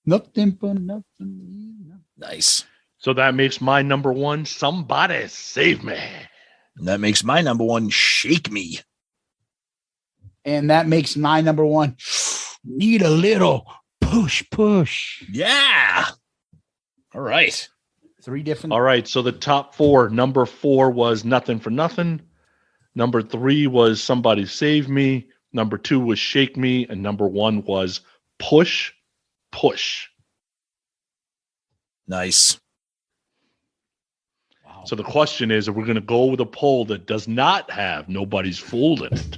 Nothing for nothing. Nice. So that makes my number 1, Somebody Save Me. And that makes my number 1, Shake Me. And that makes my number 1, Need a Little Push Push. Yeah. All right. 3 different. All right. So the top 4, number 4 was Nothing for Nothing. Number 3 was Somebody Save Me. Number 2 was Shake Me. And number 1 was Push Push. Nice. Wow. So the question is, if we're going to go with a poll that does not have Nobody's Fool in it.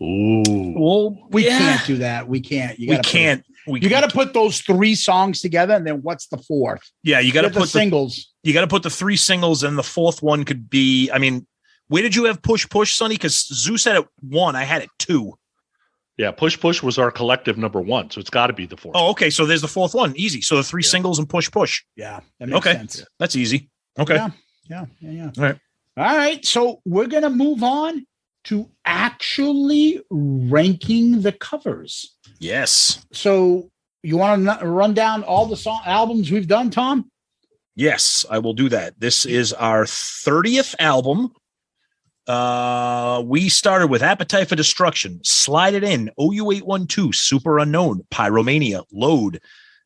Ooh. Well, we can't do that. We can't. You got to put those 3 songs together, and then what's the 4th? Yeah, you got to put the singles. You got to put the 3 singles, and the 4th one could be. I mean, where did you have Push Push, Sonny? Because Zeus had it 1, I had it 2. Yeah, Push Push was our collective number 1, so it's got to be the 4th. Oh, okay. So there's the 4th one. Easy. So the 3 singles and Push Push. Yeah, that makes sense. That's easy. Okay. Yeah. All right. So we're gonna move on to actually ranking the covers. Yes. So you want to run down all the albums we've done, Tom? Yes, I will do that. This is our 30th album. We started with Appetite for Destruction, Slide It In, OU812, Super Unknown, Pyromania, Load,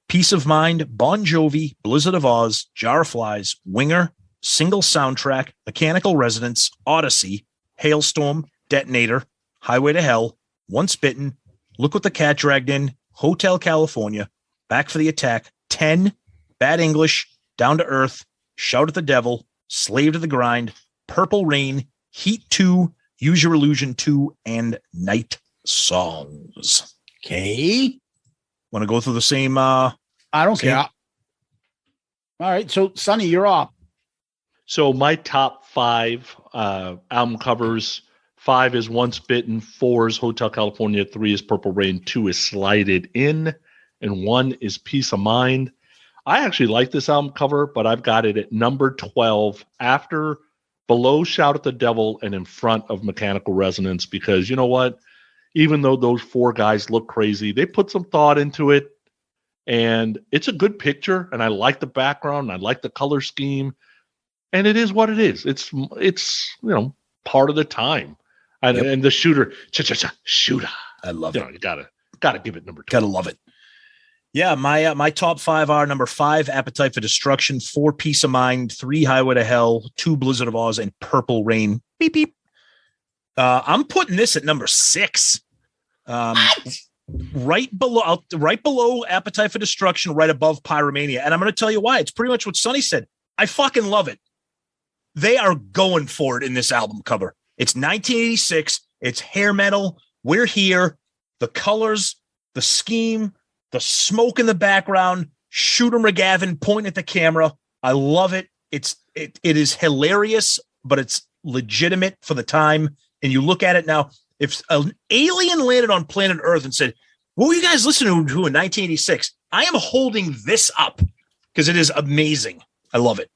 Peace of Mind, Bon Jovi, Blizzard of Oz, Jar of Flies, Winger, Single Soundtrack, Mechanical Resonance, Odyssey, Hailstorm, Detonator, Highway to Hell, Once Bitten, Look What the Cat Dragged In, Hotel California, Back for the Attack, 10, Bad English, Down to Earth, Shout at the Devil, Slave to the Grind, Purple Rain, Heat 2, Use Your Illusion 2, and Night Songs. Okay. Want to go through the same? I don't care. All right. So, Sonny, you're up. So my top 5 album covers, 5 is Once Bitten, 4 is Hotel California, 3 is Purple Rain, 2 is Slide It In, and 1 is Peace of Mind. I actually like this album cover, but I've got it at number 12 after below Shout at the Devil and in front of Mechanical Resonance, because you know what? Even though those 4 guys look crazy, they put some thought into it, and it's a good picture, and I like the background, and I like the color scheme. and it is what it is. It's part of the time, and the shooter, shooter. I love it. You gotta give it number 2. Gotta love it. Yeah, my top 5 are number 5, Appetite for Destruction, 4, Peace of Mind, 3, Highway to Hell, 2, Blizzard of Oz, and Purple Rain. Beep beep. I'm putting this at number 6. Right below Appetite for Destruction, right above Pyromania. And I'm going to tell you why. It's pretty much what Sonny said. I fucking love it. They are going for it in this album cover. It's 1986. It's hair metal. We're here. The colors, the scheme, the smoke in the background, Shooter McGavin pointing at the camera. I love it. It is hilarious, but it's legitimate for the time. And you look at it now, if an alien landed on planet Earth and said, what were you guys listening to in 1986? I am holding this up because it is amazing. I love it.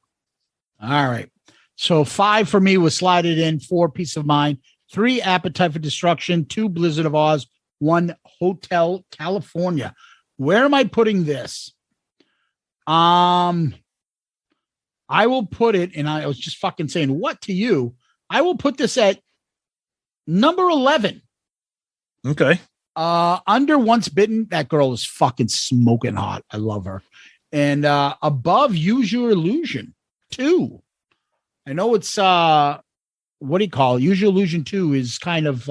All right. So 5 for me was Slide It In, 4, Peace of Mind, 3, Appetite for Destruction, 2, Blizzard of Oz, 1, Hotel California. Where am I putting this? I will put it, and I was just fucking saying what to you. I will put this at number 11. Okay. Under Once Bitten, that girl is fucking smoking hot. I love her. And above Use Your Illusion 2. I know it's what do you call it? Use Your Illusion 2 is kind of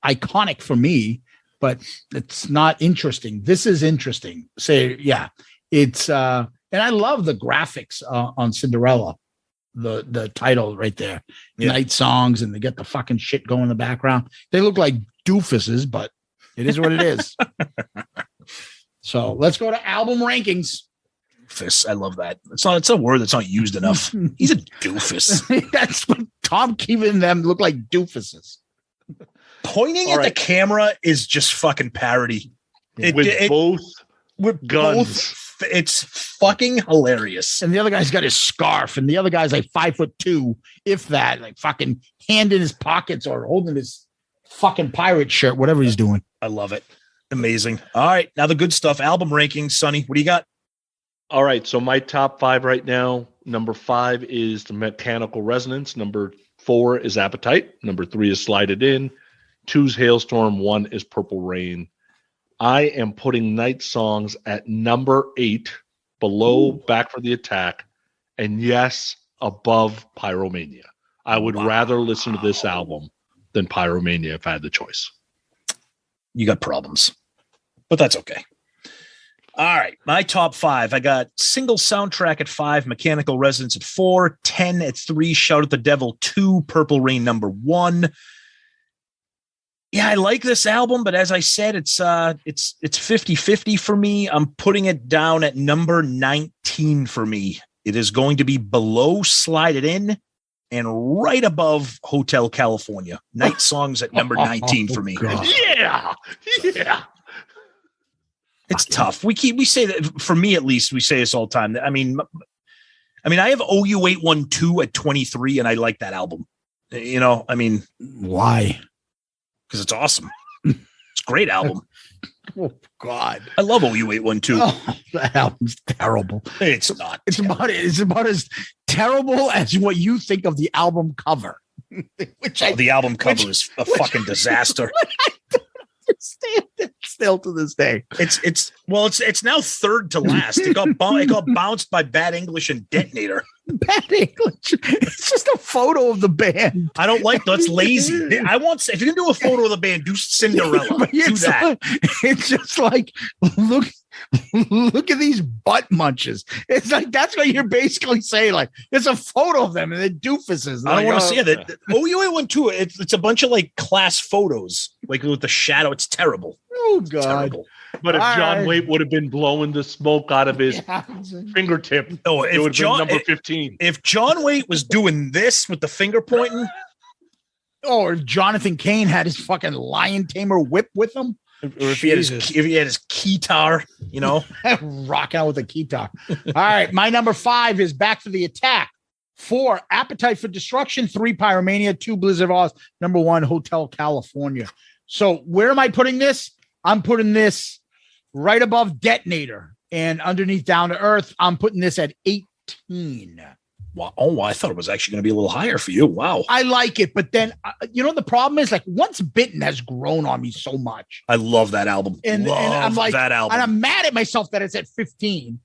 iconic for me, but it's not interesting. This is interesting. It's and I love the graphics on Cinderella. The title right there, Night Songs, and they get the fucking shit going in the background. They look like doofuses, but it is what it is. So let's go to album rankings. Doofus. I love that. It's a word that's not used enough. He's a doofus. That's what Tom Keifer and them look like, doofuses. Pointing at the camera is just fucking parody. With both guns. It's fucking hilarious. And the other guy's got his scarf, and the other guy's like 5'2", if that, like fucking hand in his pockets or holding his fucking pirate shirt, whatever he's doing. I love it. Amazing. All right. Now the good stuff. Album rankings, Sonny. What do you got? All right. So my top 5 right now, number 5 is The Mechanical Resonance. Number 4 is Appetite. Number 3 is Slide It In. 2 is Hailstorm. 1 is Purple Rain. I am putting Night Songs at number 8, below Back for the Attack, and yes, above Pyromania. I would rather listen to this album than Pyromania if I had the choice. You got problems, but that's okay. All right, my top 5. I got Single Soundtrack at 5, Mechanical Resonance at 4, 10 at 3, Shout at the Devil 2, Purple Rain number 1. Yeah, I like this album, but as I said, it's 50-50 for me. I'm putting it down at number 19 for me. It is going to be below Slide It In and right above Hotel California. Night Songs at number 19 for me. Yeah. It's tough. We say that, for me at least, we say this all the time. I mean, I have OU 812 at 23, and I like that album. Why? Because it's awesome. It's a great album. Oh God, I love OU 812. Oh, that album's terrible. It's not. It's about as terrible as what you think of the album cover. The album cover is a fucking disaster. I don't understand it still to this day. It's now third to last. It got bounced by Bad English and Detonator. Bad English. It's just a photo of the band. I don't like that's lazy. I want, if you can do a photo of the band, do Cinderella. Do that. It's just like look at these butt munches. It's like that's what you're basically saying. Like it's a photo of them and they're doofuses. I don't want to see it. OUA 1 it's a bunch of like class photos, like with the shadow. It's terrible. Oh God. Terrible. But if John Waite would have been blowing the smoke out of his fingertip, it would have been number 15. If John Waite was doing this with the finger pointing, or if Jonathan Cain had his fucking lion tamer whip with him, or if he had his guitar, rocking out with a guitar. All right, my number 5 is Back for the Attack. 4, Appetite for Destruction. 3, Pyromania. 2, Blizzard of Oz. Number 1, Hotel California. So where am I putting this? I'm putting this right above Detonator, and underneath Down to Earth, I'm putting this at 8 13. Wow. Oh, I thought it was actually going to be a little higher for you. Wow. I like it, but then the problem is like Once Bitten has grown on me so much. I love that album. And I'm like, that album. And I'm mad at myself that it's at 15.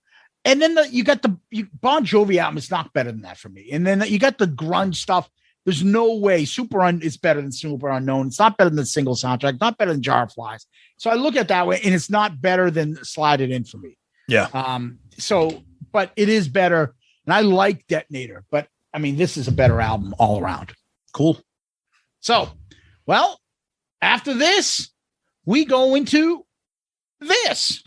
And then you got the Bon Jovi album. It's not better than that for me. And then you got the grunge stuff. There's no way is better than Super Unknown. It's not better than Single Soundtrack. Not better than Jar of Flies. So I look at it that way, and it's not better than Slide It In for me. Yeah. But it is better. And I like Detonator, but I mean, this is a better album all around. Cool. So, well, after this, we go into this.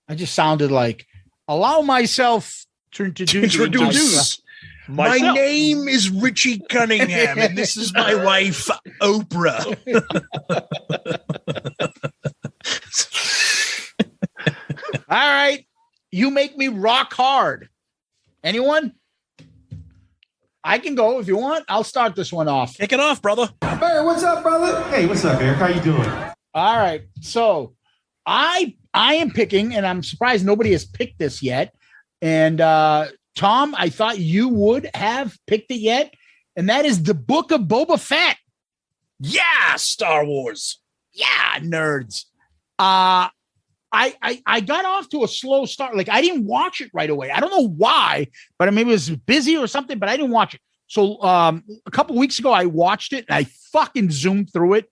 I just sounded like allow myself to introduce my name is Richie Cunningham, and this is my wife, Oprah. All right. You make me rock hard. Anyone? I can go if you want. I'll start this one off. Kick it off, brother. Hey, what's up, brother? Hey, what's up, Eric? How you doing? All right. So I am picking, and I'm surprised nobody has picked this yet. And Tom, I thought you would have picked it yet. And that is the Book of Boba Fett. Yeah, Star Wars. Yeah, nerds. I got off to a slow start. Like I didn't watch it right away. I don't know why, but maybe it was busy or something, but I didn't watch it. So a couple of weeks ago, I watched it and I fucking zoomed through it.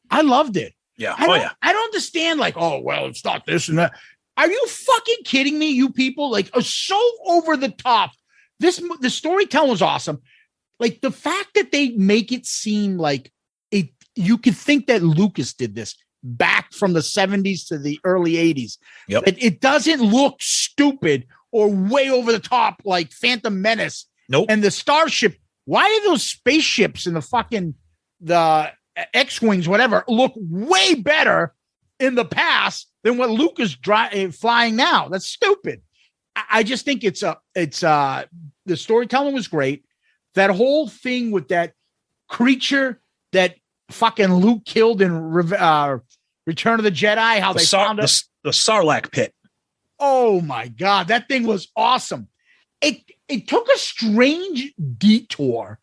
I loved it. Yeah. I don't understand like, oh, well, it's not this and that. Are you fucking kidding me? You people like are so over the top. The storytelling was awesome. Like the fact that they make it seem like you could think that Lucas did this back from the 70s to the early 80s. Yep. It doesn't look stupid or way over the top like Phantom Menace. Nope. And the starship, why are those spaceships and the X-Wings, whatever, look way better in the past than what Luke is flying now? That's stupid. I just think the storytelling was great. That whole thing with that creature that fucking Luke killed in Return of the Jedi, how they found it. The Sarlacc pit. Oh my God, that thing was awesome. It took a strange detour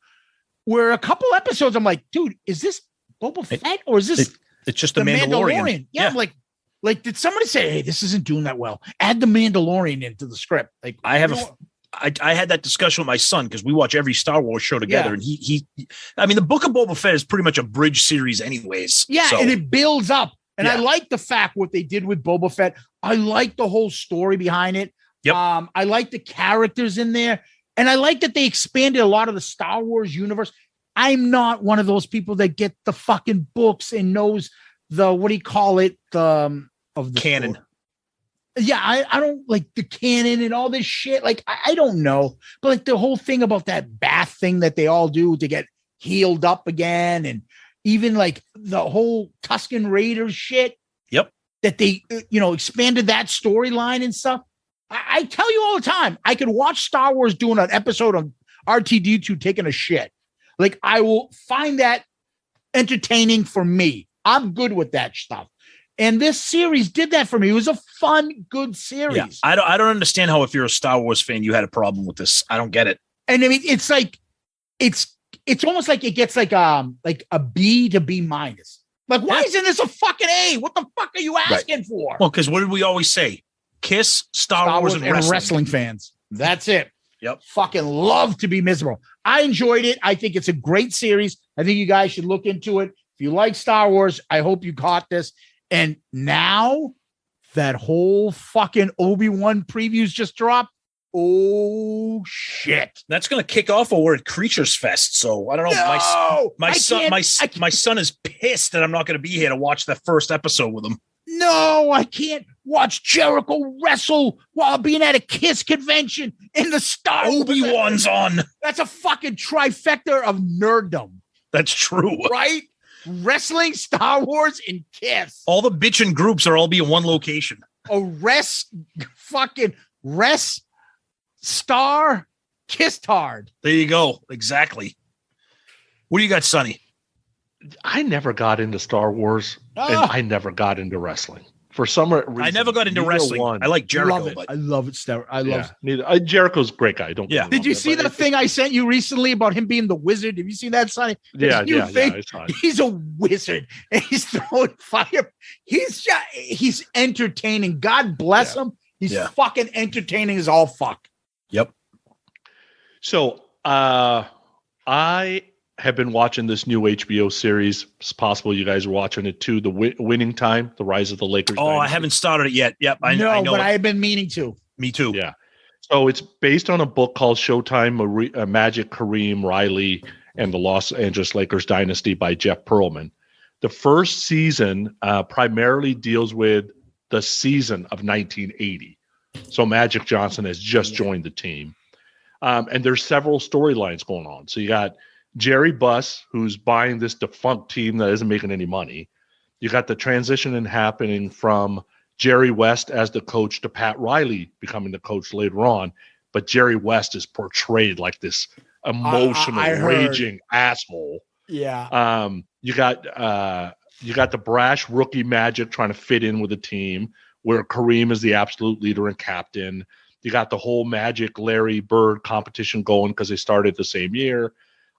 where a couple episodes I'm like, dude, is this Boba Fett or is this it's just the Mandalorian? Yeah, I'm like, did somebody say, hey, this isn't doing that well? Add the Mandalorian into the script. Like I had that discussion with my son because we watch every Star Wars show together, and I mean, the Book of Boba Fett is pretty much a bridge series, anyways. Yeah, so. And it builds up, and I like the fact what they did with Boba Fett. I like the whole story behind it. Yep. I like the characters in there, and I like that they expanded a lot of the Star Wars universe. I'm not one of those people that get the fucking books and knows the what do you call it of the canon. Story. Yeah, I don't like the canon and all this shit. Like, I don't know. But like the whole thing about that bath thing that they all do to get healed up again. And even like the whole Tusken Raiders shit. Yep. That they, expanded that storyline and stuff. I tell you all the time, I could watch Star Wars doing an episode on R2-D2 taking a shit. Like, I will find that entertaining for me. I'm good with that stuff. And this series did that for me. It was a fun, good series. Yeah, I don't understand how if you're a Star Wars fan, you had a problem with this. I don't get it. And I mean, it's like, it's almost like it gets like a B to B minus. Like, why isn't this a fucking A? What the fuck are you asking for? Well, because what did we always say? Kiss, Star Wars and wrestling fans. That's it. Yep. Fucking love to be miserable. I enjoyed it. I think it's a great series. I think you guys should look into it. If you like Star Wars, I hope you caught this. And now that whole fucking Obi-Wan previews just dropped. Oh shit. That's going to kick off over at Creatures Fest. So I don't know. No, my son is pissed that I'm not going to be here to watch that first episode with him. No, I can't watch Jericho wrestle while being at a Kiss convention in the Star Wars. Obi-Wan's on. That's a fucking trifecta of nerddom. That's true. Right? Wrestling, Star Wars, and Kiss. All the bitchin' groups are all be in one location. Star Kissed Hard. There you go. Exactly. What do you got, Sonny? I never got into Star Wars, and I never got into wrestling. for some reason, I never got into neither wrestling. one- I like Jericho, love it. but I love it. I love. neither. Jericho's a great guy. Don't get Yeah. me Did wrong you there, see but the it- thing I sent you recently about him being the wizard? Have you seen that, Sonny? Yeah, His new yeah, thing? yeah. I saw it. He's a wizard and he's throwing fire. He's entertaining. God bless him. He's Yeah. fucking entertaining as all fuck. So I have been watching this new HBO series. It's possible you guys are watching it too. The Winning Time, The Rise of the Lakers. oh, I Dynasty. haven't started it yet. Yep, I know. but it. I have been meaning to. Me too. Yeah. So it's based on a book called Showtime, Magic, Kareem, Riley, and the Los Angeles Lakers Dynasty by Jeff Pearlman. The first season primarily deals with the season of 1980. So Magic Johnson has just joined the team. And there's several storylines going on. So you got Jerry Buss, who's buying this defunct team that isn't making any money. You got the transition happening from Jerry West as the coach to Pat Riley becoming the coach later on. But Jerry West is portrayed like this emotional, I heard. raging asshole. Yeah. You got the brash rookie Magic trying to fit in with the team, where Kareem is the absolute leader and captain. You got the whole Magic Larry Bird competition going because they started the same year.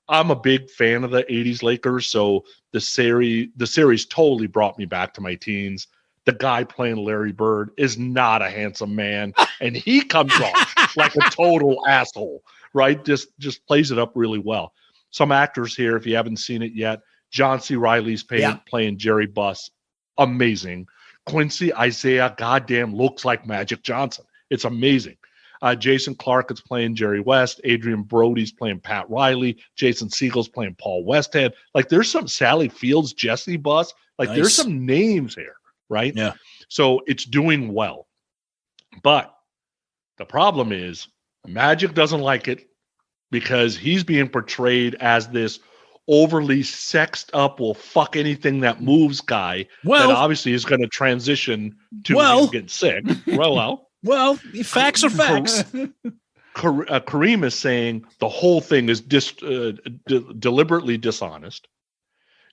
I'm a big fan of the 80s Lakers, so the series totally brought me back to my teens. The guy playing Larry Bird is not a handsome man, and he comes off like a total asshole, right? Just plays it up really well. Some actors here, if you haven't seen it yet, John C. Reilly's playing Jerry Buss. Amazing. Quincy Isaiah, goddamn, looks like Magic Johnson. It's amazing. Jason Clarke is playing Jerry West. Adrian Brody's playing Pat Riley. Jason Siegel's playing Paul Westhead. Like, there's some Sally Fields, Jesse Buss. Like, Nice. there's some names here, right? Yeah. So it's doing well. But the problem is Magic doesn't like it because he's being portrayed as this overly sexed up, will fuck anything that moves guy Well- that obviously is going to transition to Well- him getting sick. Well, facts are facts. Kareem is saying the whole thing is deliberately dishonest.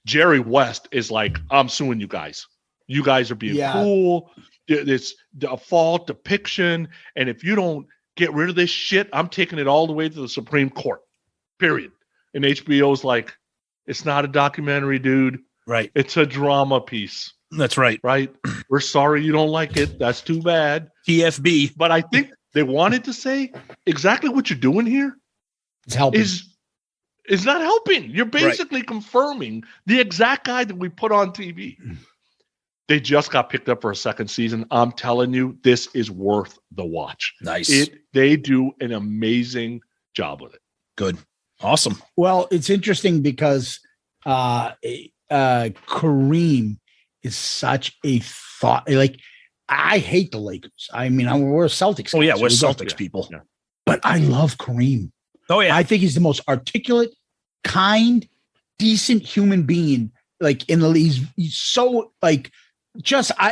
Jerry West is like, I'm suing you guys. You guys are being cool. It's a false depiction. And if you don't get rid of this shit, I'm taking it all the way to the Supreme Court, period. And HBO's like, it's not a documentary, dude. Right. It's a drama piece. That's right. Right? We're sorry you don't like it. That's too bad. TFB. But I think they wanted to say exactly what you're doing here It's helping. is not helping. You're basically confirming the exact guy that we put on TV. They just got picked up for a second season. I'm telling you, this is worth the watch. Nice. They do an amazing job with it. Good. Awesome. Well, it's interesting because Kareem is such a thought. Like, I hate the Lakers. I mean, we're Celtics. Oh, yeah. guys, We're so Celtics people. Yeah. But I love Kareem. Oh, yeah. I think he's the most articulate, kind, decent human being. Like, he's so like,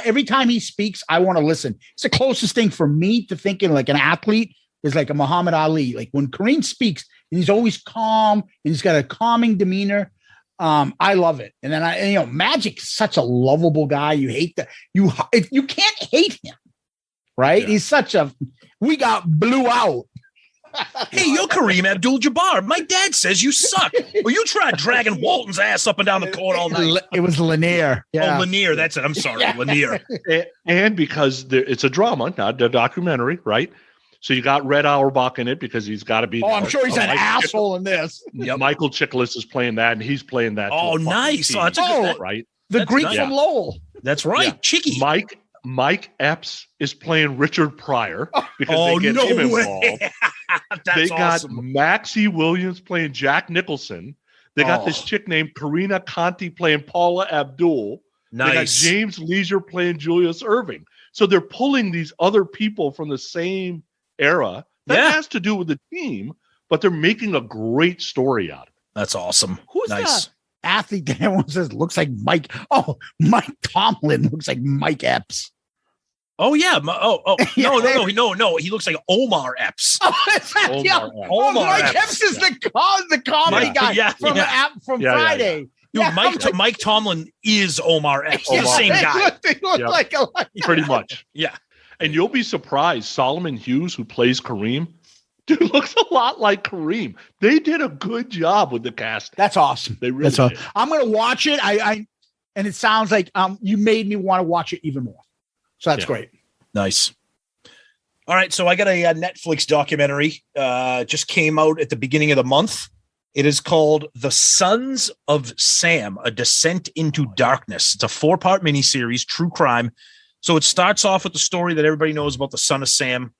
every time he speaks, I want to listen. It's the closest thing for me to thinking like an athlete is like a Muhammad Ali. Like, when Kareem speaks, and he's always calm and he's got a calming demeanor. I love it. And then Magic is such a lovable guy. You hate that. You can't hate him, right? Yeah. He's such we got blew out. Hey, you're Kareem Abdul-Jabbar. My dad says you suck. Well, you tried dragging Walton's ass up and down the court all night. It was Lanier. Yeah. Oh, Lanier. That's it. I'm sorry. Lanier. And because it's a drama, not a documentary, right? So you got Red Auerbach in it because he's got to be. Oh, I'm sure he's an Mike asshole in this. Yep. Michael Chiklis is playing that, and he's playing that. Oh, nice. Oh, that's a good, right. The That's Greek nice. from Lowell. That's right. Yeah. Chicky. Mike Epps is playing Richard Pryor because they get him involved. That's They got awesome. Maxie Williams playing Jack Nicholson. They got this chick named Karina Conti playing Paula Abdul. They got Nice. James Leisure playing Julius Irving. So they're pulling these other people from the same era. That has to do with the team, but they're making a great story out of it. That's awesome. Who's nice. that athlete that everyone says looks like Mike? Oh, Mike Tomlin looks like Mike Epps. Oh, yeah. No. He looks like Omar Epps. Oh, is that, Omar yeah. Epps. Oh, Omar Mike Epps. Epps is the comedy guy from Yeah. Friday. Dude, Yeah, Mike Tomlin is Omar Epps. He's the Omar. same guy. They look Yep. like a Pretty much. Yeah. And you'll be surprised. Solomon Hughes, who plays Kareem, dude, looks a lot like Kareem. They did a good job with the cast. That's awesome. They really That's did. I'm gonna watch it. And it sounds like you made me want to watch it even more. So that's Yeah. great. Nice. All right. So I got a Netflix documentary. Just came out at the beginning of the month. It is called The Sons of Sam, A Descent into Darkness. It's a 4-part miniseries, true crime. So it starts off with the story that everybody knows about the Son of Sam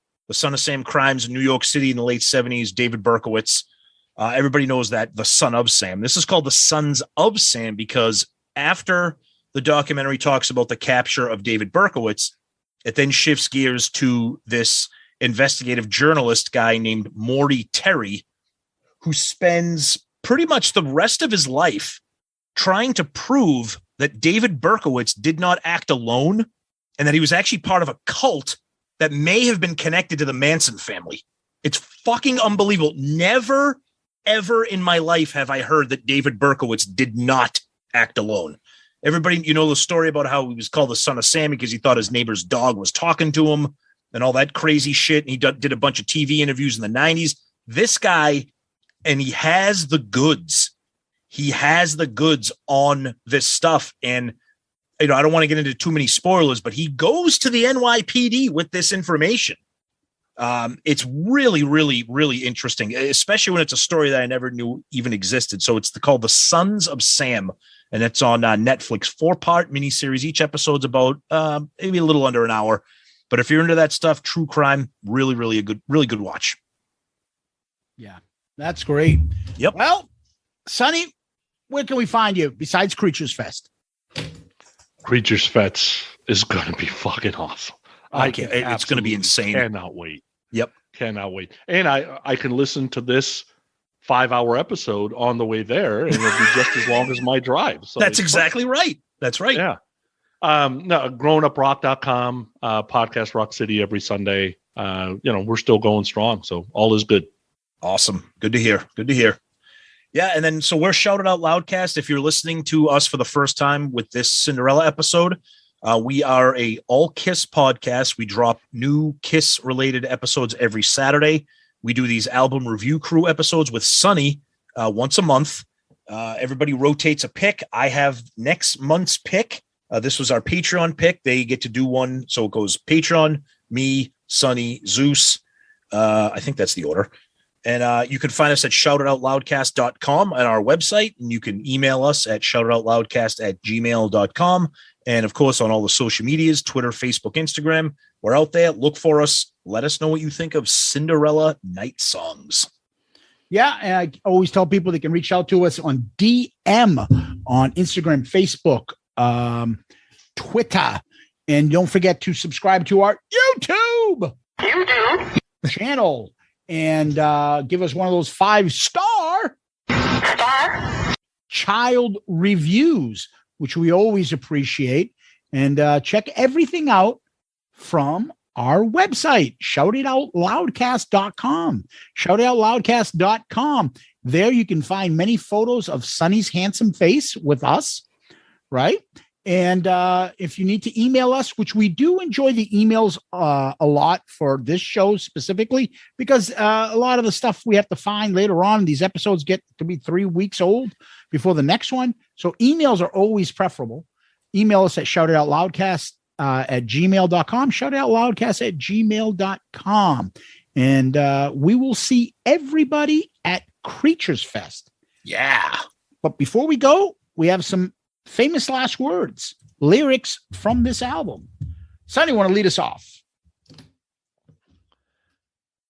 crimes in New York City in the late 70s, David Berkowitz. Everybody knows that, the Son of Sam. This is called The Sons of Sam because after the documentary talks about the capture of David Berkowitz, it then shifts gears to this investigative journalist guy named Morty Terry, who spends pretty much the rest of his life trying to prove that David Berkowitz did not act alone and that he was actually part of a cult that may have been connected to the Manson family. It's fucking unbelievable. Never, ever in my life have I heard that David Berkowitz did not act alone. Everybody, you know the story about how he was called the Son of Sam because he thought his neighbor's dog was talking to him and all that crazy shit. And he did a bunch of TV interviews in the 90s. This guy, and he has the goods. He has the goods on this stuff. And, I don't want to get into too many spoilers, but he goes to the NYPD with this information. It's really, really, really interesting, especially when it's a story that I never knew even existed. So it's called The Sons of Sam, and it's on Netflix. 4-part miniseries. Each episode's about maybe a little under an hour. But if you're into that stuff, true crime, really, really good watch. Yeah, that's great. Yep. Well, Sonny, where can we find you besides Creatures Fest? Creatures Fest is going to be fucking awesome. It's going to be insane. Cannot wait. Yep. Cannot wait. And I can listen to this 5-hour episode on the way there, and it'll be just as long as my drive. So That's exactly right. That's right. Yeah. No, grownuprock.com, podcast Rock City every Sunday. We're still going strong. So all is good. Awesome. Good to hear. Good to hear. Yeah. And then, so we're Shouted Out Loudcast. If you're listening to us for the first time with this Cinderella episode, we are a all Kiss podcast. We drop new Kiss related episodes every Saturday. We do these album review crew episodes with Sonny once a month. Everybody rotates a pick. I have next month's pick. This was our Patreon pick. They get to do one. So it goes Patreon, me, Sonny, Zeus. I think that's the order. And you can find us at shoutoutloudcast.com at our website. And you can email us at shoutoutloudcast@gmail.com. And of course, on all the social medias, Twitter, Facebook, Instagram, we're out there. Look for us. Let us know what you think of Cinderella Night Songs. Yeah, and I always tell people they can reach out to us on DM on Instagram, Facebook, Twitter. And don't forget to subscribe to our YouTube channel and give us one of those 5-star child reviews, which we always appreciate. And check everything out from our website, shoutitoutloudcast.com. Shoutitoutloudcast.com. There you can find many photos of Sonny's handsome face with us, right? And if you need to email us, which we do enjoy the emails a lot for this show specifically, because a lot of the stuff we have to find later on, these episodes get to be 3 weeks old before the next one. So emails are always preferable. Email us at shoutitoutloudcast at gmail.com, shoutitoutloudcast@gmail.com. And we will see everybody at Creatures Fest. Yeah. But before we go, we have some famous last words, lyrics from this album. Sonny, want to lead us off?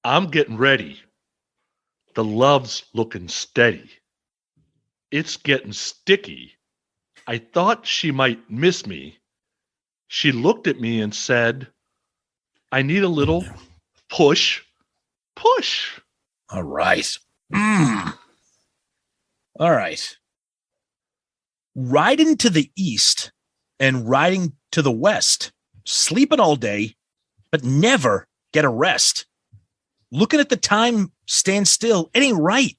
I'm getting ready. The love's looking steady. It's getting sticky. I thought she might miss me. She looked at me and said, I need a little push. All right. All right. Riding to the east and riding to the west, sleeping all day, but never get a rest. Looking at the time, stand still, it ain't right.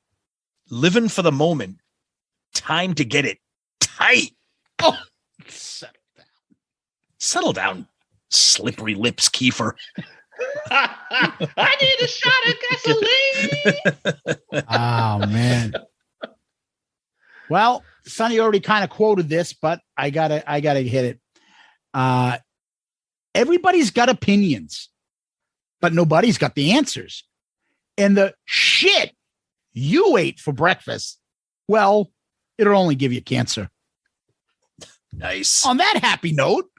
Living for the moment, time to get it Hey, Oh, settle down, slippery lips, Keifer. I need a shot of gasoline. Oh man. Well, Sonny already kind of quoted this, but I gotta hit it. Everybody's got opinions, but nobody's got the answers. And the shit you ate for breakfast, well, it'll only give you cancer. Nice. On that happy note,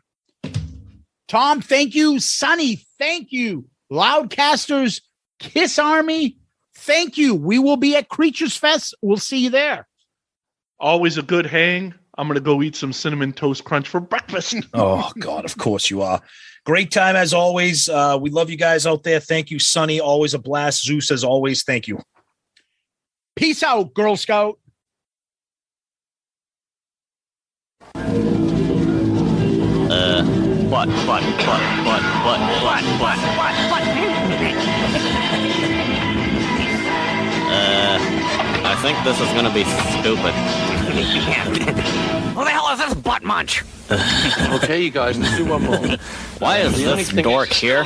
Tom, thank you. Sonny, thank you. Loudcasters, Kiss Army, thank you. We will be at Creatures Fest. We'll see you there. Always a good hang. I'm going to go eat some Cinnamon Toast Crunch for breakfast. Oh, God, of course you are. Great time as always. We love you guys out there. Thank you, Sonny. Always a blast. Zeus, as always, thank you. Peace out, Girl Scout. What? I think this is gonna be stupid. Who the hell is this butt munch? Okay, you guys, let's do one more. Why is this dork here?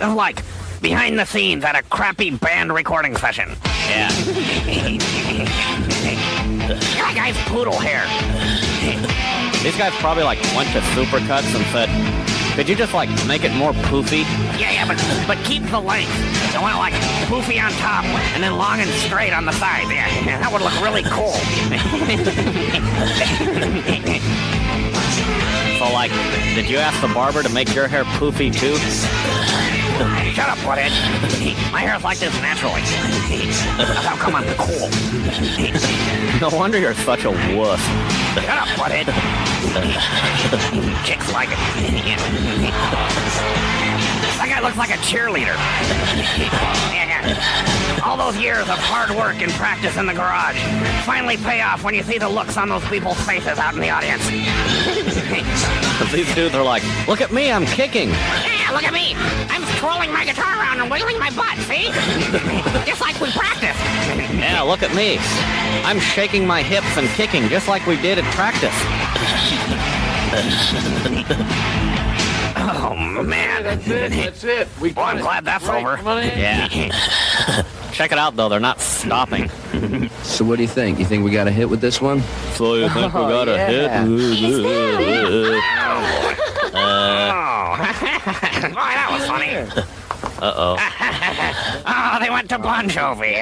Like behind the scenes at a crappy band recording session. Yeah. That guy's poodle hair. These guys probably like went to Supercuts and said, could you just like make it more poofy? Yeah, but keep the length. I want it like poofy on top and then long and straight on the side. Yeah, that would look really cool. So like, did you ask the barber to make your hair poofy too? Shut up, butthead. My hair's like this naturally. That's how come I'm cool. No wonder you're such a wuss. Shut up, butthead. Chicks like it. That guy looks like a cheerleader. Yeah. All those years of hard work and practice in the garage finally pay off when you see the looks on those people's faces out in the audience. These dudes are like, look at me, I'm kicking. Yeah, look at me. I'm twirling my guitar around and wiggling my butt, see? Just like we practiced. Yeah, look at me. I'm shaking my hips and kicking just like we did at practice. Oh, man. That's it. Well, I'm glad that's over. Yeah. Check it out, though. They're not stopping. So what do you think? You think we got a hit with this one? So you think we got a hit? Boy, that was funny. Uh-oh. Oh, they went to Bon Jovi.